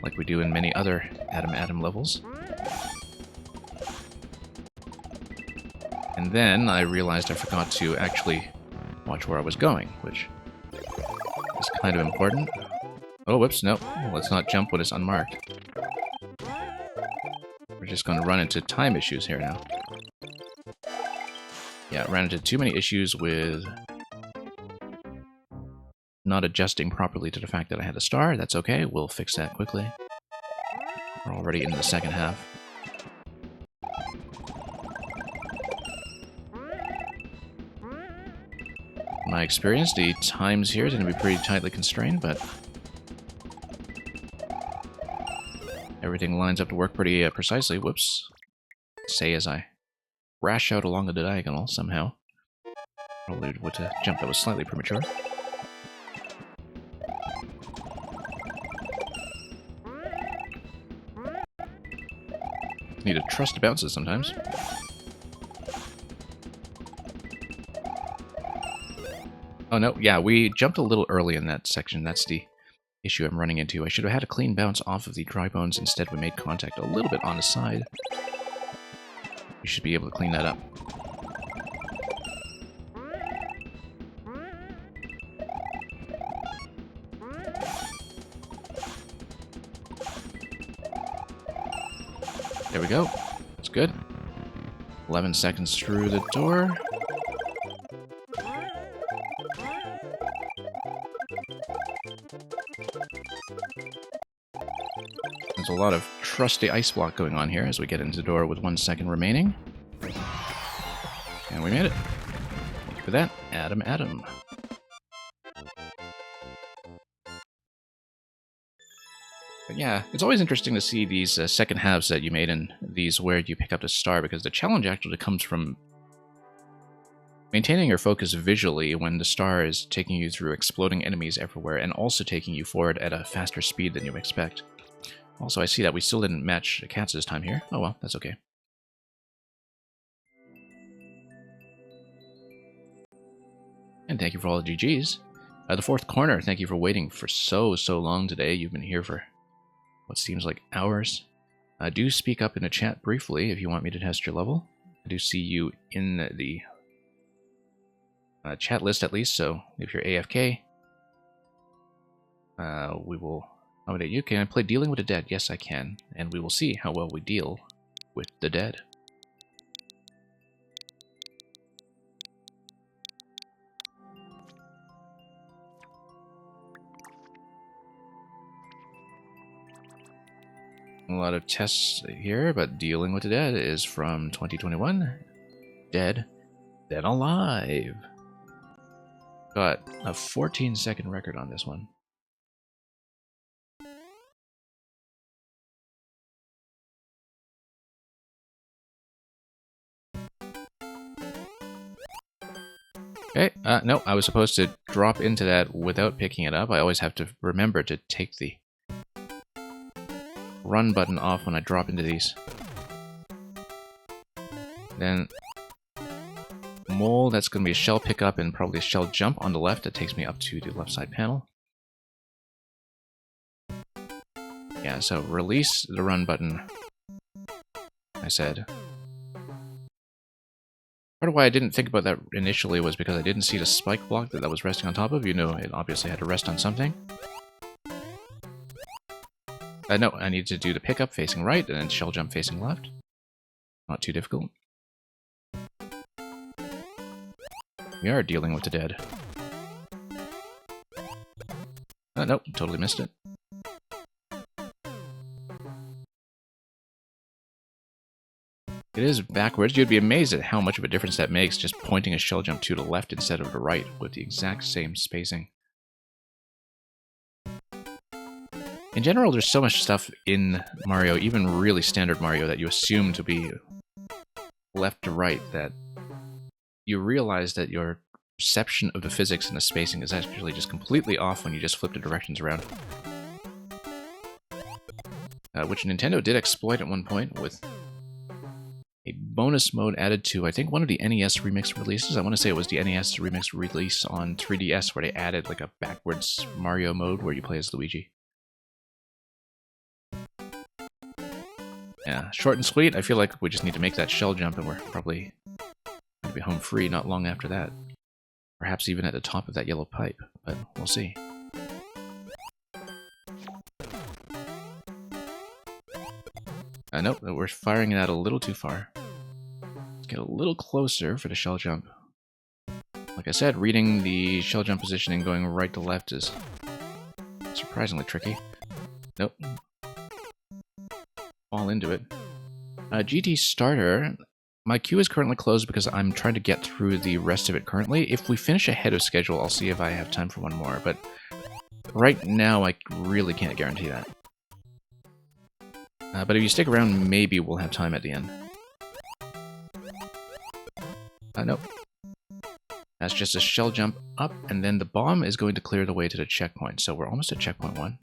like we do in many other Atom levels. And then I realized I forgot to actually watch where I was going, which is kind of important. Oh, whoops, no. Let's not jump when it's unmarked. We're just going to run into time issues here now. Yeah, ran into too many issues with not adjusting properly to the fact that I had a star. That's okay, we'll fix that quickly. We're already in the second half. In my experience, the times here is going to be pretty tightly constrained, but everything lines up to work pretty precisely. Whoops. Say as I rash out along the diagonal somehow. Probably with a jump that was slightly premature. Need to trust the bounces sometimes. Oh no, yeah, we jumped a little early in that section. That's the issue I'm running into. I should have had a clean bounce off of the dry bones. Instead, we made contact a little bit on the side. We should be able to clean that up. There we go. That's good. 11 seconds through the door. There's a lot of trusty ice block going on here as we get into the door with 1 second remaining. And we made it. Thank you for that, Atom. But yeah, it's always interesting to see these second halves that you made in these where you pick up the star, because the challenge actually comes from maintaining your focus visually when the star is taking you through exploding enemies everywhere and also taking you forward at a faster speed than you expect. Also, I see that we still didn't match the Cats this time here. Oh well, that's okay. And thank you for all the GGs. The fourth corner, thank you for waiting for so long today. You've been here for what seems like hours. Do speak up in the chat briefly if you want me to test your level. I do see you in the chat list at least, so if you're AFK, we will accommodate you. Can I play Dealing with the Dead? Yes, I can. And we will see how well we deal with the dead. A lot of tests here, but Dealing with the Dead is from 2021. Dead Alive. Got a 14-second record on this one. Okay, no, I was supposed to drop into that without picking it up. I always have to remember to take the run button off when I drop into these. Then mole, that's going to be a shell pickup and probably a shell jump on the left. That takes me up to the left side panel. Yeah, so release the run button, I said. Part of why I didn't think about that initially was because I didn't see the spike block that was resting on top of. You know, it obviously had to rest on something. No, I need to do the pickup facing right and then shell jump facing left. Not too difficult. We are dealing with the dead. Nope, totally missed it. It is backwards. You'd be amazed at how much of a difference that makes just pointing a shell jump to the left instead of the right with the exact same spacing. In general, there's so much stuff in Mario, even really standard Mario, that you assume to be left to right, that you realize that your perception of the physics and the spacing is actually just completely off when you just flip the directions around. Which Nintendo did exploit at one point with a bonus mode added to, I think, one of the NES Remix releases. I want to say it was the NES Remix release on 3DS where they added like a backwards Mario mode where you play as Luigi. Yeah, short and sweet. I feel like we just need to make that shell jump and we're probably going to be home free not long after that. Perhaps even at the top of that yellow pipe, but we'll see. Nope, we're firing it out a little too far. Let's get a little closer for the shell jump. Like I said, reading the shell jump position and going right to left is surprisingly tricky. Nope. Fall into it. GT Starter. My queue is currently closed because I'm trying to get through the rest of it currently. If we finish ahead of schedule, I'll see if I have time for one more, but right now I really can't guarantee that. But if you stick around, maybe we'll have time at the end. Nope. That's just a shell jump up, and then the bomb is going to clear the way to the checkpoint, so we're almost at checkpoint 1.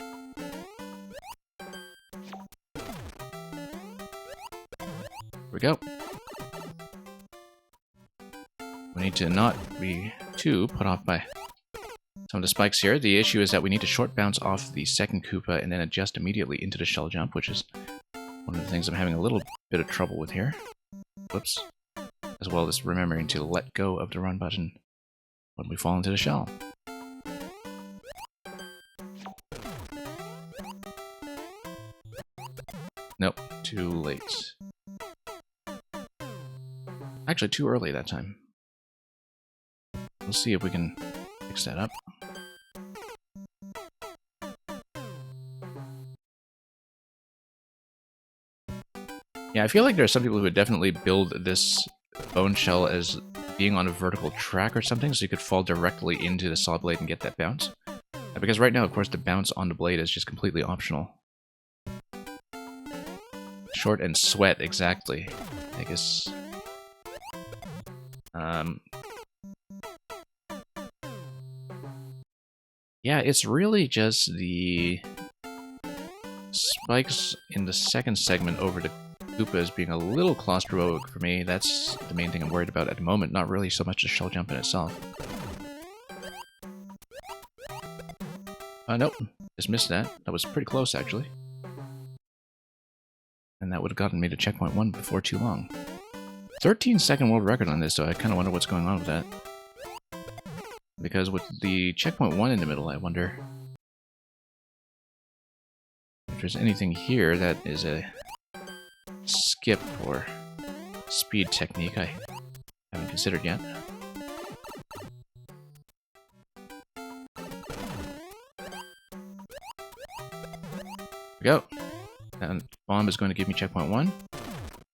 Here we go. We need to not be too put off by some of the spikes here. The issue is that we need to short bounce off the second Koopa and then adjust immediately into the shell jump, which is one of the things I'm having a little bit of trouble with here. Whoops. As well as remembering to let go of the run button when we fall into the shell. Nope, too late. Actually, too early that time. We'll see if we can fix that up. Yeah, I feel like there are some people who would definitely build this bone shell as being on a vertical track or something, so you could fall directly into the saw blade and get that bounce. Because right now, of course, the bounce on the blade is just completely optional. Short and sweat, exactly. I guess... yeah, it's really just the spikes in the second segment over the Koopas being a little claustrophobic for me. That's the main thing I'm worried about at the moment, not really so much the shell jump in itself. Nope, just missed that. That was pretty close, actually. And that would have gotten me to checkpoint 1 before too long. 13-second world record on this, so I kind of wonder what's going on with that. Because with the checkpoint 1 in the middle, I wonder if there's anything here that is a skip or speed technique I haven't considered yet. There we go. And bomb is going to give me checkpoint 1.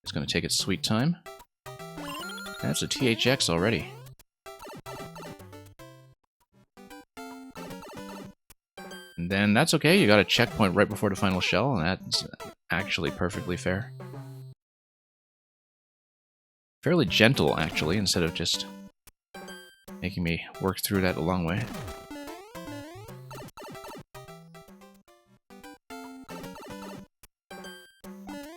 It's going to take its sweet time. That's a THX already. And then that's okay, you got a checkpoint right before the final shell, and that's actually perfectly fair. Fairly gentle, actually, instead of just making me work through that a long way.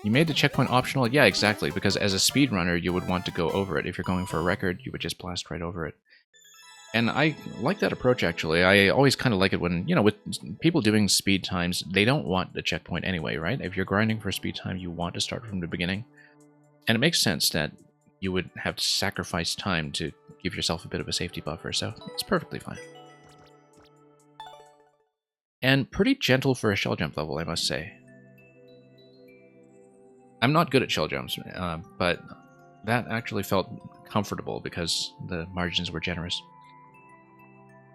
You made the checkpoint optional? Yeah, exactly, because as a speedrunner, you would want to go over it. If you're going for a record, you would just blast right over it. And I like that approach, actually. I always kind of like it when, you know, with people doing speed times, they don't want the checkpoint anyway, right? If you're grinding for speed time, you want to start from the beginning. And it makes sense that you would have to sacrifice time to give yourself a bit of a safety buffer, so it's perfectly fine. And pretty gentle for a shell jump level, I must say. I'm not good at shell jumps, but that actually felt comfortable because the margins were generous.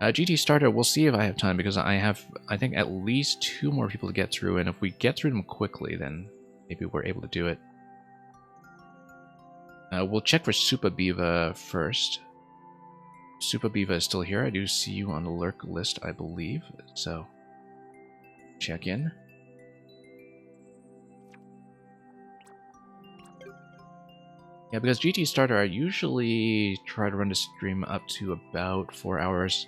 GT starter, we'll see if I have time, because I have, I think, at least 2 more people to get through, and if we get through them quickly, then maybe we're able to do it. We'll check for Supa Biva first. Supa Biva is still here. I do see you on the lurk list, I believe, so check in. Yeah, because GT starter, I usually try to run the stream up to about 4 hours,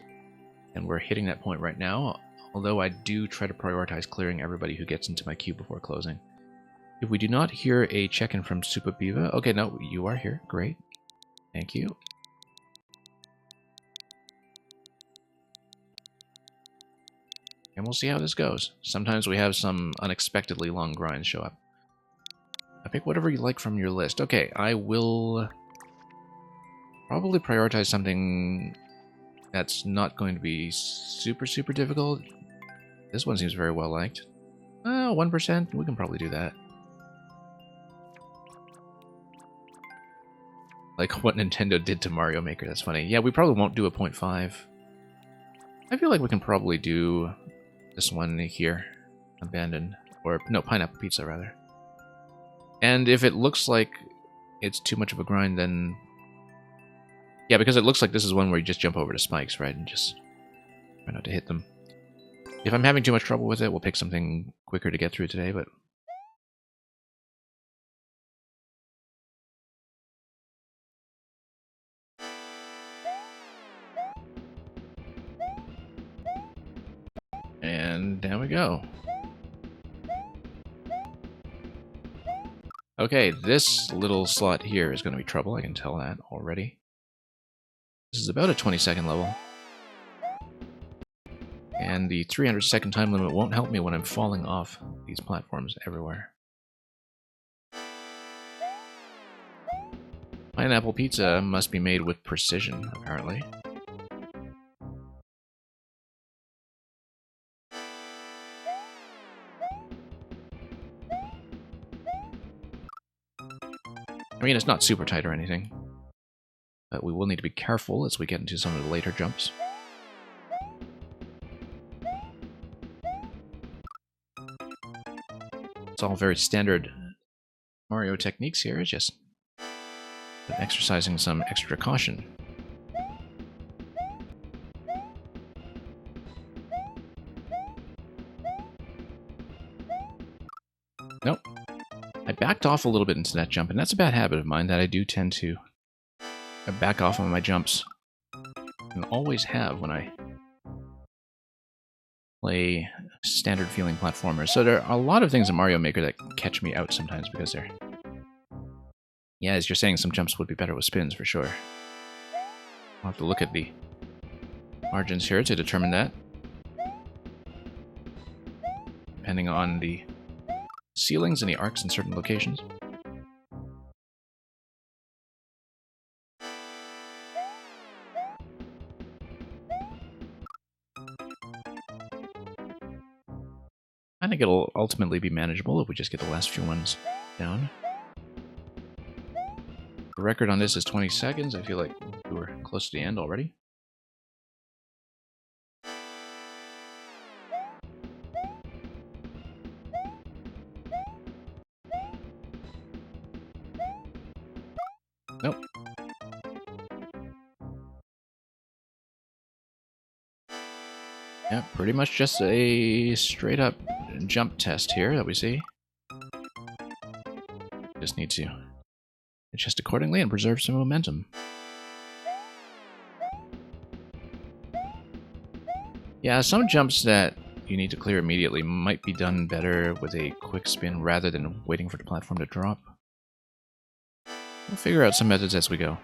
and we're hitting that point right now, although I do try to prioritize clearing everybody who gets into my queue before closing. If we do not hear a check-in from Supa Biva... Okay, no, you are here. Great. Thank you. And we'll see how this goes. Sometimes we have some unexpectedly long grinds show up. Pick whatever you like from your list. Okay, I will probably prioritize something that's not going to be super difficult. This one seems very well liked. 1%, we can probably do that. Like what Nintendo did to Mario Maker, that's funny. Yeah, we probably won't do a 0.5. I feel like we can probably do this one here. Abandon. Or, no, Pineapple Pizza, rather. And if it looks like it's too much of a grind, then... Yeah, because it looks like this is one where you just jump over to spikes, right? And just try not to hit them. If I'm having too much trouble with it, we'll pick something quicker to get through today, but... And down we go. Okay, this little slot here is going to be trouble, I can tell that already. This is about a 20-second level. And the 300-second time limit won't help me when I'm falling off these platforms everywhere. Pineapple Pizza must be made with precision, apparently. I mean, it's not super tight or anything, but we will need to be careful as we get into some of the later jumps. It's all very standard Mario techniques here, it's just exercising some extra caution. Nope. I backed off a little bit into that jump, and that's a bad habit of mine that I do tend to back off on my jumps. And always have when I play standard feeling platformers. So there are a lot of things in Mario Maker that catch me out sometimes because they're... Yeah, as you're saying, some jumps would be better with spins for sure. I'll have to look at the margins here to determine that. Depending on the ceilings and the arcs in certain locations. I think it'll ultimately be manageable if we just get the last few ones down. The record on this is 20 seconds. I feel like we were close to the end already. Nope. Yeah, pretty much just a straight up jump test here that we see. Just need to adjust accordingly and preserve some momentum. Yeah, some jumps that you need to clear immediately might be done better with a quick spin rather than waiting for the platform to drop. We'll figure out some methods as we go.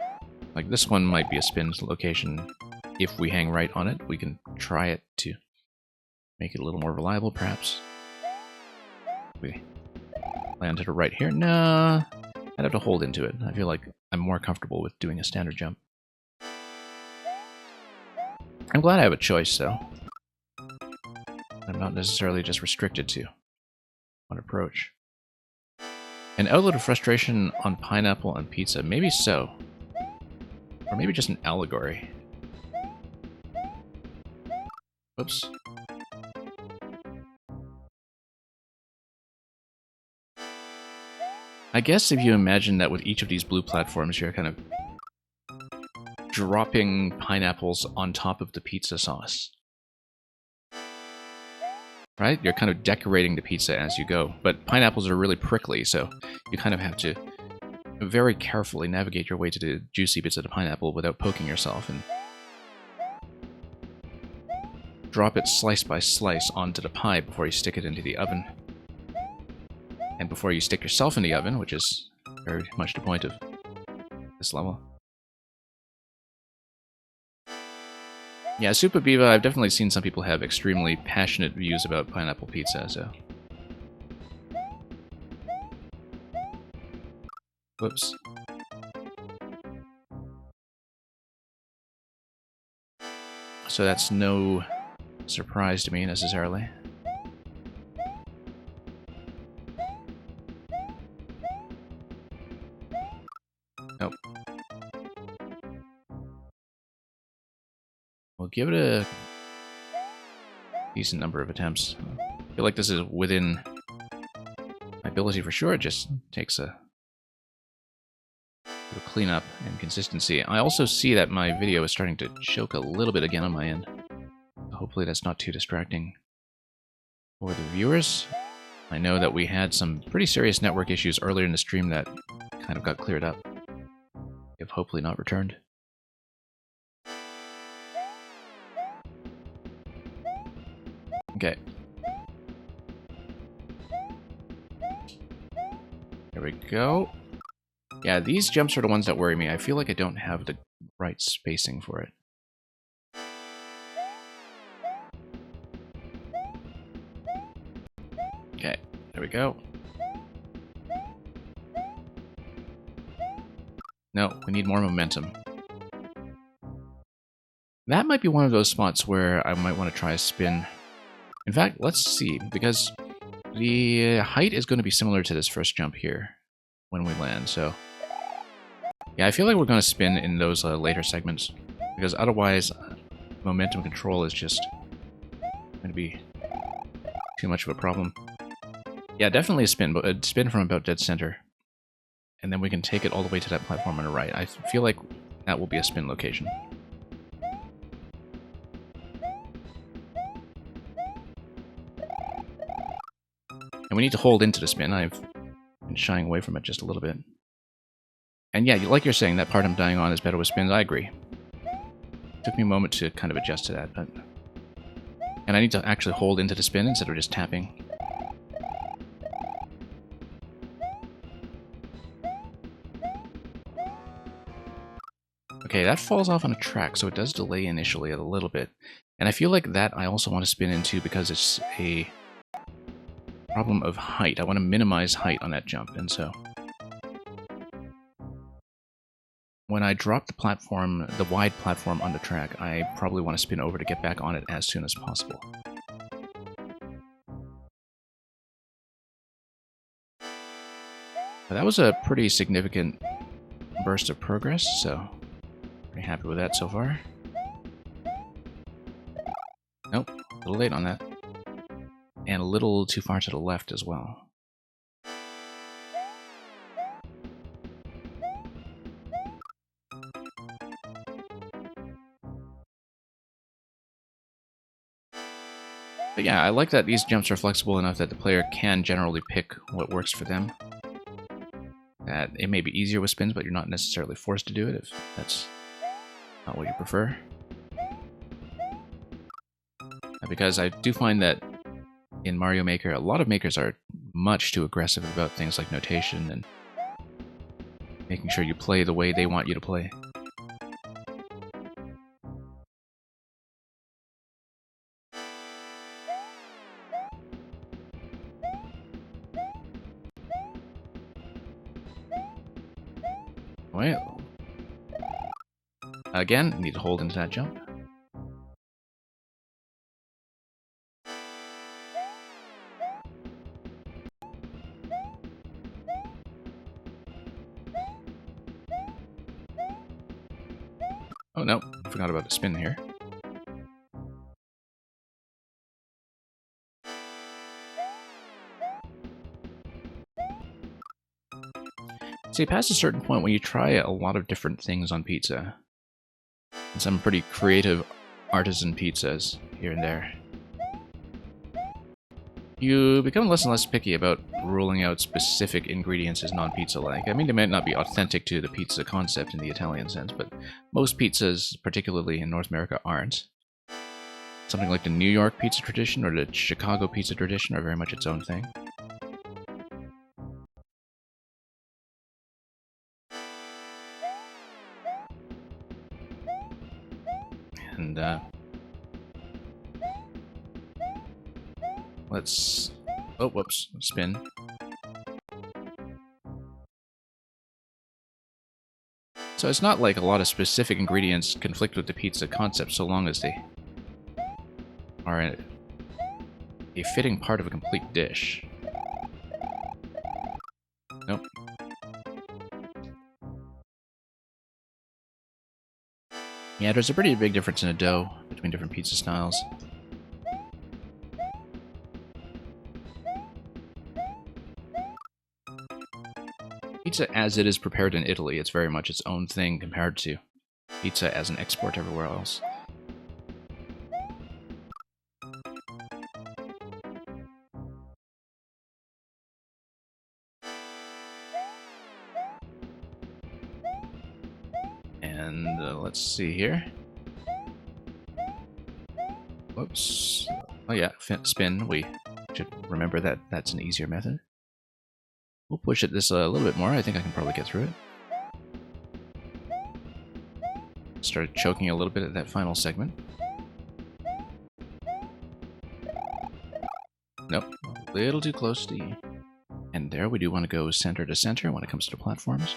Like this one might be a spin location. If we hang right on it, we can try it to make it a little more reliable, perhaps. We land to the right here. Nah. I'd have to hold into it. I feel like I'm more comfortable with doing a standard jump. I'm glad I have a choice, though. I'm not necessarily just restricted to one approach. An outlet of frustration on pineapple on pizza? Maybe so. Or maybe just an allegory. Oops. I guess if you imagine that with each of these blue platforms, you're kind of dropping pineapples on top of the pizza sauce. Right? You're kind of decorating the pizza as you go. But pineapples are really prickly, so you kind of have to very carefully navigate your way to the juicy bits of the pineapple without poking yourself, and drop it slice by slice onto the pie before you stick it into the oven. And before you stick yourself in the oven, which is very much the point of this level. Yeah, Super Biva, I've definitely seen some people have extremely passionate views about pineapple pizza, so... Whoops. So that's no surprise to me, necessarily. Nope. We'll give it a decent number of attempts. I feel like this is within my ability for sure. It just takes a bit of cleanup and consistency. I also see that my video is starting to choke a little bit again on my end. Hopefully that's not too distracting for the viewers. I know that we had some pretty serious network issues earlier in the stream that kind of got cleared up. If hopefully not returned. Okay. There we go. Yeah, these jumps are the ones that worry me. I feel like I don't have the right spacing for it. Okay, there we go. No, we need more momentum. That might be one of those spots where I might want to try a spin. In fact, let's see, because the height is going to be similar to this first jump here when we land, so... Yeah, I feel like we're going to spin in those later segments, because otherwise momentum control is just going to be too much of a problem. Yeah, definitely a spin, but a spin from about dead center. And then we can take it all the way to that platform on the right. I feel like that will be a spin location. And we need to hold into the spin. I've been shying away from it just a little bit. And yeah, like you're saying, that part I'm dying on is better with spins. I agree. It took me a moment to kind of adjust to that, but... And I need to actually hold into the spin instead of just tapping. Okay, that falls off on a track, so it does delay initially a little bit. And I feel like that I also want to spin into because it's a problem of height. I want to minimize height on that jump, and so... When I drop the platform, the wide platform on the track, I probably want to spin over to get back on it as soon as possible. But that was a pretty significant burst of progress, so pretty happy with that so far. Nope, a little late on that. And a little too far to the left as well. But yeah, I like that these jumps are flexible enough that the player can generally pick what works for them. That it may be easier with spins, but you're not necessarily forced to do it if that's not what you prefer. Because I do find that in Mario Maker, a lot of makers are much too aggressive about things like notation and making sure you play the way they want you to play. Well, again, need to hold into that jump. Oh no, forgot about the spin here. See, past a certain point when you try a lot of different things on pizza, and some pretty creative artisan pizzas here and there, you become less and less picky about ruling out specific ingredients as non-pizza-like. I mean, they might not be authentic to the pizza concept in the Italian sense, but most pizzas, particularly in North America, aren't. Something like the New York pizza tradition or the Chicago pizza tradition are very much its own thing. And, let's... Oh, whoops. Spin. So it's not like a lot of specific ingredients conflict with the pizza concept so long as they are a fitting part of a complete dish. Nope. Yeah, there's a pretty big difference in a dough between different pizza styles. Pizza as it is prepared in Italy, it's very much its own thing compared to pizza as an export everywhere else. And let's see here. Whoops. Oh yeah, spin. We should remember that that's an easier method. We'll push it this a little bit more. I think I can probably get through it. Started choking a little bit at that final segment. Nope, a little too close to the... And there, we do want to go center to center when it comes to platforms.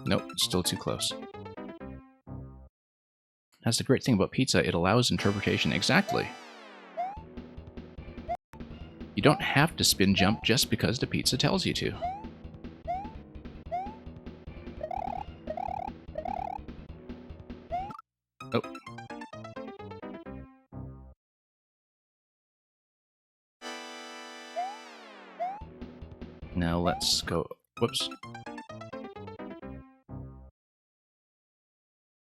Nope, still too close. That's the great thing about pizza, it allows interpretation. Exactly. You don't have to spin jump just because the pizza tells you to. Oh. Now let's go... Whoops.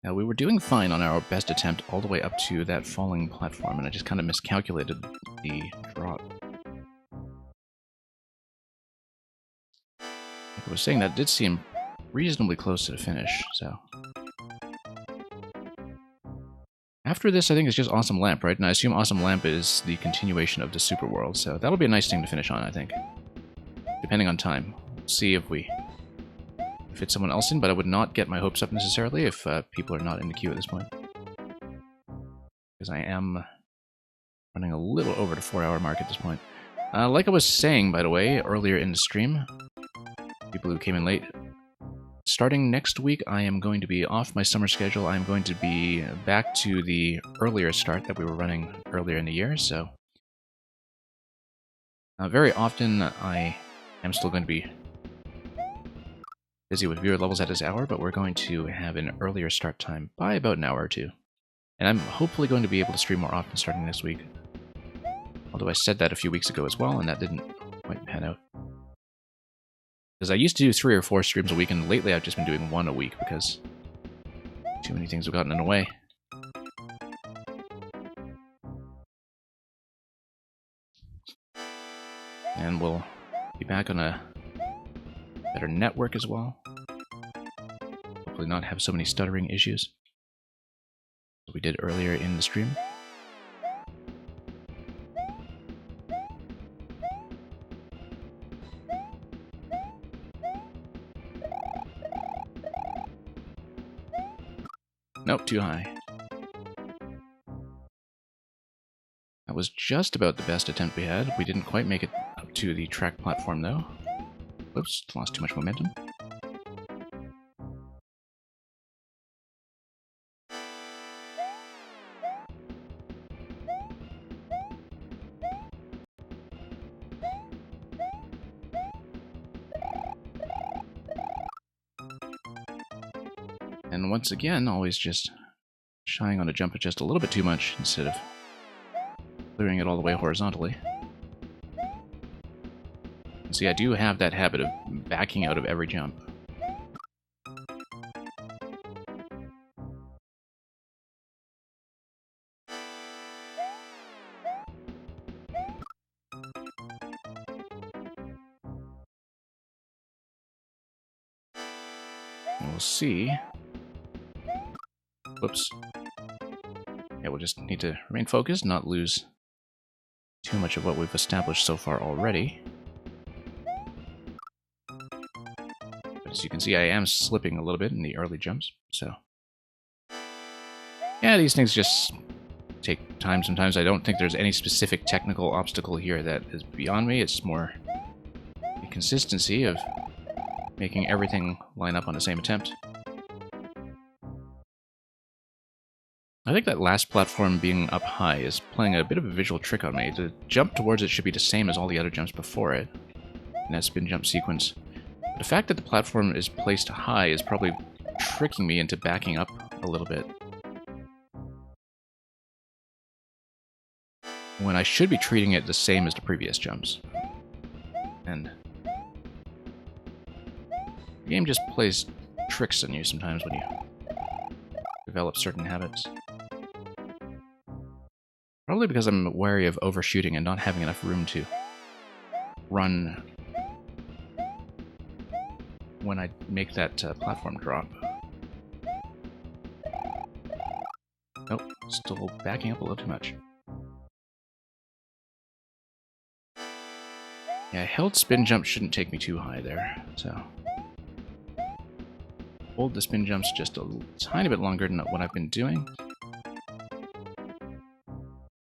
Now, we were doing fine on our best attempt all the way up to that falling platform, and I just kind of miscalculated the drop. Like I was saying, that did seem reasonably close to the finish, so... After this, I think it's just Awesome Lamp, right? And I assume Awesome Lamp is the continuation of the Super World, so that'll be a nice thing to finish on, I think. Depending on time. Let's see if we fit someone else in, but I would not get my hopes up necessarily if people are not in the queue at this point. Because I am running a little over the 4-hour mark at this point. Like I was saying, by the way, earlier in the stream, people who came in late, starting next week, I am going to be off my summer schedule. I'm going to be back to the earlier start that we were running earlier in the year, so... very often, I am still going to be busy with viewer levels at this hour, but we're going to have an earlier start time by about an hour or two. And I'm hopefully going to be able to stream more often starting this week. Although I said that a few weeks ago as well, and that didn't quite pan out. Because I used to do 3 or 4 streams a week, and lately I've just been doing 1 a week, because too many things have gotten in the way. And we'll be back on a better network as well. Hopefully not have so many stuttering issues as we did earlier in the stream. Nope, too high. That was just about the best attempt we had. We didn't quite make it up to the track platform, though. Whoops, lost too much momentum. And once again, always just shying on a jump just a little bit too much instead of clearing it all the way horizontally. And see, I do have that habit of backing out of every jump. And we'll see. Whoops. Yeah, we'll just need to remain focused, not lose too much of what we've established so far already. But as you can see, I am slipping a little bit in the early jumps, so... yeah, these things just take time sometimes. I don't think there's any specific technical obstacle here that is beyond me. It's more the consistency of making everything line up on the same attempt. I think that last platform being up high is playing a bit of a visual trick on me. The jump towards it should be the same as all the other jumps before it, in that spin jump sequence. But the fact that the platform is placed high is probably tricking me into backing up a little bit, when I should be treating it the same as the previous jumps. And the game just plays tricks on you sometimes when you develop certain habits. Probably because I'm wary of overshooting and not having enough room to run when I make that platform drop. Nope, still backing up a little too much. Yeah, held spin jump shouldn't take me too high there, so... hold the spin jumps just a tiny bit longer than what I've been doing.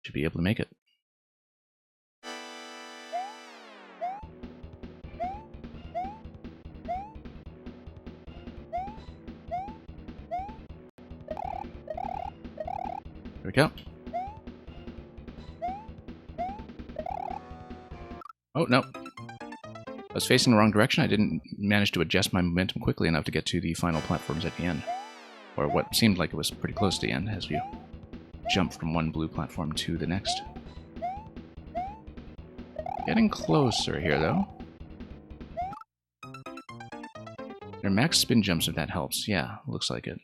Should be able to make it. There we go. Oh, no. I was facing the wrong direction. I didn't manage to adjust my momentum quickly enough to get to the final platforms at the end. Or what seemed like it was pretty close to the end as you jump from one blue platform to the next. Getting closer here, though. They're max spin jumps, if that helps. Yeah, looks like it.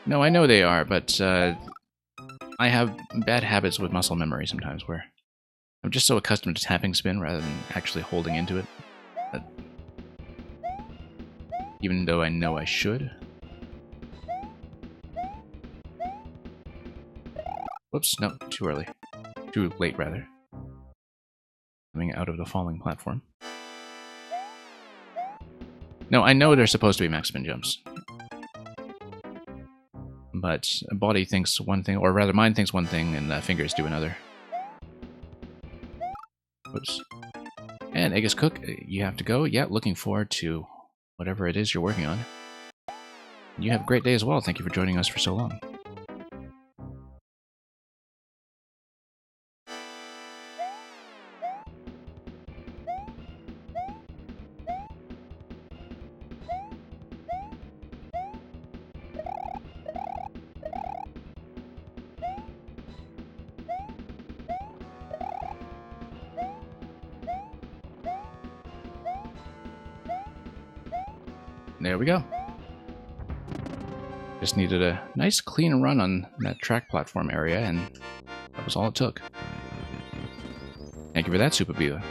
No, I know they are, but I have bad habits with muscle memory sometimes, where I'm just so accustomed to tapping spin rather than actually holding into it. But even though I know I should. Whoops, no, too early. Too late, rather. Coming out of the falling platform. No, I know they're supposed to be max spin jumps. But body thinks one thing, or rather mind thinks one thing, and fingers do another. Whoops. And Aegis Cook, you have to go. Yeah, looking forward to whatever it is you're working on. You have a great day as well. Thank you for joining us for so long. There we go. Just needed a nice clean run on that track platform area, and that was all it took. Thank you for that, Super Viva.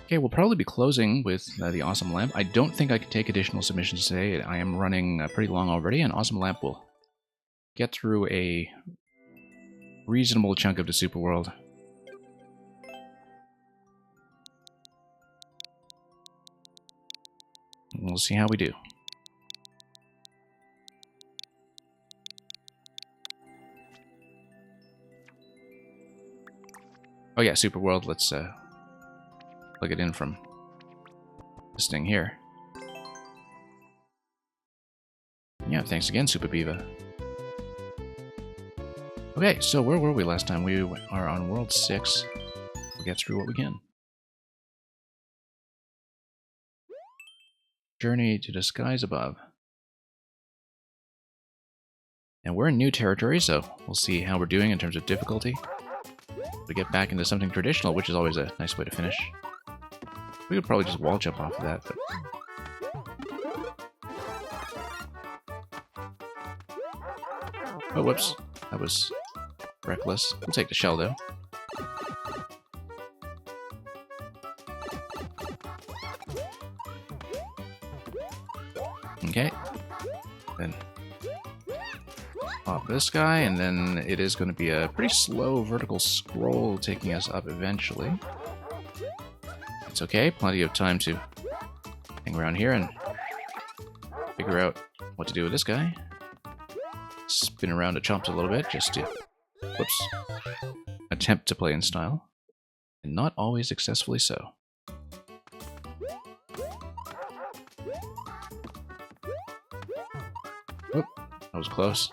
Okay, we'll probably be closing with the Awesome Lamp. I don't think I can take additional submissions today. I am running pretty long already, and Awesome Lamp will get through a reasonable chunk of the Super World. We'll see how we do. Oh yeah, Super World. Let's plug it in from this thing here. Yeah, thanks again, Super Beaver. Okay, so where were we last time? We are on World 6. We'll get through what we can. Journey to the skies above. And we're in new territory, so we'll see how we're doing in terms of difficulty. We get back into something traditional, which is always a nice way to finish. We could probably just wall jump off of that, but... Oh, whoops. That was reckless. We'll take the shell, though. Okay. Then pop this guy, and then it is going to be a pretty slow vertical scroll taking us up eventually. It's okay, plenty of time to hang around here and figure out what to do with this guy. Spin around the chomps a little bit just to, whoops, attempt to play in style, and not always successfully so. Oop, that was close.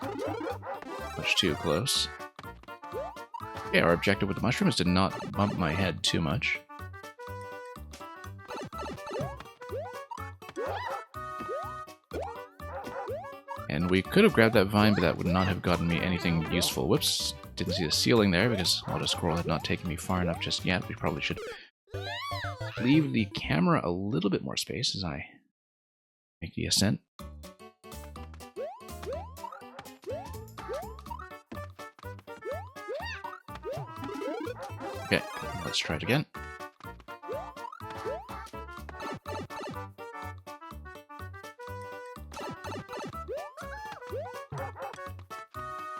Much too close. Yeah, our objective with the mushroom is to not bump my head too much. And we could have grabbed that vine, but that would not have gotten me anything useful. Whoops, didn't see the ceiling there because Auto Scroll had not taken me far enough just yet. We probably should leave the camera a little bit more space as I make the ascent. Okay, let's try it again.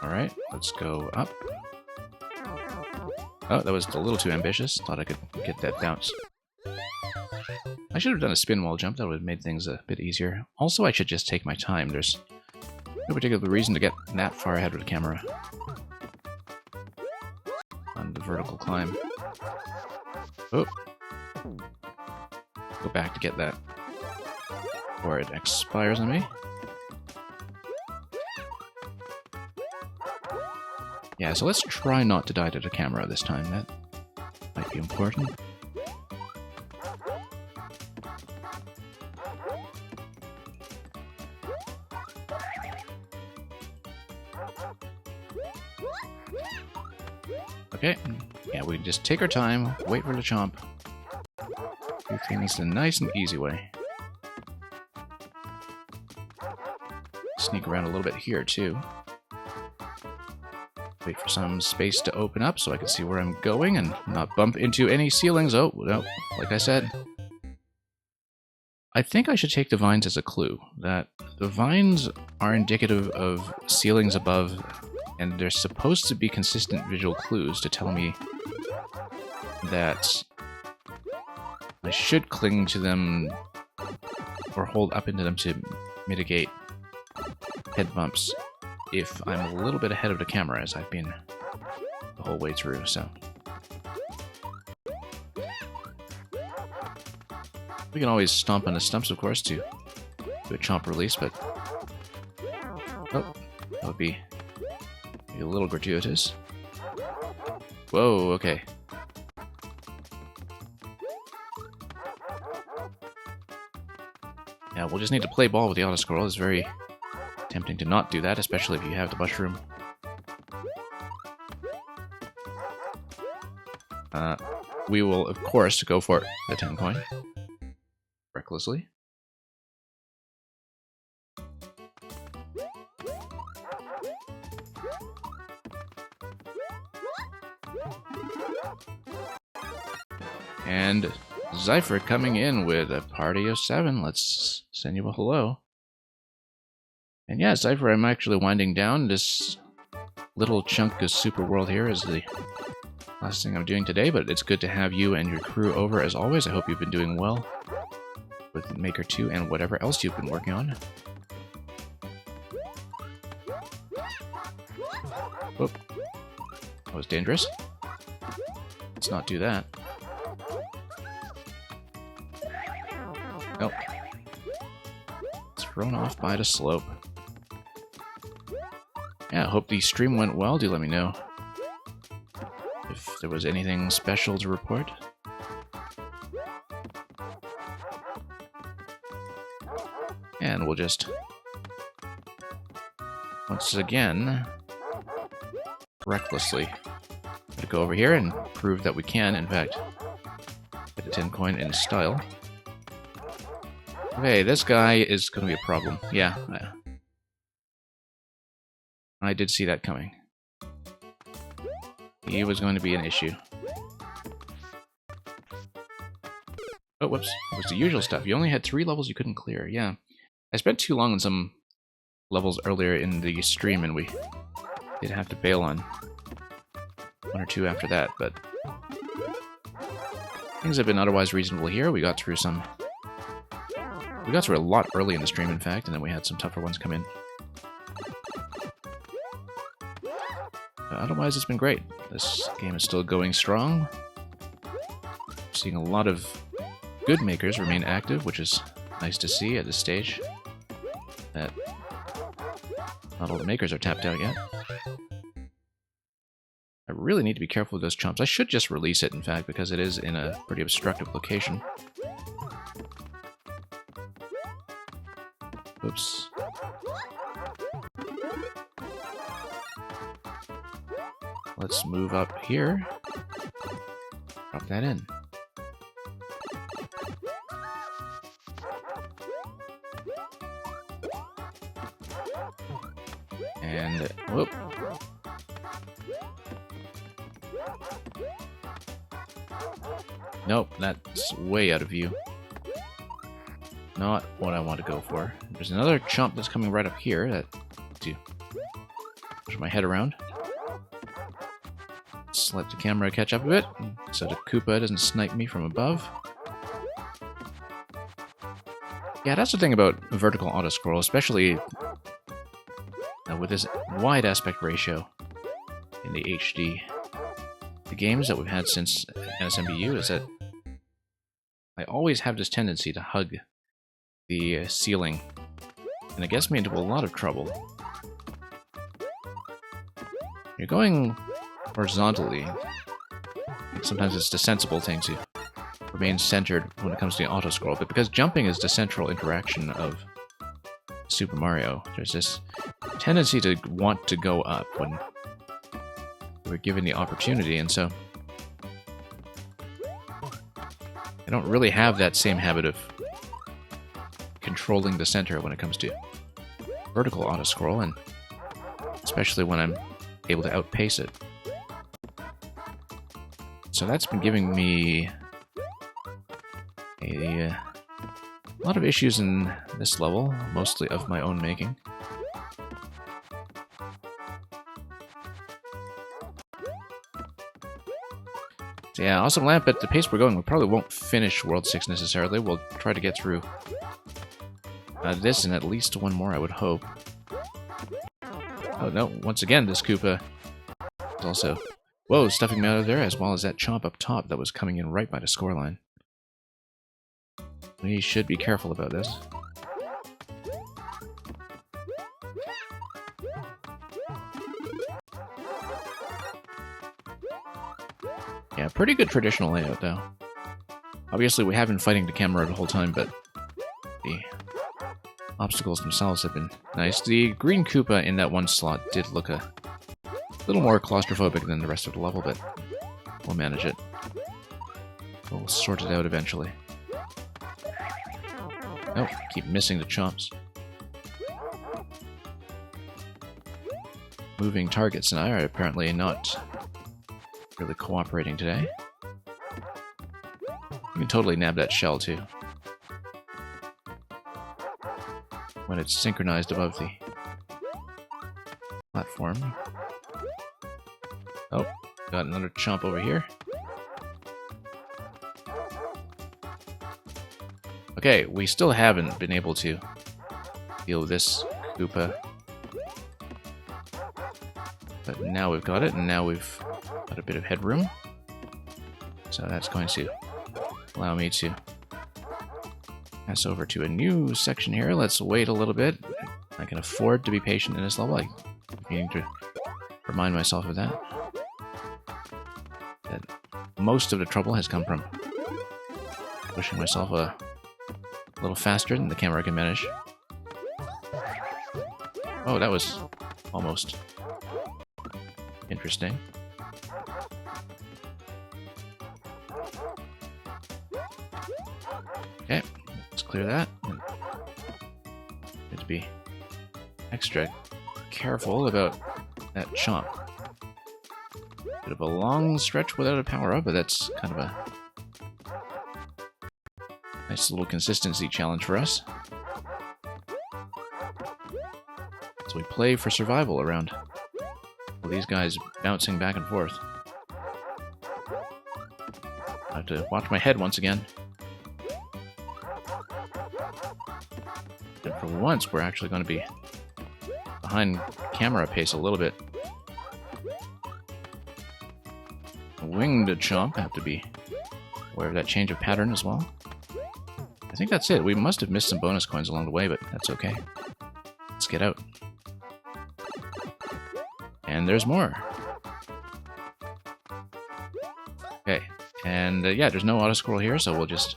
Alright, let's go up. Oh, that was a little too ambitious. Thought I could get that bounce. I should have done a spin wall jump. That would have made things a bit easier. Also, I should just take my time. There's no particular reason to get that far ahead of the camera on the vertical climb. Oh. Go back to get that before it expires on me. Yeah, so let's try not to die to the camera this time. That might be important. Okay, yeah, we can just take our time, wait for the chomp. Do things the nice and easy way. Sneak around a little bit here, too. Wait for some space to open up so I can see where I'm going and not bump into any ceilings. Oh, no, like I said. I think I should take the vines as a clue, that the vines are indicative of ceilings above, and they're supposed to be consistent visual clues to tell me that I should cling to them or hold up into them to mitigate head bumps if I'm a little bit ahead of the camera, as I've been the whole way through, so. We can always stomp on the stumps, of course, to do a chomp release, but... Oh, that would be a little gratuitous. Whoa, okay. Yeah, we'll just need to play ball with the auto scroll. It's very tempting to not do that, especially if you have the mushroom. We will, of course, go for the 10 coin. Recklessly. And Zypher coming in with a party of 7. Let's send you a hello. And yeah, Zypher, I'm actually winding down. This little chunk of Super World here is the last thing I'm doing today, but it's good to have you and your crew over as always. I hope you've been doing well with Maker 2 and whatever else you've been working on. Whoop. That was dangerous. let's not do that. Nope. Thrown off by the slope. Yeah, I hope the stream went well. Do let me know if there was anything special to report. And we'll just, once again, recklessly go over here and prove that we can, in fact, get a 10 coin in style. Okay, this guy is going to be a problem. Yeah. I did see that coming. He was going to be an issue. Oh, whoops. It was the usual stuff. You only had 3 levels you couldn't clear. Yeah. I spent too long on some levels earlier in the stream, and we did have to bail on 1 or 2 after that, but things have been otherwise reasonable here. We got through some... We got through a lot early in the stream, in fact, and then we had some tougher ones come in. Otherwise, it's been great. This game is still going strong. Seeing a lot of good makers remain active, which is nice to see at this stage. That not all the makers are tapped out yet. I really need to be careful with those chomps. I should just release it, in fact, because it is in a pretty obstructive location. Oops. Let's move up here. Drop that in. And, whoop. Nope, that's way out of view. Not what I want to go for. There's another chomp that's coming right up here that to push my head around. Let's let the camera catch up a bit so the Koopa doesn't snipe me from above. Yeah, that's the thing about vertical auto-scroll, especially with this wide aspect ratio in the HD. The games that we've had since NSMBU is that I always have this tendency to hug the ceiling, and it gets me into a lot of trouble. You're going horizontally. Sometimes it's the sensible thing to remain centered when it comes to the auto-scroll, but because jumping is the central interaction of Super Mario, there's this tendency to want to go up when we're given the opportunity, and so I don't really have that same habit of controlling the center when it comes to vertical auto-scroll, and especially when I'm able to outpace it. So that's been giving me a lot of issues in this level, mostly of my own making. So yeah, Awesome Lamp, at the pace we're going, we probably won't finish World 6 necessarily. We'll try to get through this and at least one more, I would hope. Oh no, once again, this Koopa is also, whoa, stuffing me out of there, as well as that chomp up top that was coming in right by the scoreline. We should be careful about this. Yeah, pretty good traditional layout, though. Obviously, we have been fighting the camera the whole time, but the obstacles themselves have been nice. The green Koopa in that one slot did look a little more claustrophobic than the rest of the level, but we'll manage it. We'll sort it out eventually. Nope, keep missing the chomps. Moving targets and I are apparently not really cooperating today. You can totally nab that shell too, when it's synchronized above the platform. Oh, got another chomp over here. Okay, we still haven't been able to deal with this Koopa. But now we've got it, and now we've got a bit of headroom. So that's going to allow me to pass over to a new section here. Let's wait a little bit. I can afford to be patient in this level. I need to remind myself of that. That most of the trouble has come from pushing myself a little faster than the camera can manage. Oh, that was almost interesting. Okay, let's clear that. Need to be extra careful about that chomp. Bit of a long stretch without a power-up, but that's kind of a nice little consistency challenge for us. So we play for survival around all these guys bouncing back and forth. I have to watch my head once again. And for once, we're actually going to be behind camera pace a little bit. Winged chomp, have to be aware of that change of pattern as well. I think that's it. We must have missed some bonus coins along the way, but that's okay. Let's get out. And there's more. Okay, and yeah, there's no auto-scroll here, so we'll just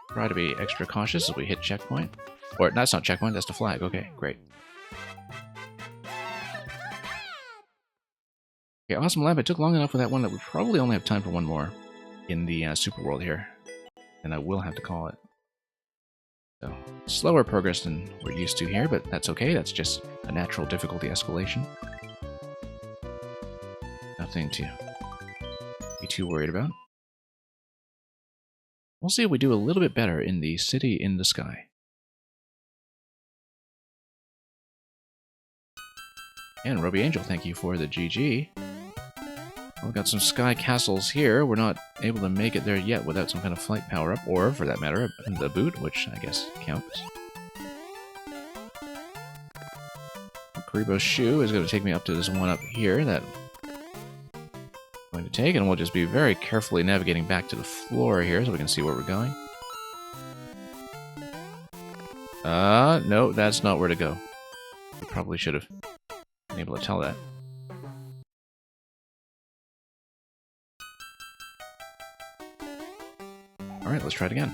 try to be extra cautious as we hit checkpoint. Or, that's not checkpoint, that's the flag. Okay, great. Okay, awesome lab. It took long enough for that one that we probably only have time for one more in the Super World here. And I will have to call it. So, slower progress than we're used to here, but that's okay. That's just a natural difficulty escalation. Nothing to be too worried about. We'll see if we do a little bit better in the City in the Sky. And Ruby Angel, thank you for the GG. We've got some sky castles here. We're not able to make it there yet without some kind of flight power-up, or, for that matter, the boot, which I guess counts. Karibo's shoe is going to take me up to this one up here that I'm going to take, and we'll just be very carefully navigating back to the floor here so we can see where we're going. No, that's not where to go. We probably should have been able to tell that. Alright, let's try it again.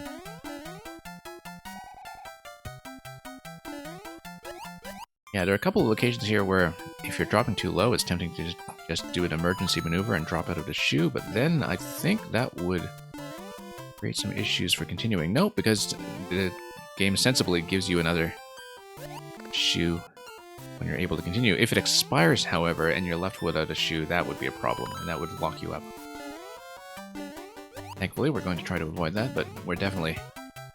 Yeah, there are a couple of locations here where if you're dropping too low, it's tempting to just do an emergency maneuver and drop out of the shoe, but then I think that would create some issues for continuing. Nope, because the game sensibly gives you another shoe when you're able to continue. If it expires, however, and you're left without a shoe, that would be a problem, and that would lock you up. Thankfully, we're going to try to avoid that, but we're definitely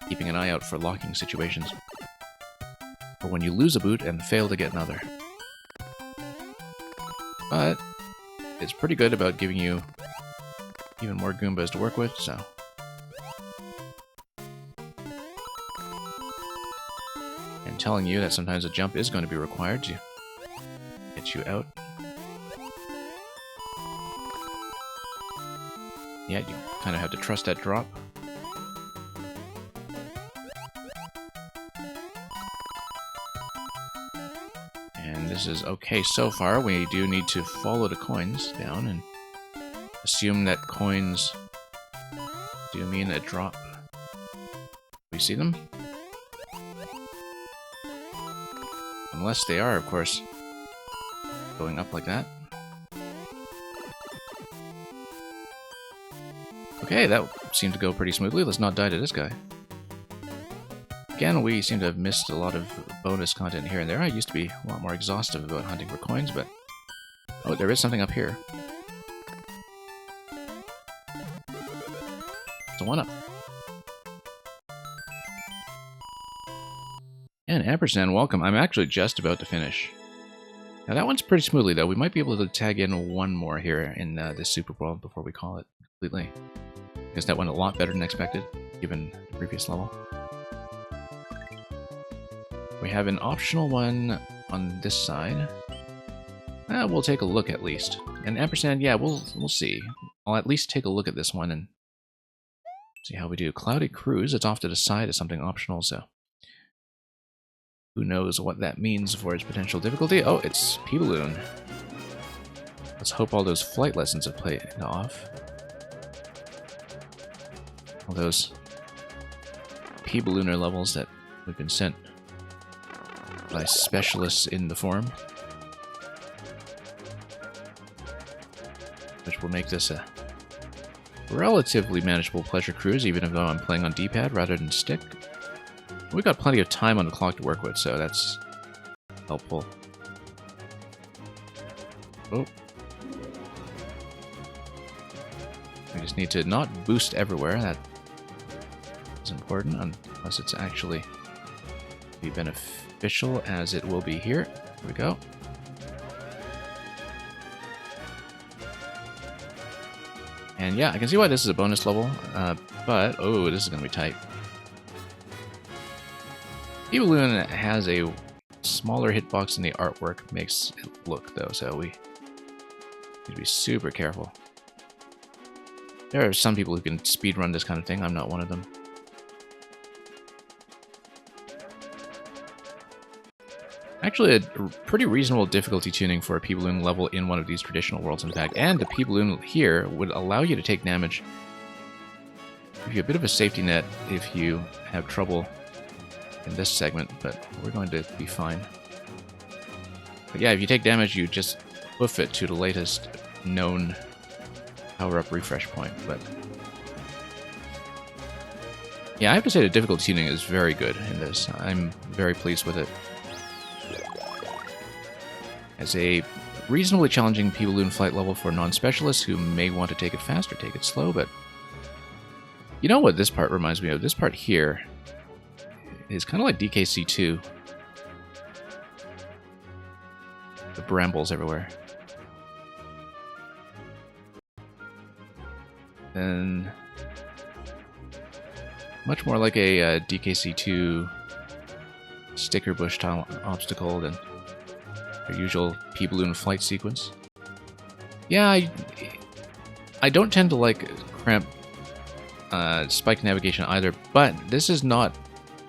keeping an eye out for locking situations. For when you lose a boot and fail to get another. But it's pretty good about giving you even more Goombas to work with, so. And telling you that sometimes a jump is going to be required to get you out. Yeah, you kind of have to trust that drop. And this is okay so far. We do need to follow the coins down and assume that coins do mean a drop. We see them? Unless they are, of course, going up like that. Okay, that seemed to go pretty smoothly. Let's not die to this guy. Again, we seem to have missed a lot of bonus content here and there. I used to be a lot more exhaustive about hunting for coins, but... Oh, there is something up here. It's a one-up. And Ampersand, welcome. I'm actually just about to finish. Now that one's pretty smoothly, though. We might be able to tag in one more here in this Super World before we call it completely. Because that went a lot better than expected, given the previous level. We have an optional one on this side. We'll take a look at least. And Ampersand, yeah, we'll see. I'll at least take a look at this one and see how we do. Cloudy Cruise, it's off to the side as something optional, so who knows what that means for its potential difficulty. Oh, it's P-Balloon. Let's hope all those flight lessons have played off. All those P-Ballooner levels that have been sent by specialists in the forum. Which will make this a relatively manageable pleasure cruise, even though I'm playing on D-pad rather than stick. We've got plenty of time on the clock to work with, so that's helpful. Oh. We just need to not boost everywhere. That is important, unless it's actually be beneficial, as it will be here. Here we go. And yeah, I can see why this is a bonus level, but, oh, this is going to be tight. P-Balloon has a smaller hitbox than the artwork makes it look, though, so we need to be super careful. There are some people who can speedrun this kind of thing. I'm not one of them. Actually, a pretty reasonable difficulty tuning for a P-Balloon level in one of these traditional worlds, in fact. And the P-Balloon here would allow you to take damage. Give you a bit of a safety net if you have trouble in this segment, but we're going to be fine. But yeah, if you take damage, you just hoof it to the latest known power-up refresh point. But yeah, I have to say the difficulty tuning is very good in this. I'm very pleased with it. As a reasonably challenging P-Balloon flight level for non-specialists who may want to take it fast or take it slow, but you know what this part reminds me of? This part here is kind of like DKC2. The brambles everywhere. Then much more like a DKC2 sticker bush tile obstacle than our usual P-Balloon flight sequence. Yeah, I don't tend to like cramped spike navigation either, but this is not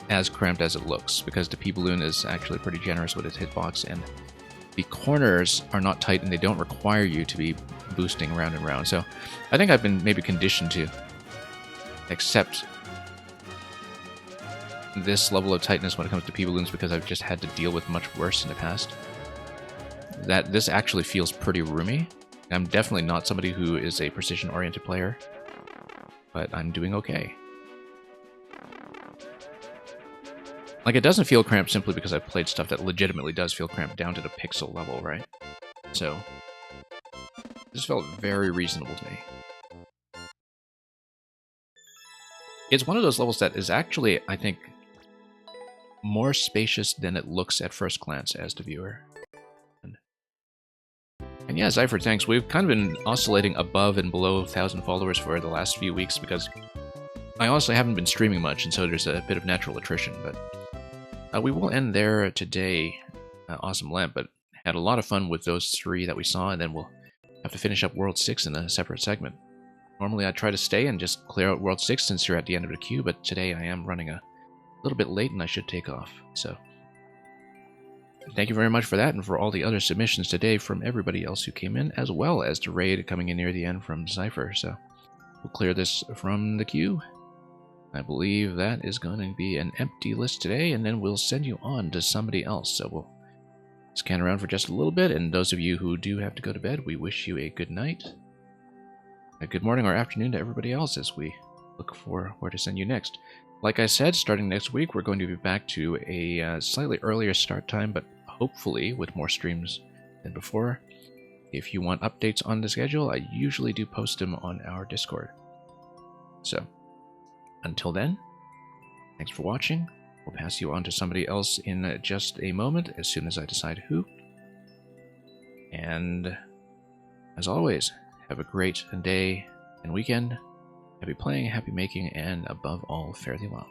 as cramped as it looks, because the P-Balloon is actually pretty generous with its hitbox, and the corners are not tight and they don't require you to be boosting round and round. So I think I've been maybe conditioned to accept this level of tightness when it comes to P-Balloons because I've just had to deal with much worse in the past. That this actually feels pretty roomy. I'm definitely not somebody who is a precision-oriented player, but I'm doing okay. Like, it doesn't feel cramped simply because I've played stuff that legitimately does feel cramped down to the pixel level, right? So, this felt very reasonable to me. It's one of those levels that is actually, I think, more spacious than it looks at first glance as the viewer. And yeah, Zypher, thanks. We've kind of been oscillating above and below 1,000 followers for the last few weeks because I honestly haven't been streaming much, and so there's a bit of natural attrition, but we will end there today. Awesome Lamp, but had a lot of fun with those three that we saw, and then we'll have to finish up World 6 in a separate segment. Normally I try to stay and just clear out World 6 since you're at the end of the queue, but today I am running a little bit late and I should take off. So thank you very much for that, and for all the other submissions today from everybody else who came in, as well as the raid coming in near the end from Zypher. So we'll clear this from the queue. I believe that is going to be an empty list today, and then we'll send you on to somebody else. So we'll scan around for just a little bit, and those of you who do have to go to bed, we wish you a good night, a good morning or afternoon to everybody else as we look for where to send you next. Like I said, starting next week, we're going to be back to a slightly earlier start time, but hopefully with more streams than before. If you want updates on the schedule, I usually do post them on our Discord. So, until then, thanks for watching. We'll pass you on to somebody else in just a moment, as soon as I decide who. And, as always, have a great day and weekend. Happy playing, happy making, and above all, fare thee well.